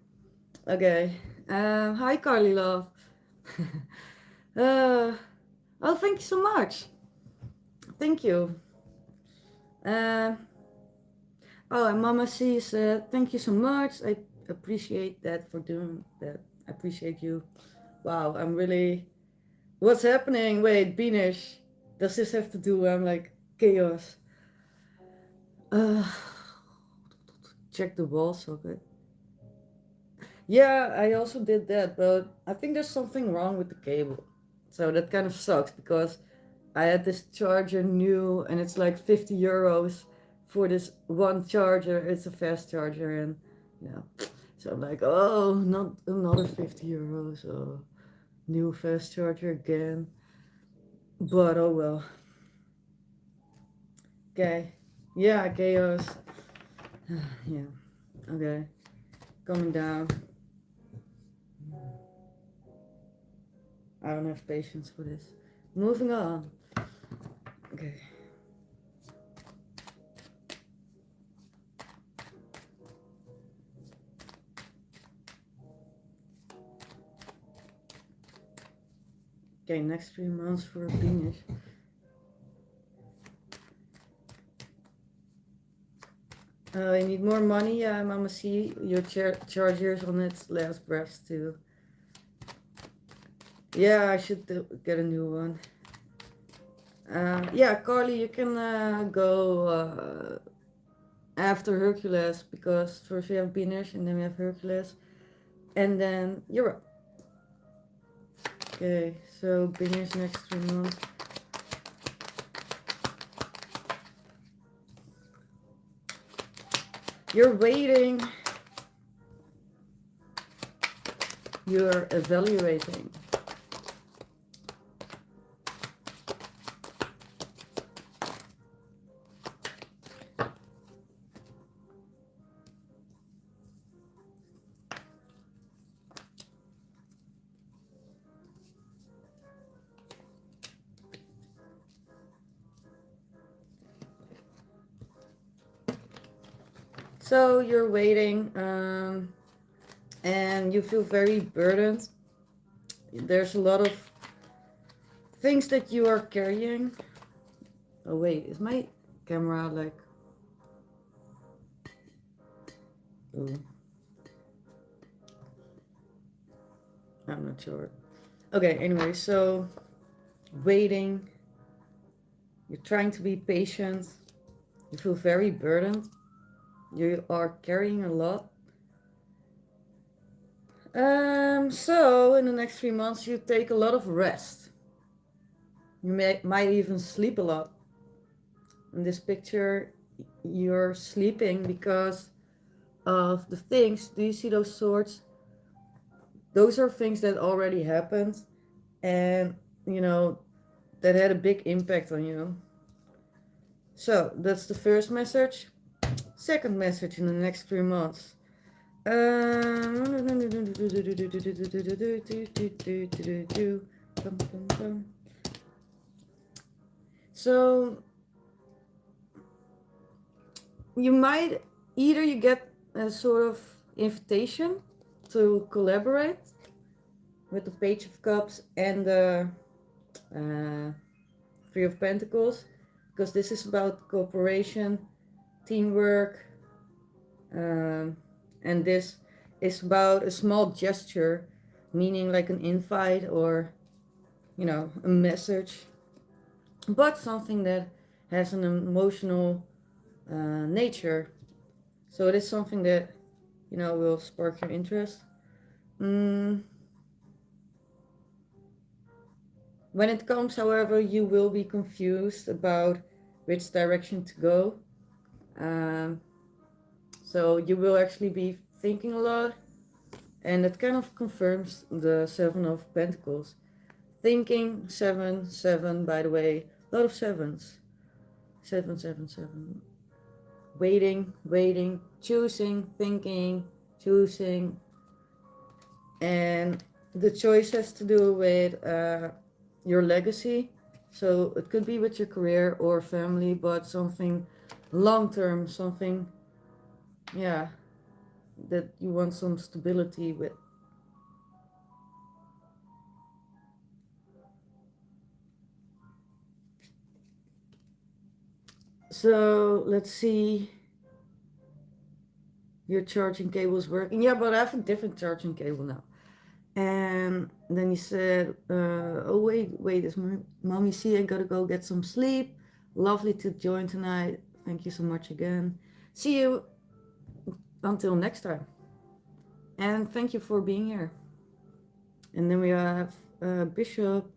A: Okay. Hi, Carly Love. uh, oh, thank you so much. Thank you. Uh, oh, and Mama C said, thank you so much. I appreciate that for doing that. I appreciate you. Wow, I'm really. What's happening? Wait, Beanish. Does this have to do? I'm like, chaos. Uh, check the wall socket. Yeah, I also did that, but I think there's something wrong with the cable. So that kind of sucks because I had this charger new and it's like 50 euros for this one charger. It's a fast charger and yeah. So I'm like, oh, not another 50 euros. Oh, new fast charger again. But oh well. Okay. Yeah, chaos. Yeah. Okay. Coming down. I don't have patience for this. Moving on. Okay. Okay, next 3 months for a penis. You need more money? Yeah, Mama C. Your charger's on its last breath too. Yeah, I should get a new one. Yeah, Carly, you can go after Hercules because first we have Beanish and then we have Hercules. And then you're up. Okay, so Beanish next 3 months. You're waiting. You're evaluating. So you're waiting, and you feel very burdened. There's a lot of things that you are carrying. Oh wait, is my camera like? Oh, I'm not sure. Okay, anyway, so waiting. You're trying to be patient. You feel very burdened. You are carrying a lot. So in the next 3 months, you take a lot of rest. You might even sleep a lot. In this picture, you're sleeping because of the things. Do you see those swords? Those are things that already happened, and you know that had a big impact on you. So that's the first message. Second message in the next 3 months. So you might either you get a sort of invitation to collaborate with the Page of Cups and the Three of Pentacles, because this is about cooperation, teamwork, and this is about a small gesture, meaning like an invite or a message, but something that has an emotional nature. So it is something that will spark your interest. When it comes, however, you will be confused about which direction to go. Um, so you will actually be thinking a lot, and it kind of confirms the Seven of Pentacles. Thinking, 7, 7, by the way, a lot of sevens. 7, 7, 7. Waiting, waiting, choosing, thinking, choosing. And the choice has to do with your legacy. So it could be with your career or family, but something long term, something, yeah, that you want some stability with. So let's see. Your charging cable is working. Yeah, but I have a different charging cable now. And then he said, oh, wait, it's mommy. See, I gotta go get some sleep. Lovely to join tonight. Thank you so much again. See you until next time. And thank you for being here. And then we have Bishop.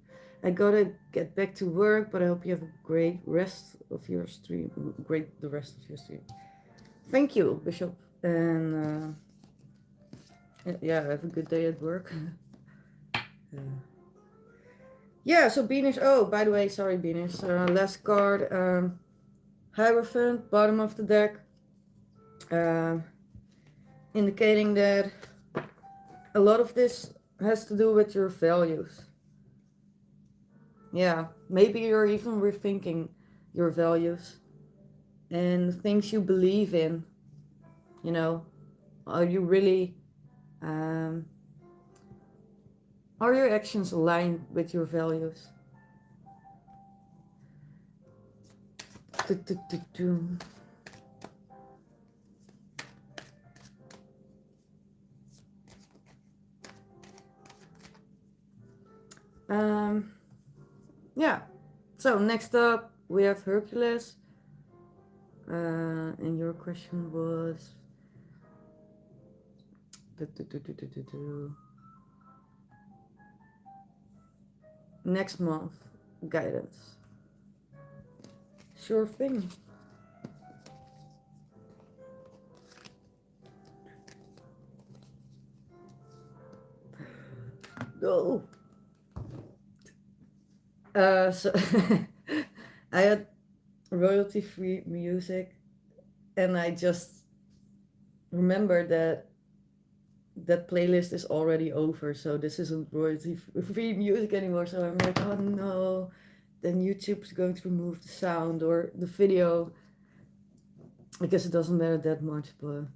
A: I gotta get back to work, but I hope you have a great rest of your stream. Great the rest of your stream. Thank you, Bishop. And yeah, have a good day at work. uh, yeah, so Beanish. Oh, by the way, sorry, Beanish. Last card, Hierophant, bottom of the deck, uh, indicating that a lot of this has to do with your values. Yeah, maybe you're even rethinking your values and things you believe in. You know, are you really, um, are your actions aligned with your values? Um, yeah. So next up we have Hercules, and your question was next month guidance. Sure thing. Oh. So I had royalty-free music, and I just remembered that that playlist is already over, so this isn't royalty-free music anymore. So I'm like, oh no, then YouTube's going to remove the sound or the video. I guess it doesn't matter that much, but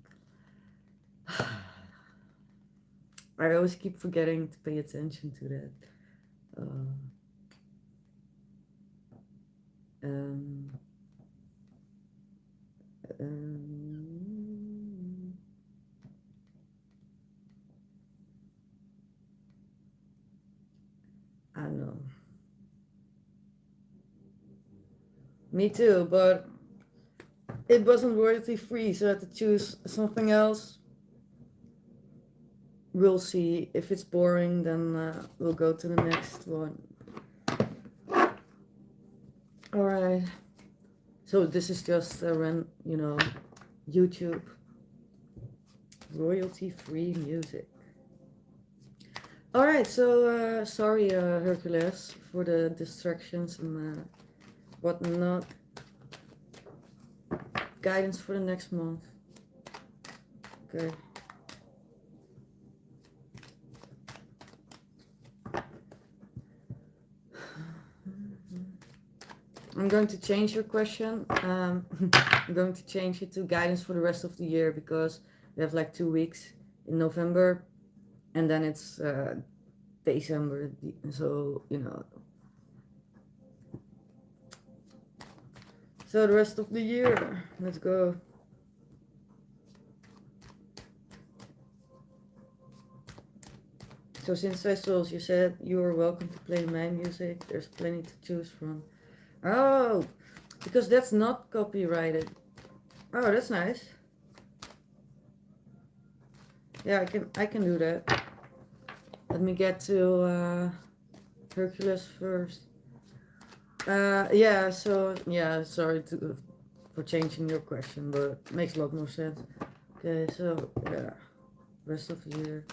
A: I always keep forgetting to pay attention to that. Uh, um, um, I don't know. Me too, but it wasn't royalty free, so I had to choose something else. We'll see. If it's boring, then we'll go to the next one. Alright. So this is just YouTube royalty free music. Alright, so sorry, Hercules, for the distractions and whatnot. Guidance for the next month. Okay. I'm going to change your question. I'm going to change it to guidance for the rest of the year, because we have like 2 weeks in November, and then it's December. So, So the rest of the year. Let's go. So since festivals, you said you are welcome to play my music. There's plenty to choose from. Oh, because that's not copyrighted. Oh, that's nice. Yeah, I can do that. Let me get to Hercules first. Yeah. So yeah, sorry for changing your question, but it makes a lot more sense. Okay, so yeah, rest of the year.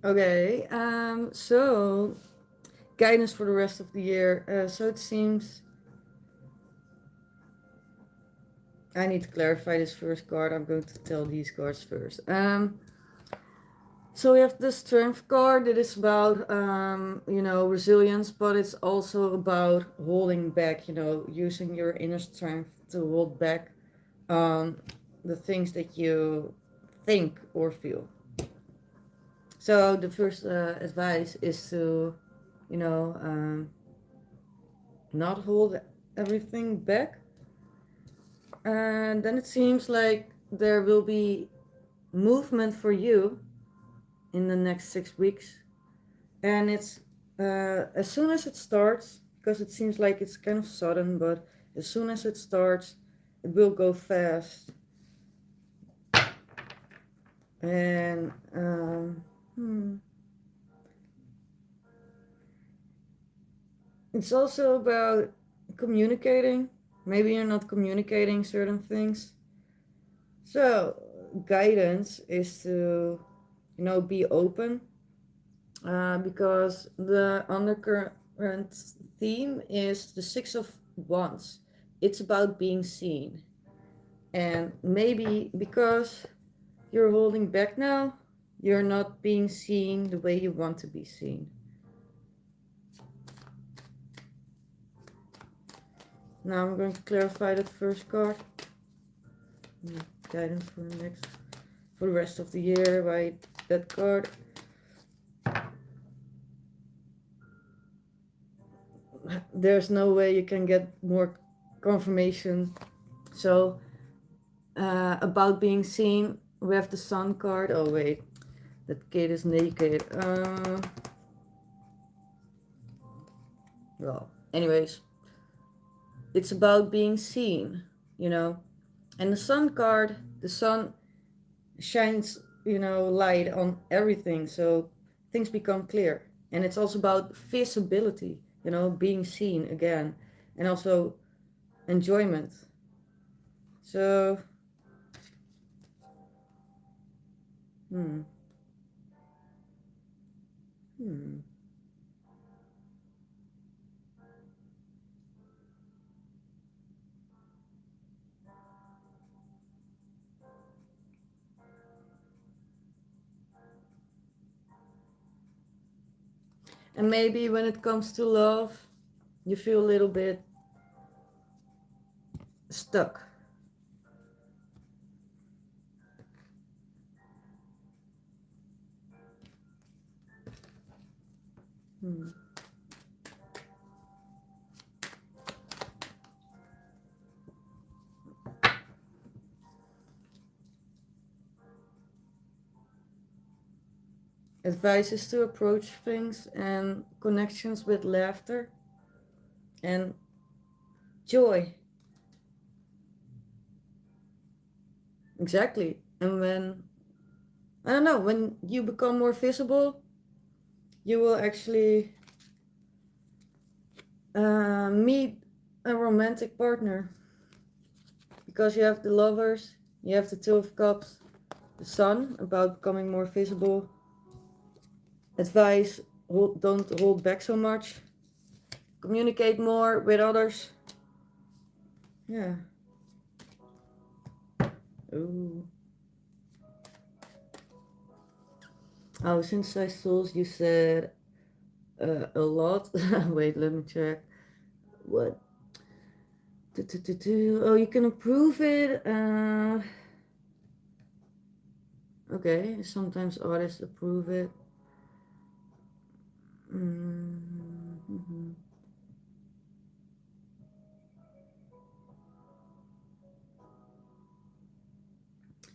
A: Okay, so guidance for the rest of the year. So it seems I need to clarify this first card. I'm going to tell these cards first. So we have the strength card that is about, resilience, but it's also about holding back, using your inner strength to hold back the things that you think or feel. So the first advice is to, you know, um, not hold everything back. And then it seems like there will be movement for you in the next 6 weeks. And it's as soon as it starts, because it seems like it's kind of sudden, but as soon as it starts, it will go fast. And it's also about communicating. Maybe you're not communicating certain things. So, guidance is to, be open, because the undercurrent theme is the Six of Wands. It's about being seen. And maybe because you're holding back now, you're not being seen the way you want to be seen. Now I'm going to clarify that first card. Guidance for the rest of the year by that card. There's no way you can get more confirmation. So about being seen, we have the Sun card. Oh wait, that kid is naked. Well, anyways, it's about being seen, and the Sun card, the sun shines, light on everything, so things become clear. And it's also about visibility, being seen again, and also enjoyment. So hmm hmm and maybe when it comes to love, you feel a little bit stuck. hmm. Advice is to approach things and connections with laughter and joy. Exactly. And when, I don't know, when you become more visible, you will actually meet a romantic partner, because you have the lovers, you have the Two of Cups, the Sun about becoming more visible. Advice: don't hold back so much. Communicate more with others. Yeah. Ooh. Oh, since I saw you said a lot. Wait, let me check. What? Oh, you can approve it. Okay, sometimes artists approve it. Mm-hmm.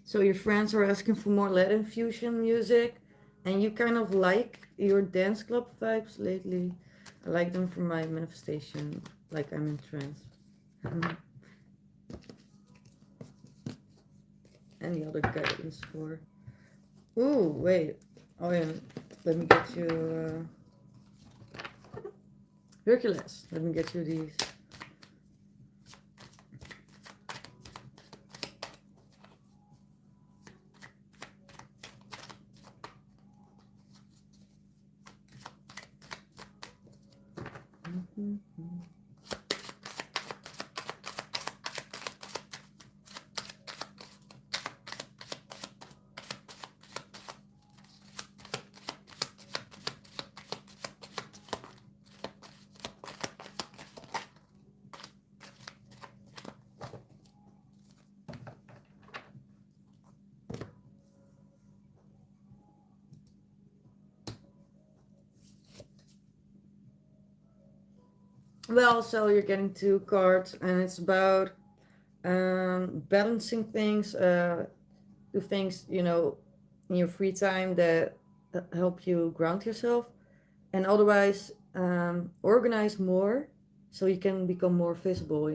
A: So your friends are asking for more Latin fusion music, and you kind of like your dance club vibes lately. I like them for my manifestation, like I'm in trance. Any other guidance for? Ooh, wait. Oh yeah, let me get you Hercules. Let me get you these. Well, so you're getting two cards, and it's about balancing things, do things, in your free time that help you ground yourself, and otherwise organize more so you can become more visible,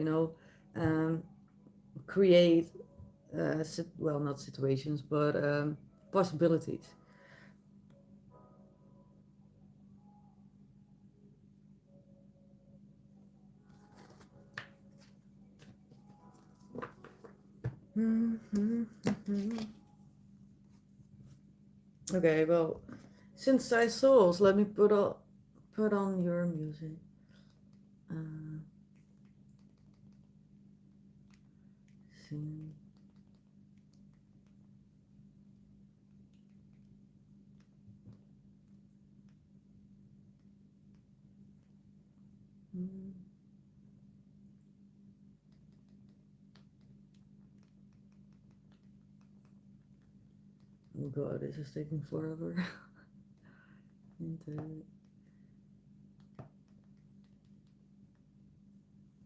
A: create, well, not situations, but possibilities. Okay, well, synthesized souls, let me put on your music. Uh, syn- Oh god, this is taking forever. And,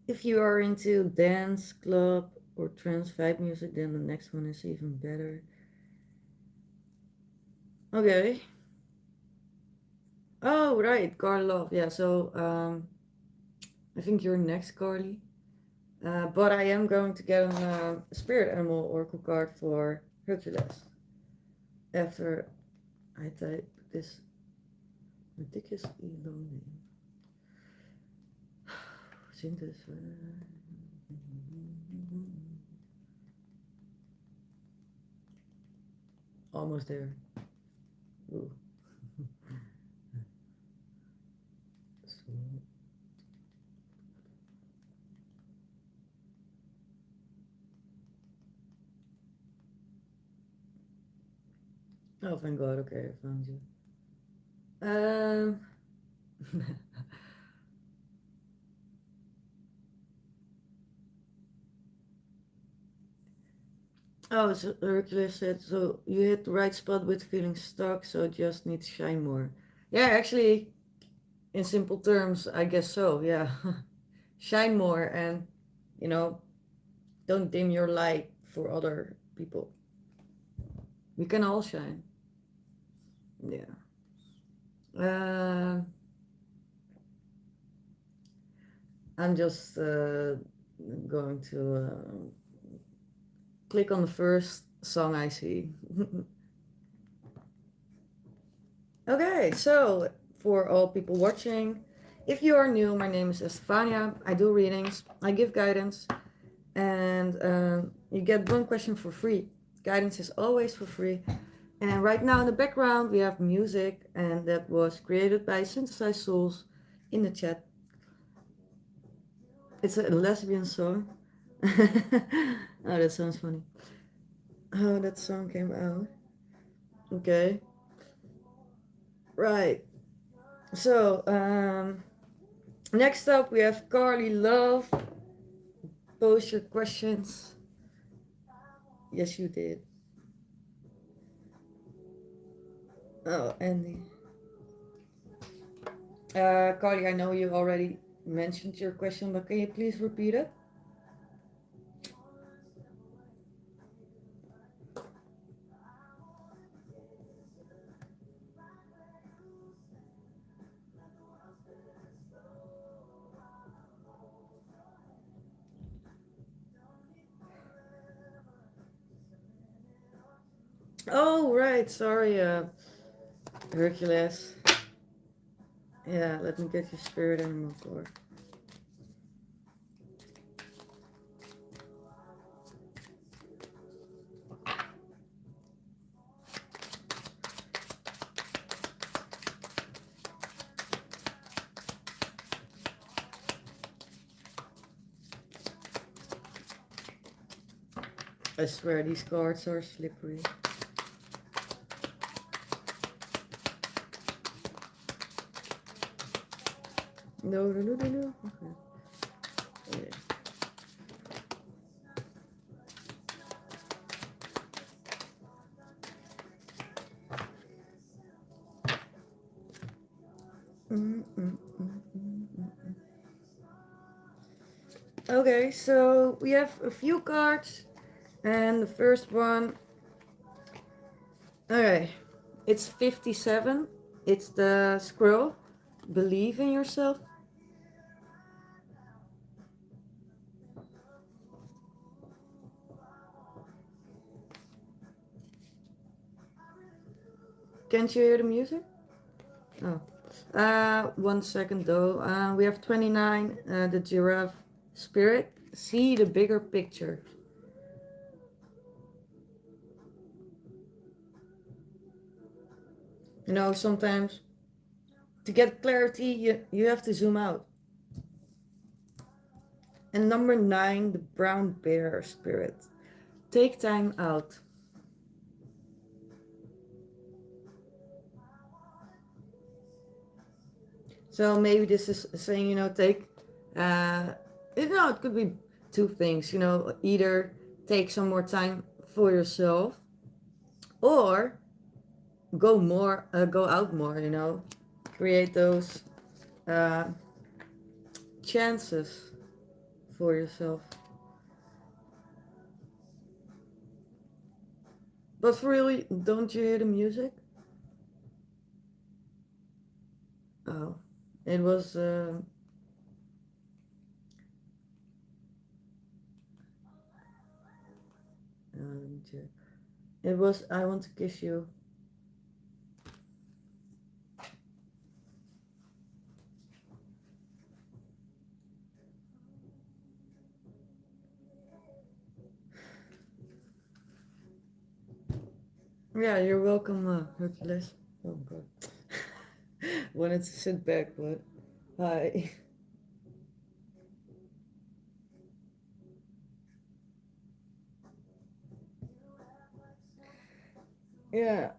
A: if you are into dance, club, or trance vibe music, then the next one is even better. Okay. Oh, right, Carl Love. Yeah, so I think you're next, Carly. But I am going to get a spirit animal oracle card for Hercules after I type this ridiculously long name. Synthesis. Almost there. Ooh. So, oh, thank God. Okay, I found you. Um. Oh, so Hercules said, so you hit the right spot with feeling stuck, so just need to shine more. Yeah, actually, in simple terms, I guess so, yeah. Shine more and, you know, don't dim your light for other people. We can all shine. Yeah. Uh, I'm just going to click on the first song I see. Okay, so for all people watching, if you are new, my name is EStephania. I do readings, I give guidance, and you get one question for free. Guidance is always for free. And right now in the background, we have music, and that was created by Synthesized Souls in the chat. It's a lesbian song. Oh, that sounds funny. How that song came out. Okay, right. So, next up, we have Carly Love. Post your questions. Yes, you did. Oh, Andy. Carly, I know you already mentioned your question, but can you please repeat it? Oh, right. Sorry, Hercules. Yeah, let me get your spirit animal cord. I swear these cards are slippery. No, no, no, no, no. Okay. Yeah. Mm, mm, mm, mm, mm. Okay, so we have a few cards, and the first one. Okay, it's 57. It's the scroll. Believe in yourself. Can't you hear the music? Oh. 1 second though. We have 29, the giraffe spirit. See the bigger picture. You know, sometimes to get clarity, you have to zoom out. And number 9, the brown bear spirit. Take time out. So maybe this is saying, take, it could be two things, either take some more time for yourself or go out more, create those uh, chances for yourself. But for really, don't you hear the music? Oh, it was, let me check. It was I Want to Kiss You. Yeah, you're welcome, Hercules. Oh god. Wanted to sit back, but hi. Yeah.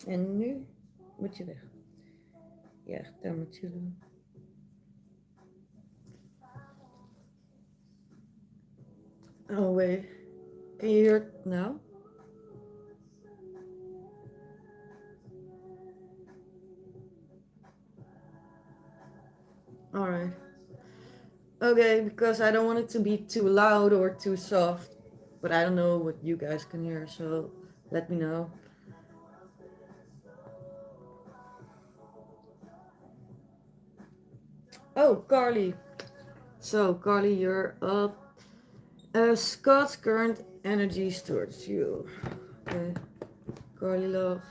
A: En nu moet je weg. Ja, daar moet je doen. Oh wait. Can you hear it now? Alright. Okay, because I don't want it to be too loud or too soft. But I don't know what you guys can hear, so let me know. Oh, Carly. So, Carly, you're up. Scott's current energy towards you. Okay. Carly, love.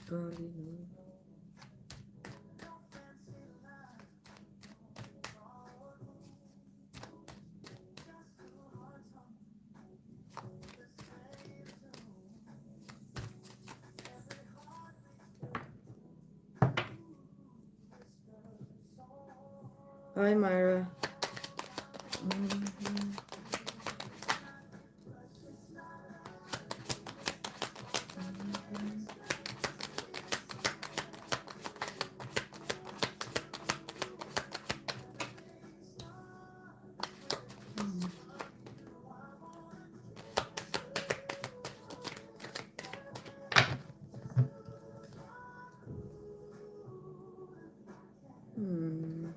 A: Carly, love. Hi, Myra. Mhm. Hmm.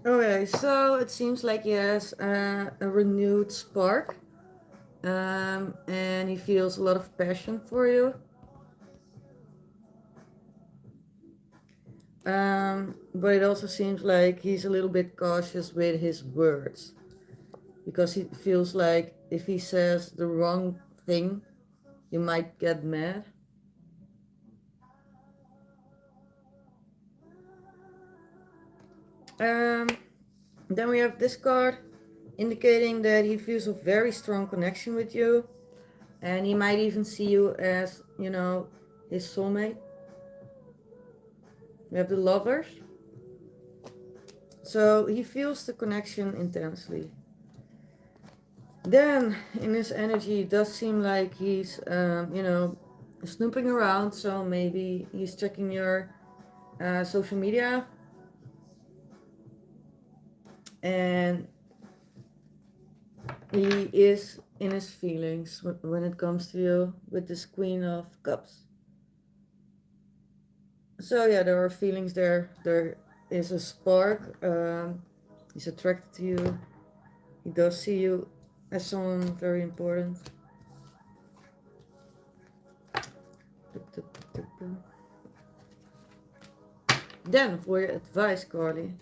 A: Okay, so it seems like he has a renewed spark, and he feels a lot of passion for you. But it also seems like he's a little bit cautious with his words because he feels like if he says the wrong thing, you might get mad. Um, then we have this card indicating that he feels a very strong connection with you, and he might even see you as, his soulmate. We have the lovers. So he feels the connection intensely. Then in his energy, it does seem like he's, snooping around. So maybe he's checking your social media, and he is in his feelings when it comes to you with this Queen of Cups. So yeah, there are feelings there. There is a spark. He's attracted to you. He does see you as someone very important. Then for your advice, Carly.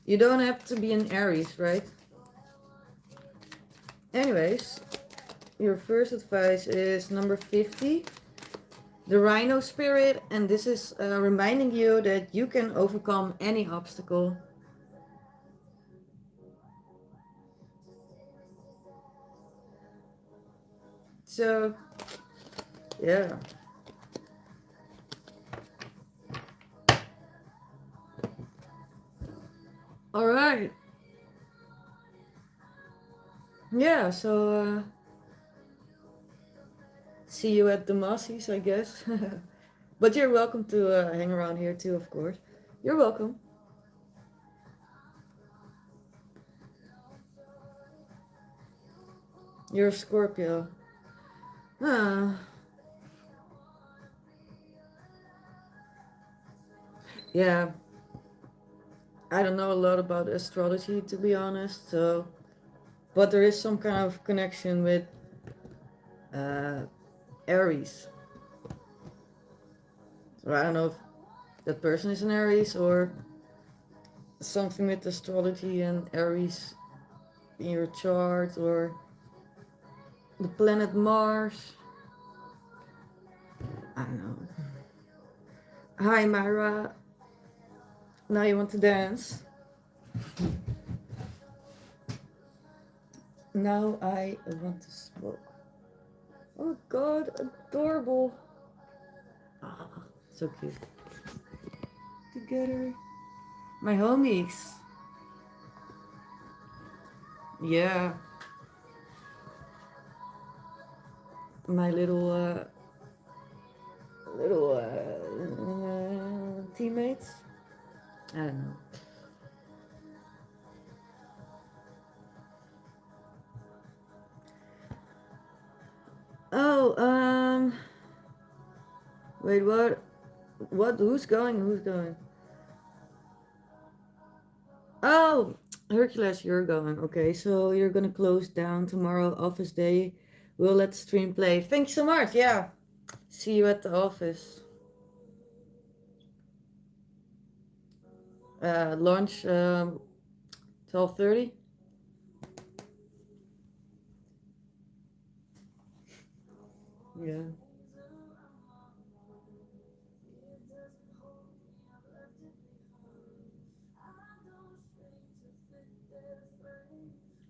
A: You don't have to be an Aries, right? Anyways, your first advice is number 50, the Rhino Spirit, and this is reminding you that you can overcome any obstacle. So, yeah. Alright. Yeah, so see you at the Mossies, I guess. But you're welcome to hang around here too, of course. You're welcome. You're a Scorpio. Huh. Yeah, I don't know a lot about astrology to be honest, so but there is some kind of connection with uh, Aries. So I don't know if that person is an Aries or something with astrology and Aries in your chart or the planet Mars. I don't know. Hi Myra. Now you want to dance? Now I want to smoke. Oh god, adorable. Ah, so cute. Together. My homies. Yeah. My little teammates. I don't know. Oh, wait, what? What? Who's going? Who's going? Oh, Hercules, you're going. Okay, so you're gonna close down tomorrow, office day. We'll let stream play. Thanks so much. Yeah. See you at the office. Lunch 12:30. Yeah.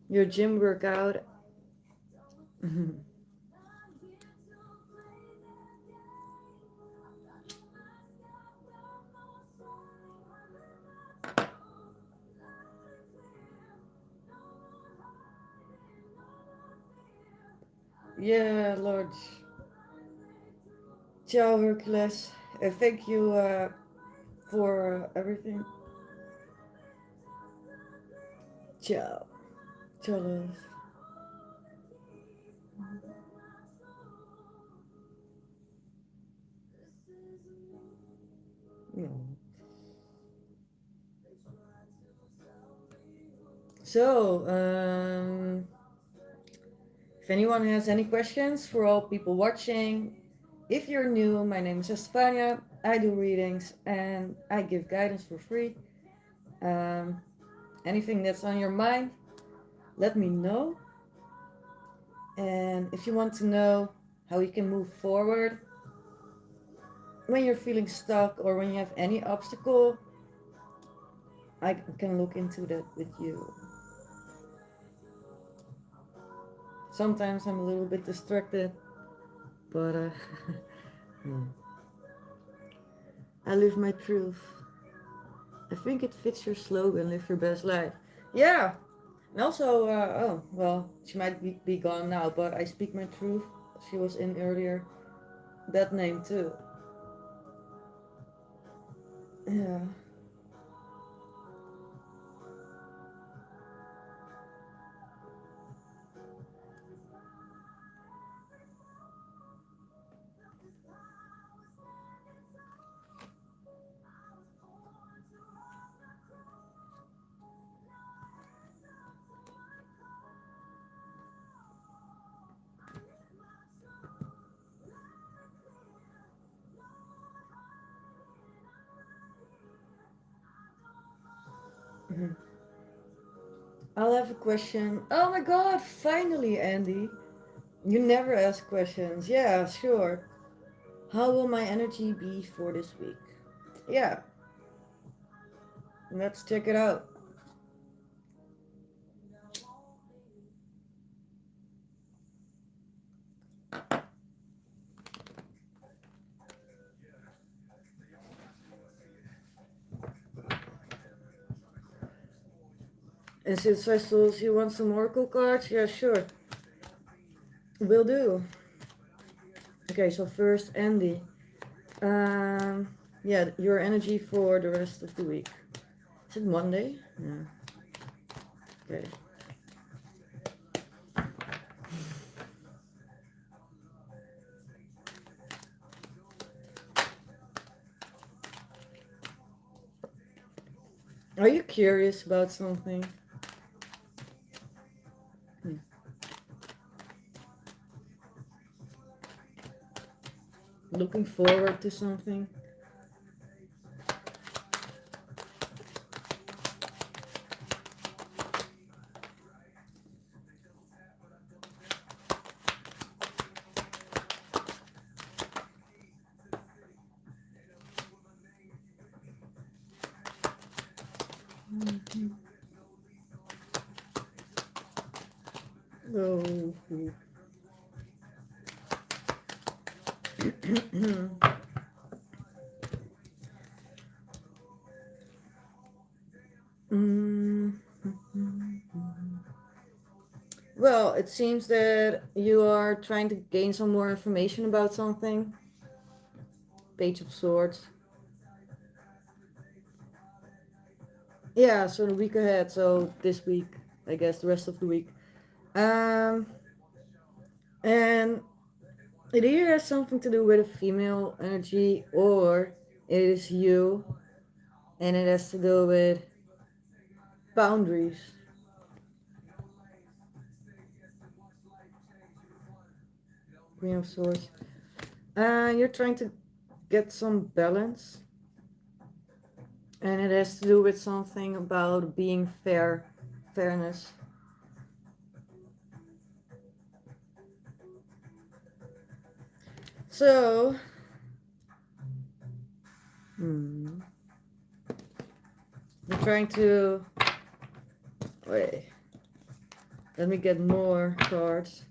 A: Your gym workout. Yeah, Lord. Ciao, Hercules. Thank you for everything. Ciao. Ciao, love. Yeah. So, if anyone has any questions for all people watching, if you're new, my name is EStephania. I do readings and I give guidance for free. Um, Anything that's on your mind, let me know. And if you want to know how you can move forward when you're feeling stuck or when you have any obstacle. I can look into that with you. Sometimes I'm a little bit distracted, but yeah. I live my truth. I think it fits your slogan, live your best life. Yeah, and also, oh, well, she might be gone now, but I speak my truth. She was in earlier. That name too. Yeah. Mhm. I'll have a question. Oh my god, finally, Andy. You never ask questions. Yeah, sure. How will my energy be for this week? Yeah, let's check it out. And since I saw you want some oracle cards, yeah, sure. Will do. Okay, so first, Andy. Um, yeah, your energy for the rest of the week. Is it Monday? Yeah. Okay. Are you curious about something? Hmm. Looking forward to something? Mhm. Oh. Mm. Well, it seems that you are trying to gain some more information about something. Page of Swords. Yeah, so the week ahead, so this week, I guess the rest of the week. Um, and it either has something to do with a female energy or it is you and it has to do with boundaries. Queen of Swords. You're trying to get some balance and it has to do with something about being fair, fairness. So, hmm, I'm trying to wait. Let me get more cards.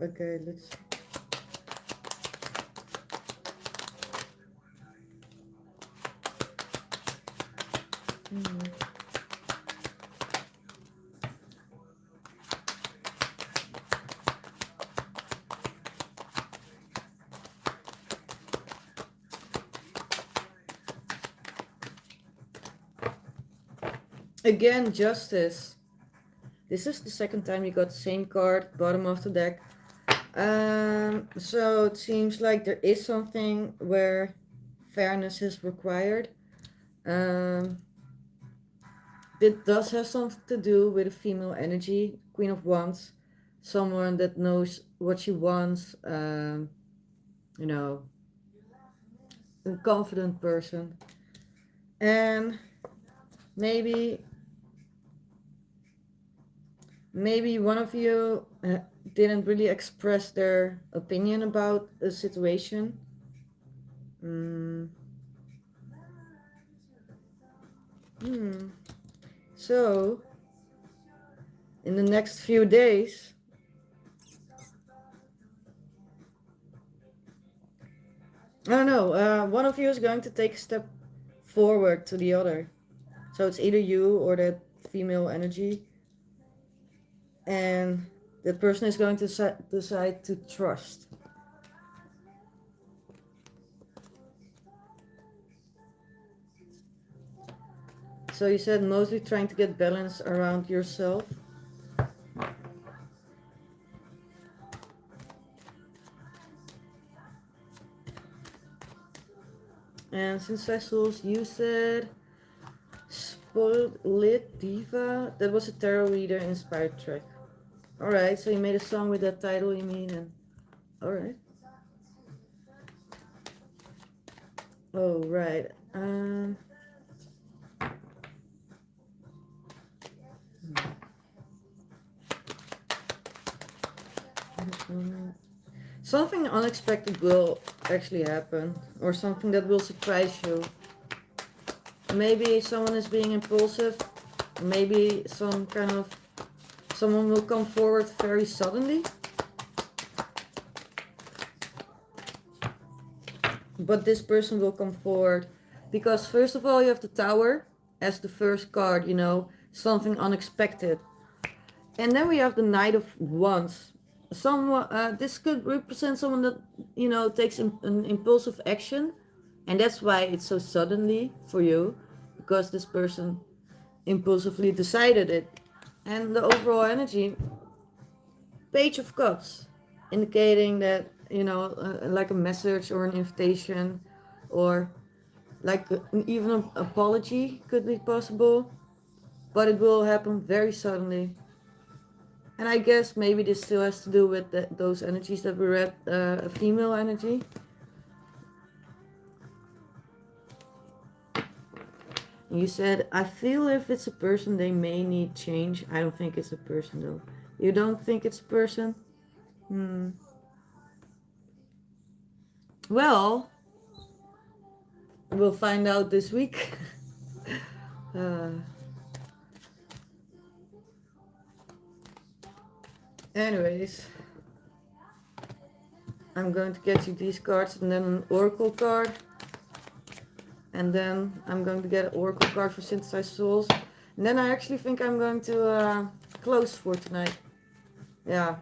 A: Okay, let's. Hmm. Again, justice. This is the second time you got the same card, bottom of the deck. So it seems like there is something where fairness is required. Um, it does have something to do with a female energy, Queen of Wands. someone that knows what she wants, you know, a confident person. And maybe one of you didn't really express their opinion about a situation. Mm. Hmm. So, in the next few days, I don't know, one of you is going to take a step forward to the other. So it's either you or that female energy, and that person is going to decide to trust. So you said mostly trying to get balance around yourself. And since vessels, you said spoiled lit diva. That was a tarot reader inspired track. All right, so you made a song with that title, you mean? And all right. Oh right. Something unexpected will actually happen, or something that will surprise you. Maybe someone is being impulsive. Maybe someone will come forward very suddenly. But this person will come forward because first of all you have the Tower as the first card, something unexpected. And then we have the Knight of Wands. This could represent someone that takes an impulsive action, and that's why it's so suddenly for you, because this person impulsively decided it. And the overall energy, Page of Cups, indicating that like a message or an invitation, or like even an apology could be possible, but it will happen very suddenly. And I guess maybe this still has to do with those energies that we read, a female energy. You said, I feel if it's a person, they may need change. I don't think it's a person though. You don't think it's a person? Hmm. Well, we'll find out this week. uh, anyways, I'm going to get you these cards and then an oracle card. And then I'm going to get an oracle card for synthesized souls. And then I actually think I'm going to close for tonight. Yeah.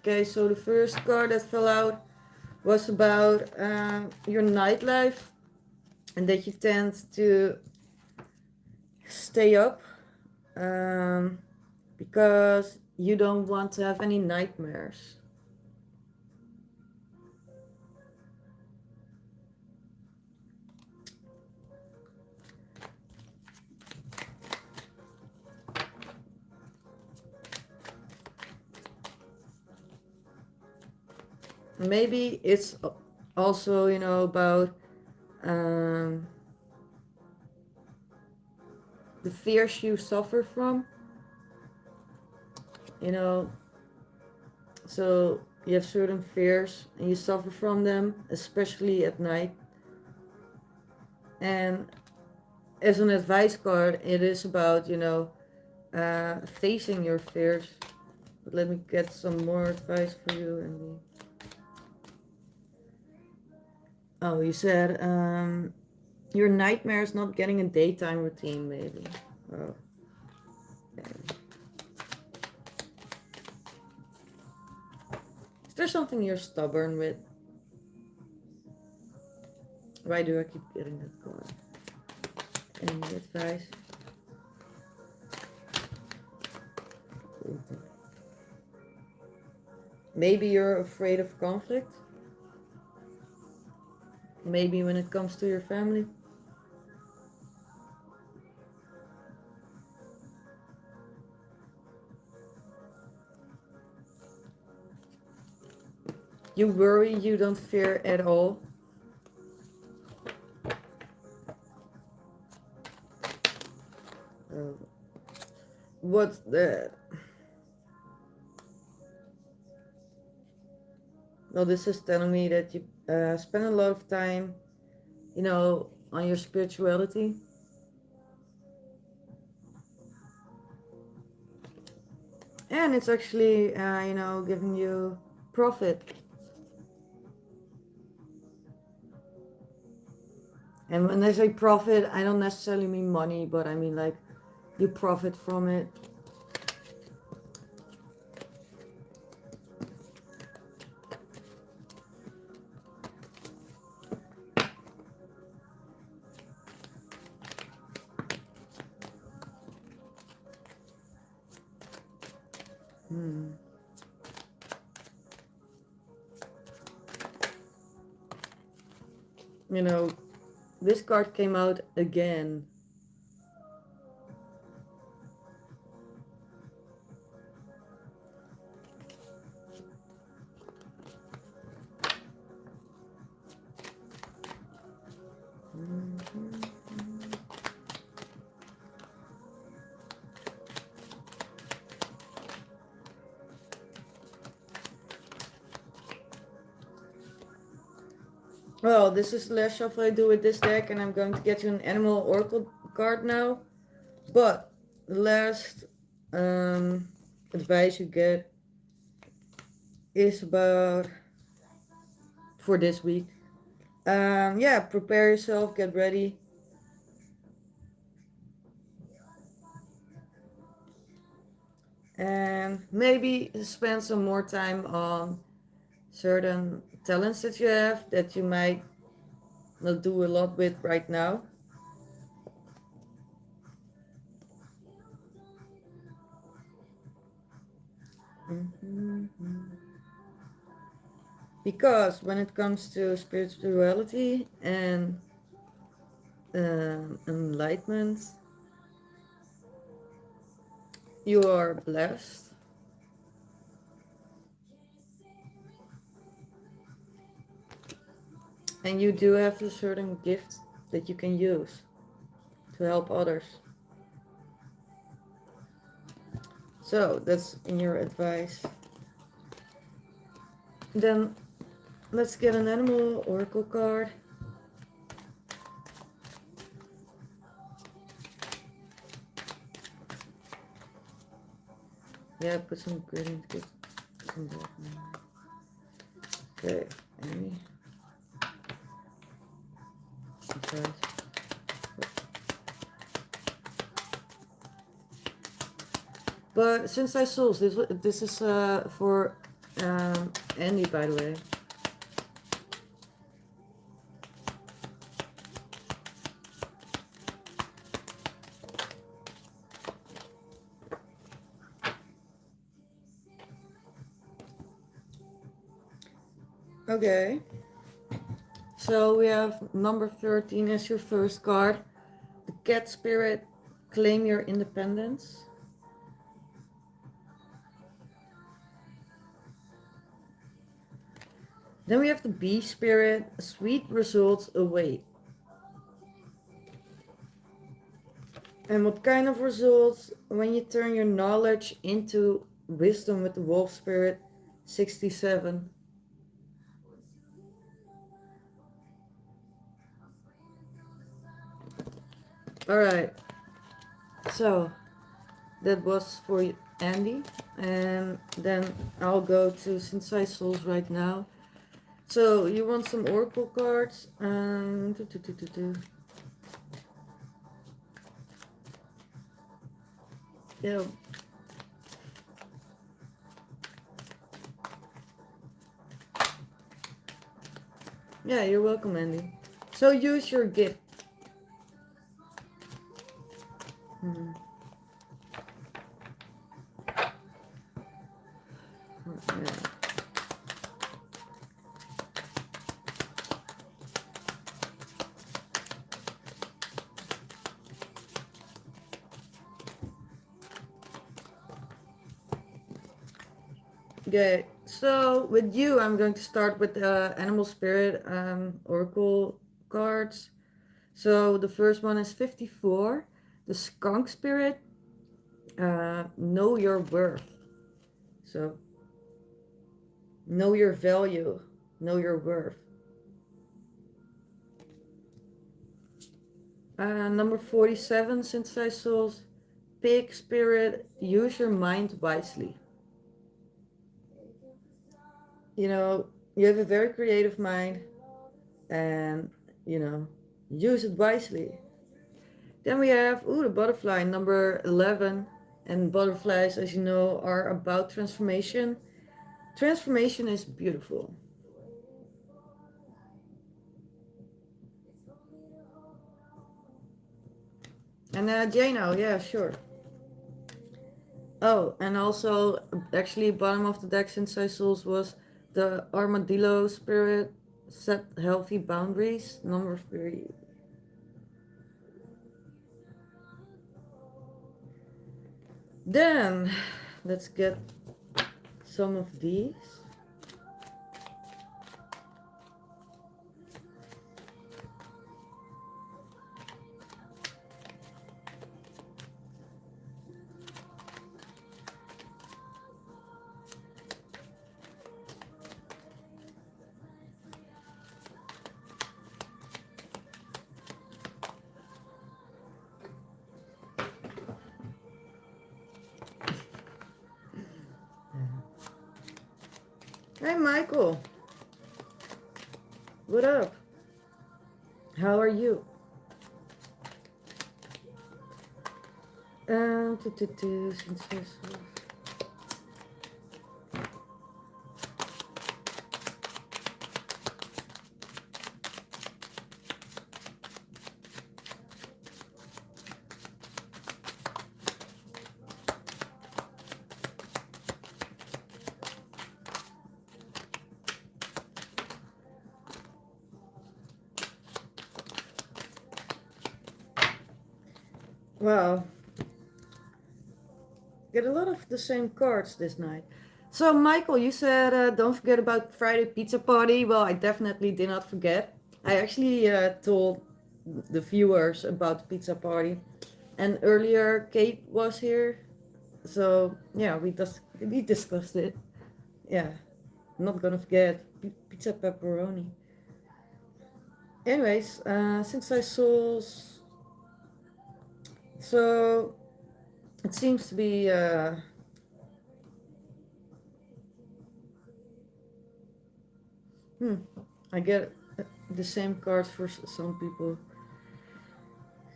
A: Okay, so the first card that fell out was about your nightlife, and that you tend to stay up because you don't want to have any nightmares. Maybe it's also, about the fears you suffer from, so you have certain fears and you suffer from them, especially at night. And as an advice card, it is about, facing your fears. But let me get some more advice for you, Andy. Oh, you said your nightmare is not getting a daytime routine, maybe. Oh, okay. Is there something you're stubborn with? Why do I keep getting that card? Any advice? Maybe you're afraid of conflict? maybe when it comes to your family. You worry, you don't fear at all. Uh, what's that? Well, this is telling me that you spend a lot of time, on your spirituality. And it's actually, giving you profit. And when I say profit, I don't necessarily mean money, but I mean like you profit from it. Hmm. You know, this card came out again. Well, this is the last shuffle I do with this deck, and I'm going to get you an animal oracle card now. But the last advice you get is about for this week. Yeah, prepare yourself, get ready. And maybe spend some more time on certain talents that you have that you might not do a lot with right now. Because when it comes to spirituality and enlightenment, you are blessed. And you do have a certain gift that you can use to help others. So that's in your advice. Then let's get an animal oracle card. Yeah, put some gradient, get some black. Okay, Amy. Okay. But since I souls, this is for Andy, by the way. Okay. So we have number 13 as your first card. The cat spirit, claim your independence. Then we have the bee spirit, sweet results await. And what kind of results? When you turn your knowledge into wisdom with the wolf spirit, 67. Alright, so that was for Andy. And then I'll go to Sensei Souls right now. So you want some oracle cards? Yeah. Yeah, you're welcome, Andy. So use your gift. Yeah. Okay, so with you, I'm going to start with the animal spirit oracle cards. So the first one is 54, the skunk spirit. Know your worth. So know your value, know your worth. Number 47, synthesized souls, pig spirit. Use your mind wisely. You know, you have a very creative mind, and you know, use it wisely. Then we have, ooh, the butterfly, number 11. And butterflies, as you know, are about transformation. Transformation is beautiful. And Jano, yeah, sure. Oh, and also, actually, bottom of the deck since I souls was the armadillo spirit. Set healthy boundaries, number 3. Then, let's get some of these. Hey, Michael. What up? How are you? Since I souls. Wow, get a lot of the same cards this night. So, Michael, you said don't forget about Friday pizza party. Well, I definitely did not forget. I actually told the viewers about the pizza party, and earlier Kate was here, so yeah, we discussed it. Yeah, not gonna forget pizza pepperoni. Anyways, since I saw, so it seems to be. Hmm, I get the same cards for some people.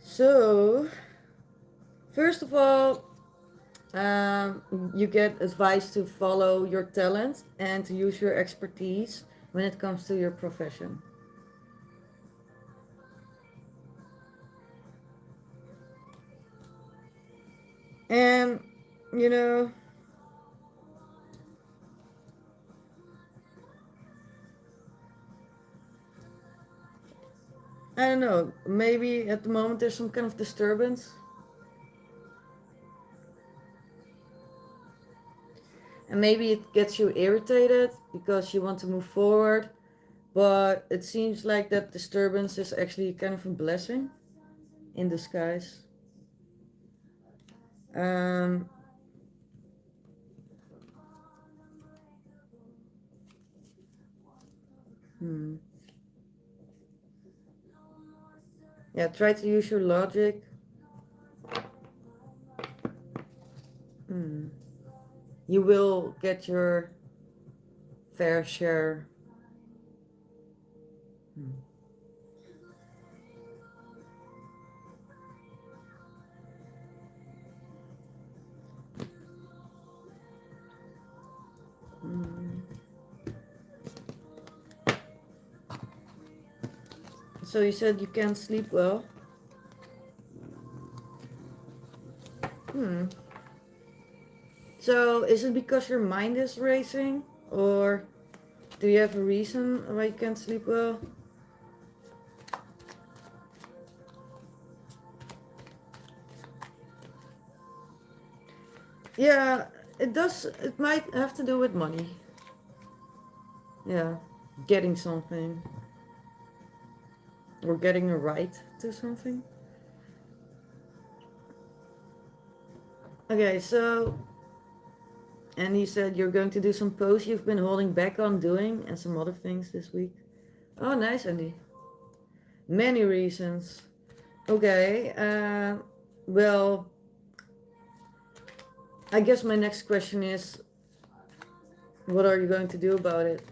A: So, first of all, you get advice to follow your talent and to use your expertise when it comes to your profession. And, you know, I don't know, maybe at the moment there's some kind of disturbance. And maybe it gets you irritated because you want to move forward. But it seems like that disturbance is actually kind of a blessing in disguise. Um, hmm. Yeah, try to use your logic. Hmm. You will get your fair share. Hmm. Hmm. So you said you can't sleep well. Hmm. So is it because your mind is racing, or do you have a reason why you can't sleep well? Yeah, it does. It might have to do with money. Yeah, getting something or getting a right to something. Okay, so and he said you're going to do some posts you've been holding back on doing and some other things this week. Oh, nice, Andy. Many reasons. Okay. Well, I guess my next question is, what are you going to do about it?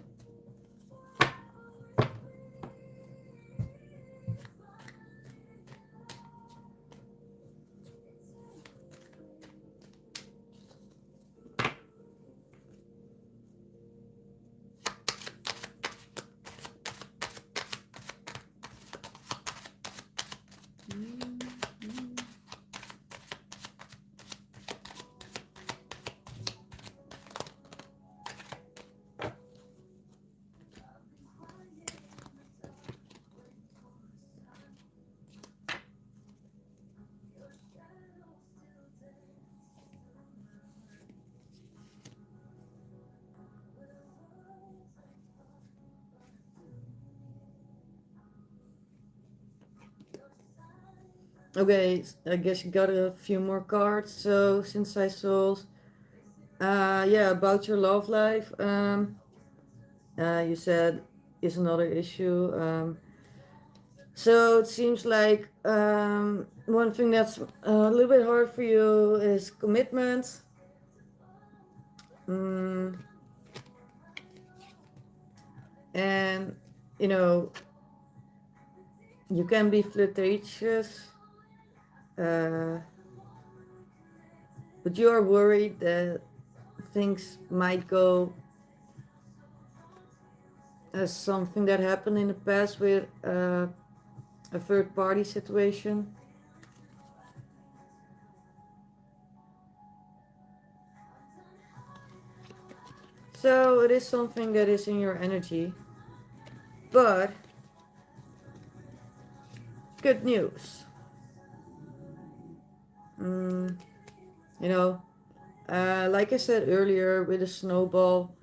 A: Okay, I guess you got a few more cards. So since I sold, yeah, about your love life. You said is another issue. So it seems like one thing that's a little bit hard for you is commitment. Mm, and you know, you can be flirtatious, uh, but you are worried that things might go as something that happened in the past with a third party situation. So it is something that is in your energy, but good news. Mm, you know, like I said earlier, with the snowball,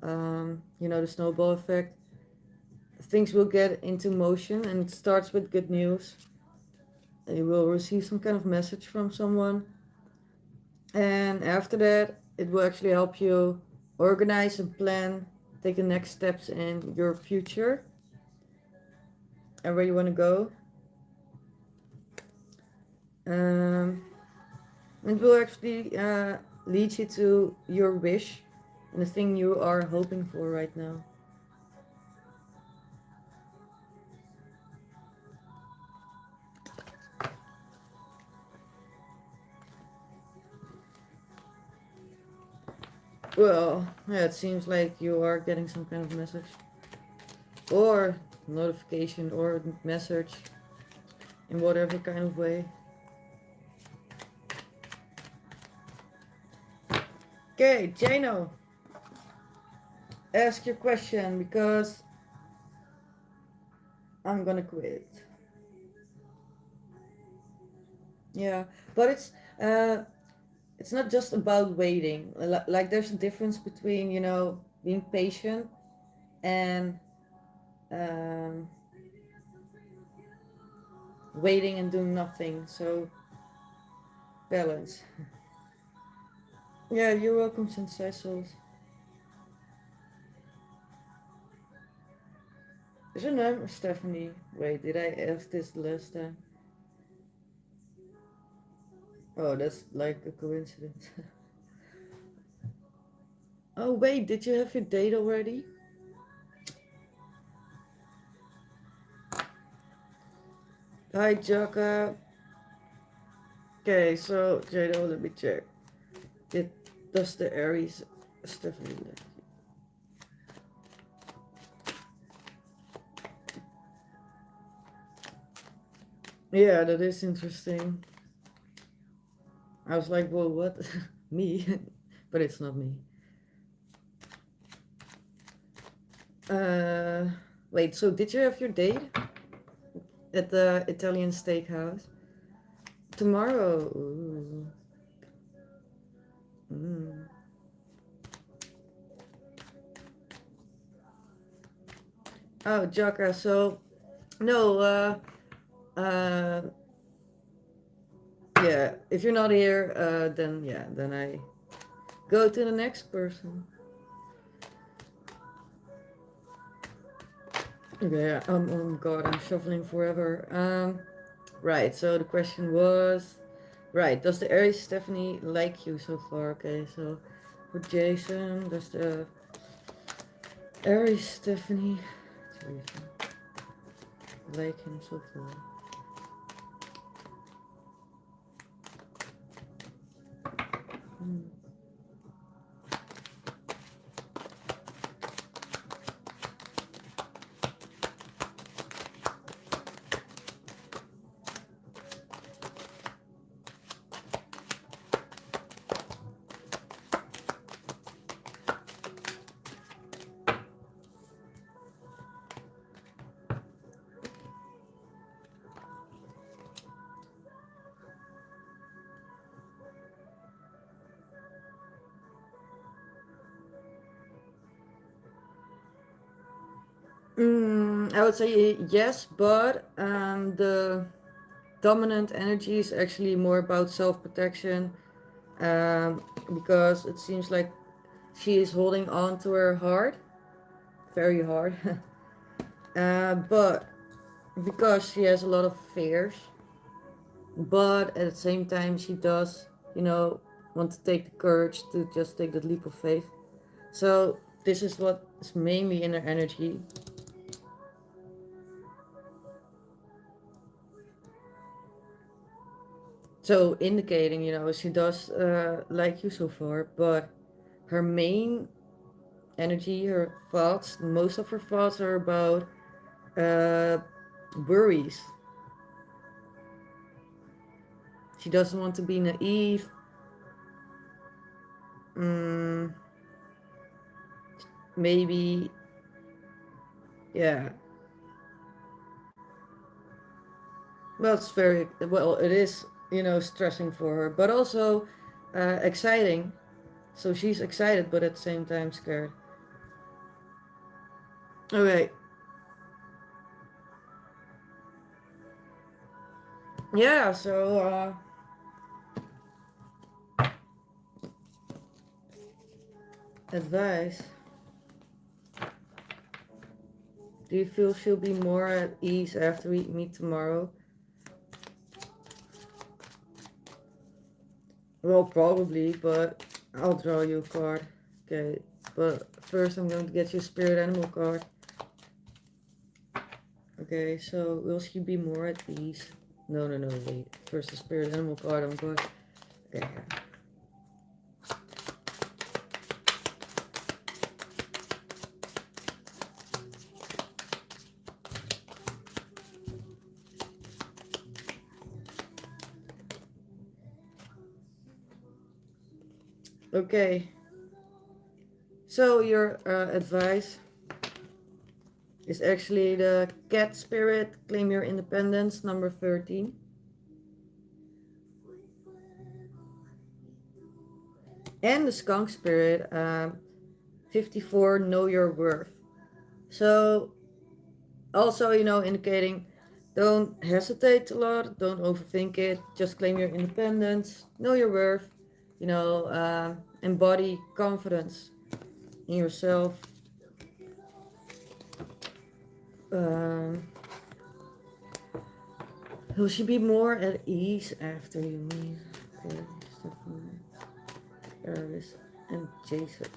A: the snowball effect, things will get into motion and it starts with good news. You will receive some kind of message from someone, and after that, it will actually help you organize and plan, take the next steps in your future and where you want to go. Um, it will actually lead you to your wish and the thing you are hoping for right now. Well, yeah, it seems like you are getting some kind of message or notification or message in whatever kind of way. Okay, Jano, ask your question because I'm gonna quit. Yeah, but it's not just about waiting. Like there's a difference between being patient and um, waiting and doing nothing. So balance. Yeah, you're welcome, Sensei Souls. Is your name Stephanie? Wait, did I ask this last time? Oh, that's like a coincidence. Oh, wait, did you have your date already? Hi, Jaka. Okay, so Jado, let me check. It does the Aries Stephanie like you? Yeah, that is interesting. I was like, well, what? Me? But it's not me. Uh, Wait, so did you have your date at the Italian steakhouse? Tomorrow. Ooh. Mm. Oh, Jaka. So no. Uh, yeah. If you're not here, then yeah, then I go to the next person. Okay. Oh God, I'm shuffling forever. Right. So the question was, right? Does the Aries Stephanie like you so far? Okay. So for Jason, does the Aries Stephanie like him so far? Hmm. I would say yes, but the dominant energy is actually more about self protection, because it seems like she is holding on to her heart very hard. But because she has a lot of fears, but at the same time, she does, want to take the courage to just take that leap of faith. So, this is what is mainly in her energy. So, indicating, she does like you so far, but her main energy, her thoughts, most of her thoughts are about uh, worries. She doesn't want to be naive. Mm, maybe, yeah. Well, it's very, well, it is, stressing for her, but also exciting. So she's excited, but at the same time scared. Okay. Yeah, so advice. Do you feel she'll be more at ease after we meet tomorrow? Well, probably, but I'll draw you a card. Okay, but first I'm going to get you a spirit animal card. Okay, so will she be more at ease? No, no, no, wait. First the spirit animal card, I'm good. Okay. Okay. So your advice is actually the cat spirit, claim your independence, number 13. And the skunk spirit, 54, know your worth. So also, indicating don't hesitate a lot, don't overthink it, just claim your independence, know your worth, embody confidence in yourself. Um, will she be more at ease after you meet? Okay, Steffy, Aries, and Jason.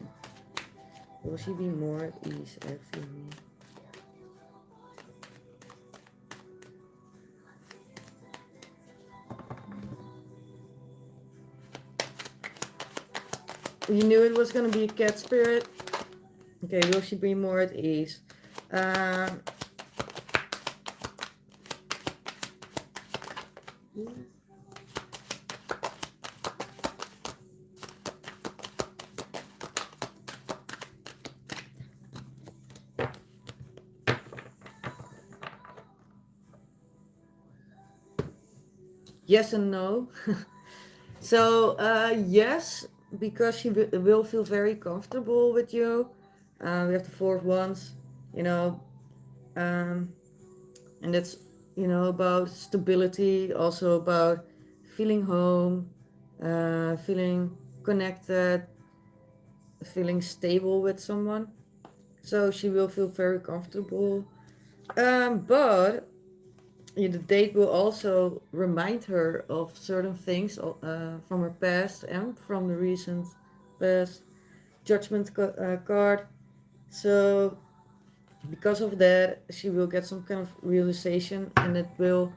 A: Will she be more at ease after you meet? You knew it was gonna be a cat spirit. Okay, will she be more at ease? Um, yes and no. So, yes, because she will feel very comfortable with you. We have the fourth ones, you know. um, and it's, about stability, also about feeling home, feeling connected, feeling stable with someone. So she will feel very comfortable. But the date will also remind her of certain things from her past and from the recent past. Judgment card. So because of that, she will get some kind of realization, and it will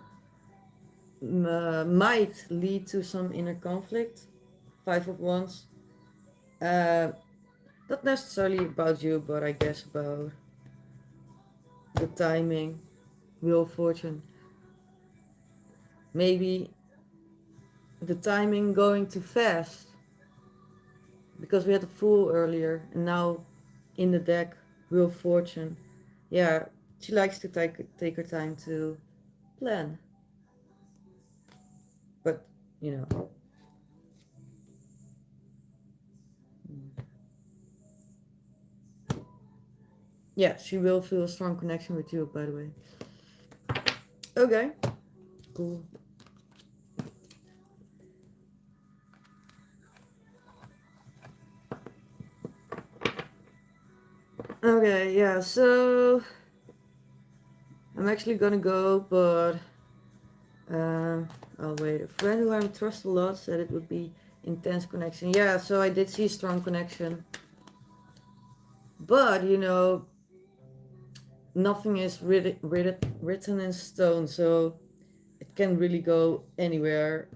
A: might lead to some inner conflict. Five of Wands. Uh, Not necessarily about you, but I guess about the timing, Wheel of Fortune. Maybe the timing going too fast, because we had a Fool earlier, and now in the deck, Wheel of Fortune. Yeah, she likes to take her time to plan, but you know. Yeah, she will feel a strong connection with you, by the way. Okay, cool. Okay, yeah, so I'm actually gonna go, but oh wait, a friend who I trust a lot said it would be intense connection. Yeah, so I did see strong connection, but nothing is written in stone, so it can really go anywhere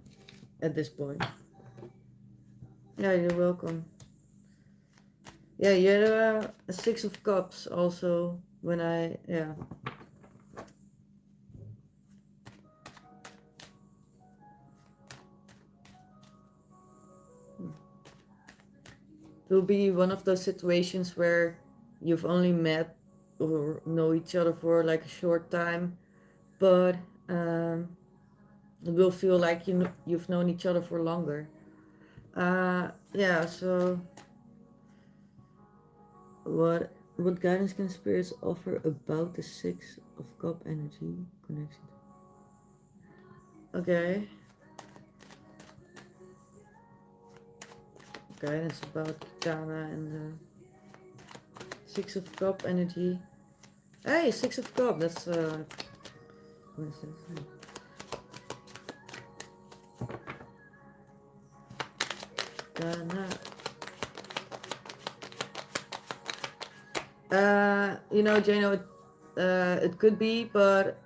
A: at this point. Yeah, you're welcome. Yeah, you had a Six of Cups also when yeah. It will be one of those situations where you've only met or know each other for like a short time, but um, it will feel like you've known each other for longer. Yeah. So what guidance can spirits offer about the Six of Cup energy connection? Okay. Guidance about Kitana and the Six of Cup energy. Hey, Six of Cup. That's what is this? Kitana. Jano, it could be, but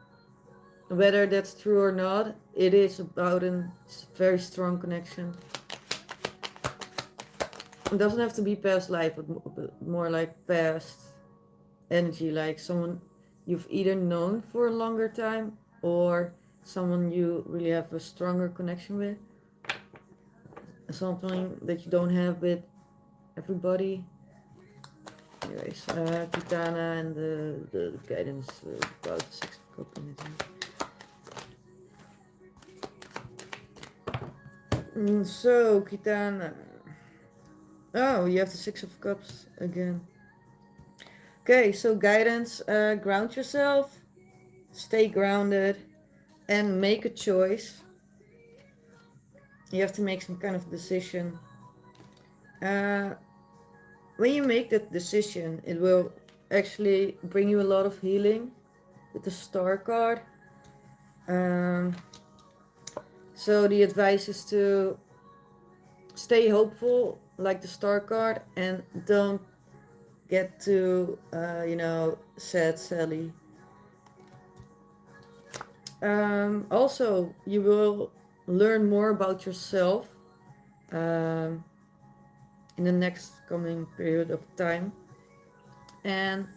A: whether that's true or not, it is about a very strong connection. It doesn't have to be past life, but more like past energy, like someone you've either known for a longer time or someone you really have a stronger connection with. Something that you don't have with everybody. Anyways, Kitana and the guidance about the Six of Cup energy. So, Kitana. Oh, you have the Six of Cups again. Okay, so guidance, ground yourself, stay grounded, and make a choice. You have to make some kind of decision. Uh, when you make that decision, it will actually bring you a lot of healing with the Star card. Um, so the advice is to stay hopeful, like the Star card, and don't get too, sad Sally. Also, you will learn more about yourself um, in the next coming period of time, and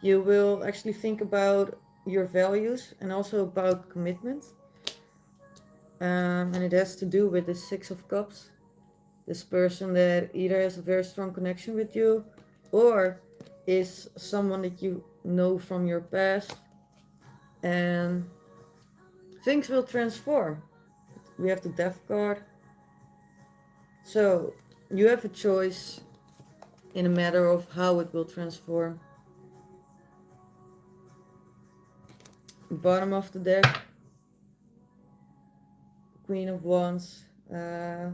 A: you will actually think about your values and also about commitment. And it has to do with the Six of Cups. This person that either has a very strong connection with you or is someone that you know from your past, and things will transform. We have the Death card. So you have a choice in a matter of how it will transform. Bottom of the deck, Queen of Wands. Uh,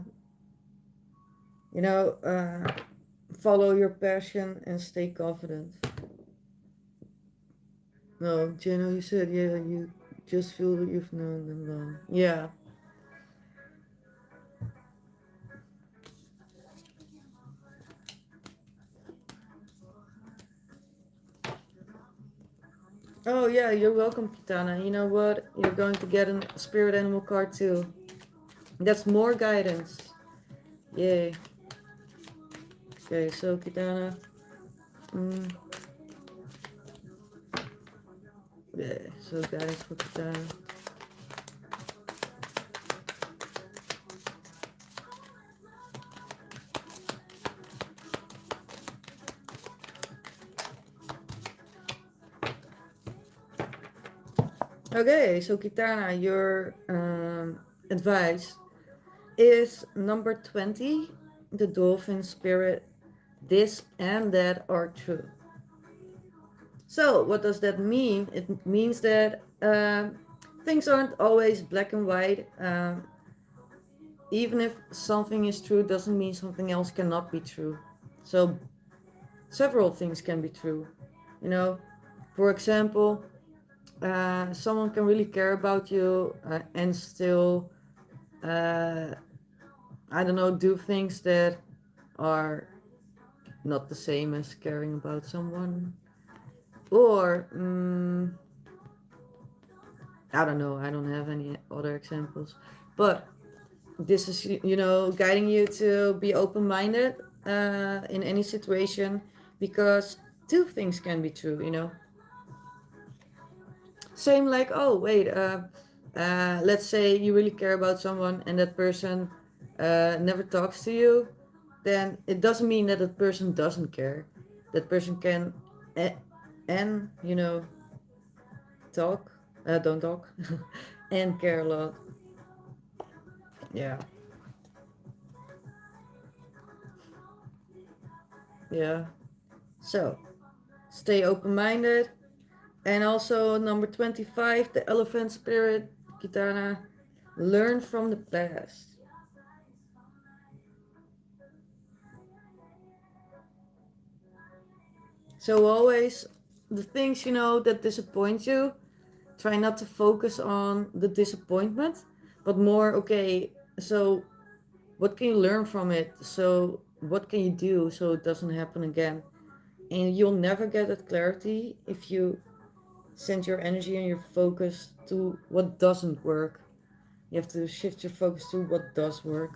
A: you know, follow your passion and stay confident. No, Jenna, you said, yeah, you just feel that you've known them long. Yeah. Oh, yeah, you're welcome, Kitana. You know what? You're going to get a spirit animal card too. That's more guidance. Yay. Okay, so Kitana. Mm, yeah, so guidance for Kitana. Okay, so Kitana, your advice is number 20, the dolphin spirit. This and that are true. So, what does that mean? It means that things aren't always black and white. Even if something is true, doesn't mean something else cannot be true. So, several things can be true. You know, for example, someone can really care about you and still, uh, I don't know, do things that are not the same as caring about someone. Or, I don't know, I don't have any other examples. But this is, you know, guiding you to be open minded in any situation because two things can be true, you know. Same like, oh, wait, let's say you really care about someone and that person never talks to you, then it doesn't mean that that person doesn't care. That person can, eh, and, you know, talk, don't talk, and care a lot. Yeah, yeah. So, stay open minded. And also, number 25, the elephant spirit, Kitana, learn from the past. So, always the things, you know, that disappoint you, try not to focus on the disappointment, but more, okay, so what can you learn from it? So, what can you do so it doesn't happen again? And you'll never get that clarity if you send your energy and your focus to what doesn't work. You have to shift your focus to what does work.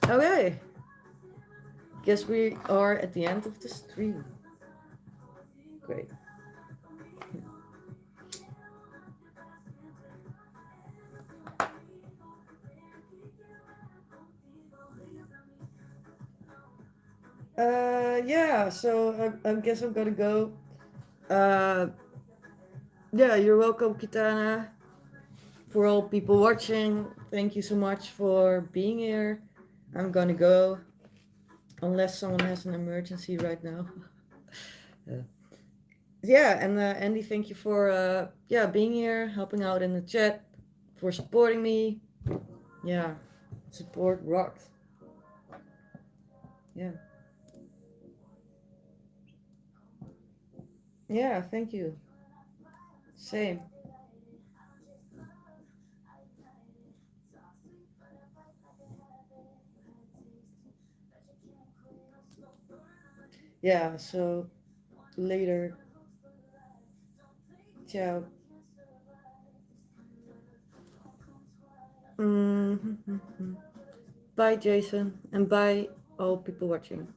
A: Okay, guess we are at the end of the stream. Great. Yeah, so I guess I'm gonna go. Uh, yeah, you're welcome, Kitana. For all people watching, thank you so much for being here. I'm gonna go, unless someone has an emergency right now. uh, yeah, and Andy, thank you for yeah, being here, helping out in the chat, for supporting me. Yeah, support rocks. Yeah, yeah, thank you. Same. Yeah, so later. Ciao. Mm-hmm. Bye, Jason, and bye, all people watching.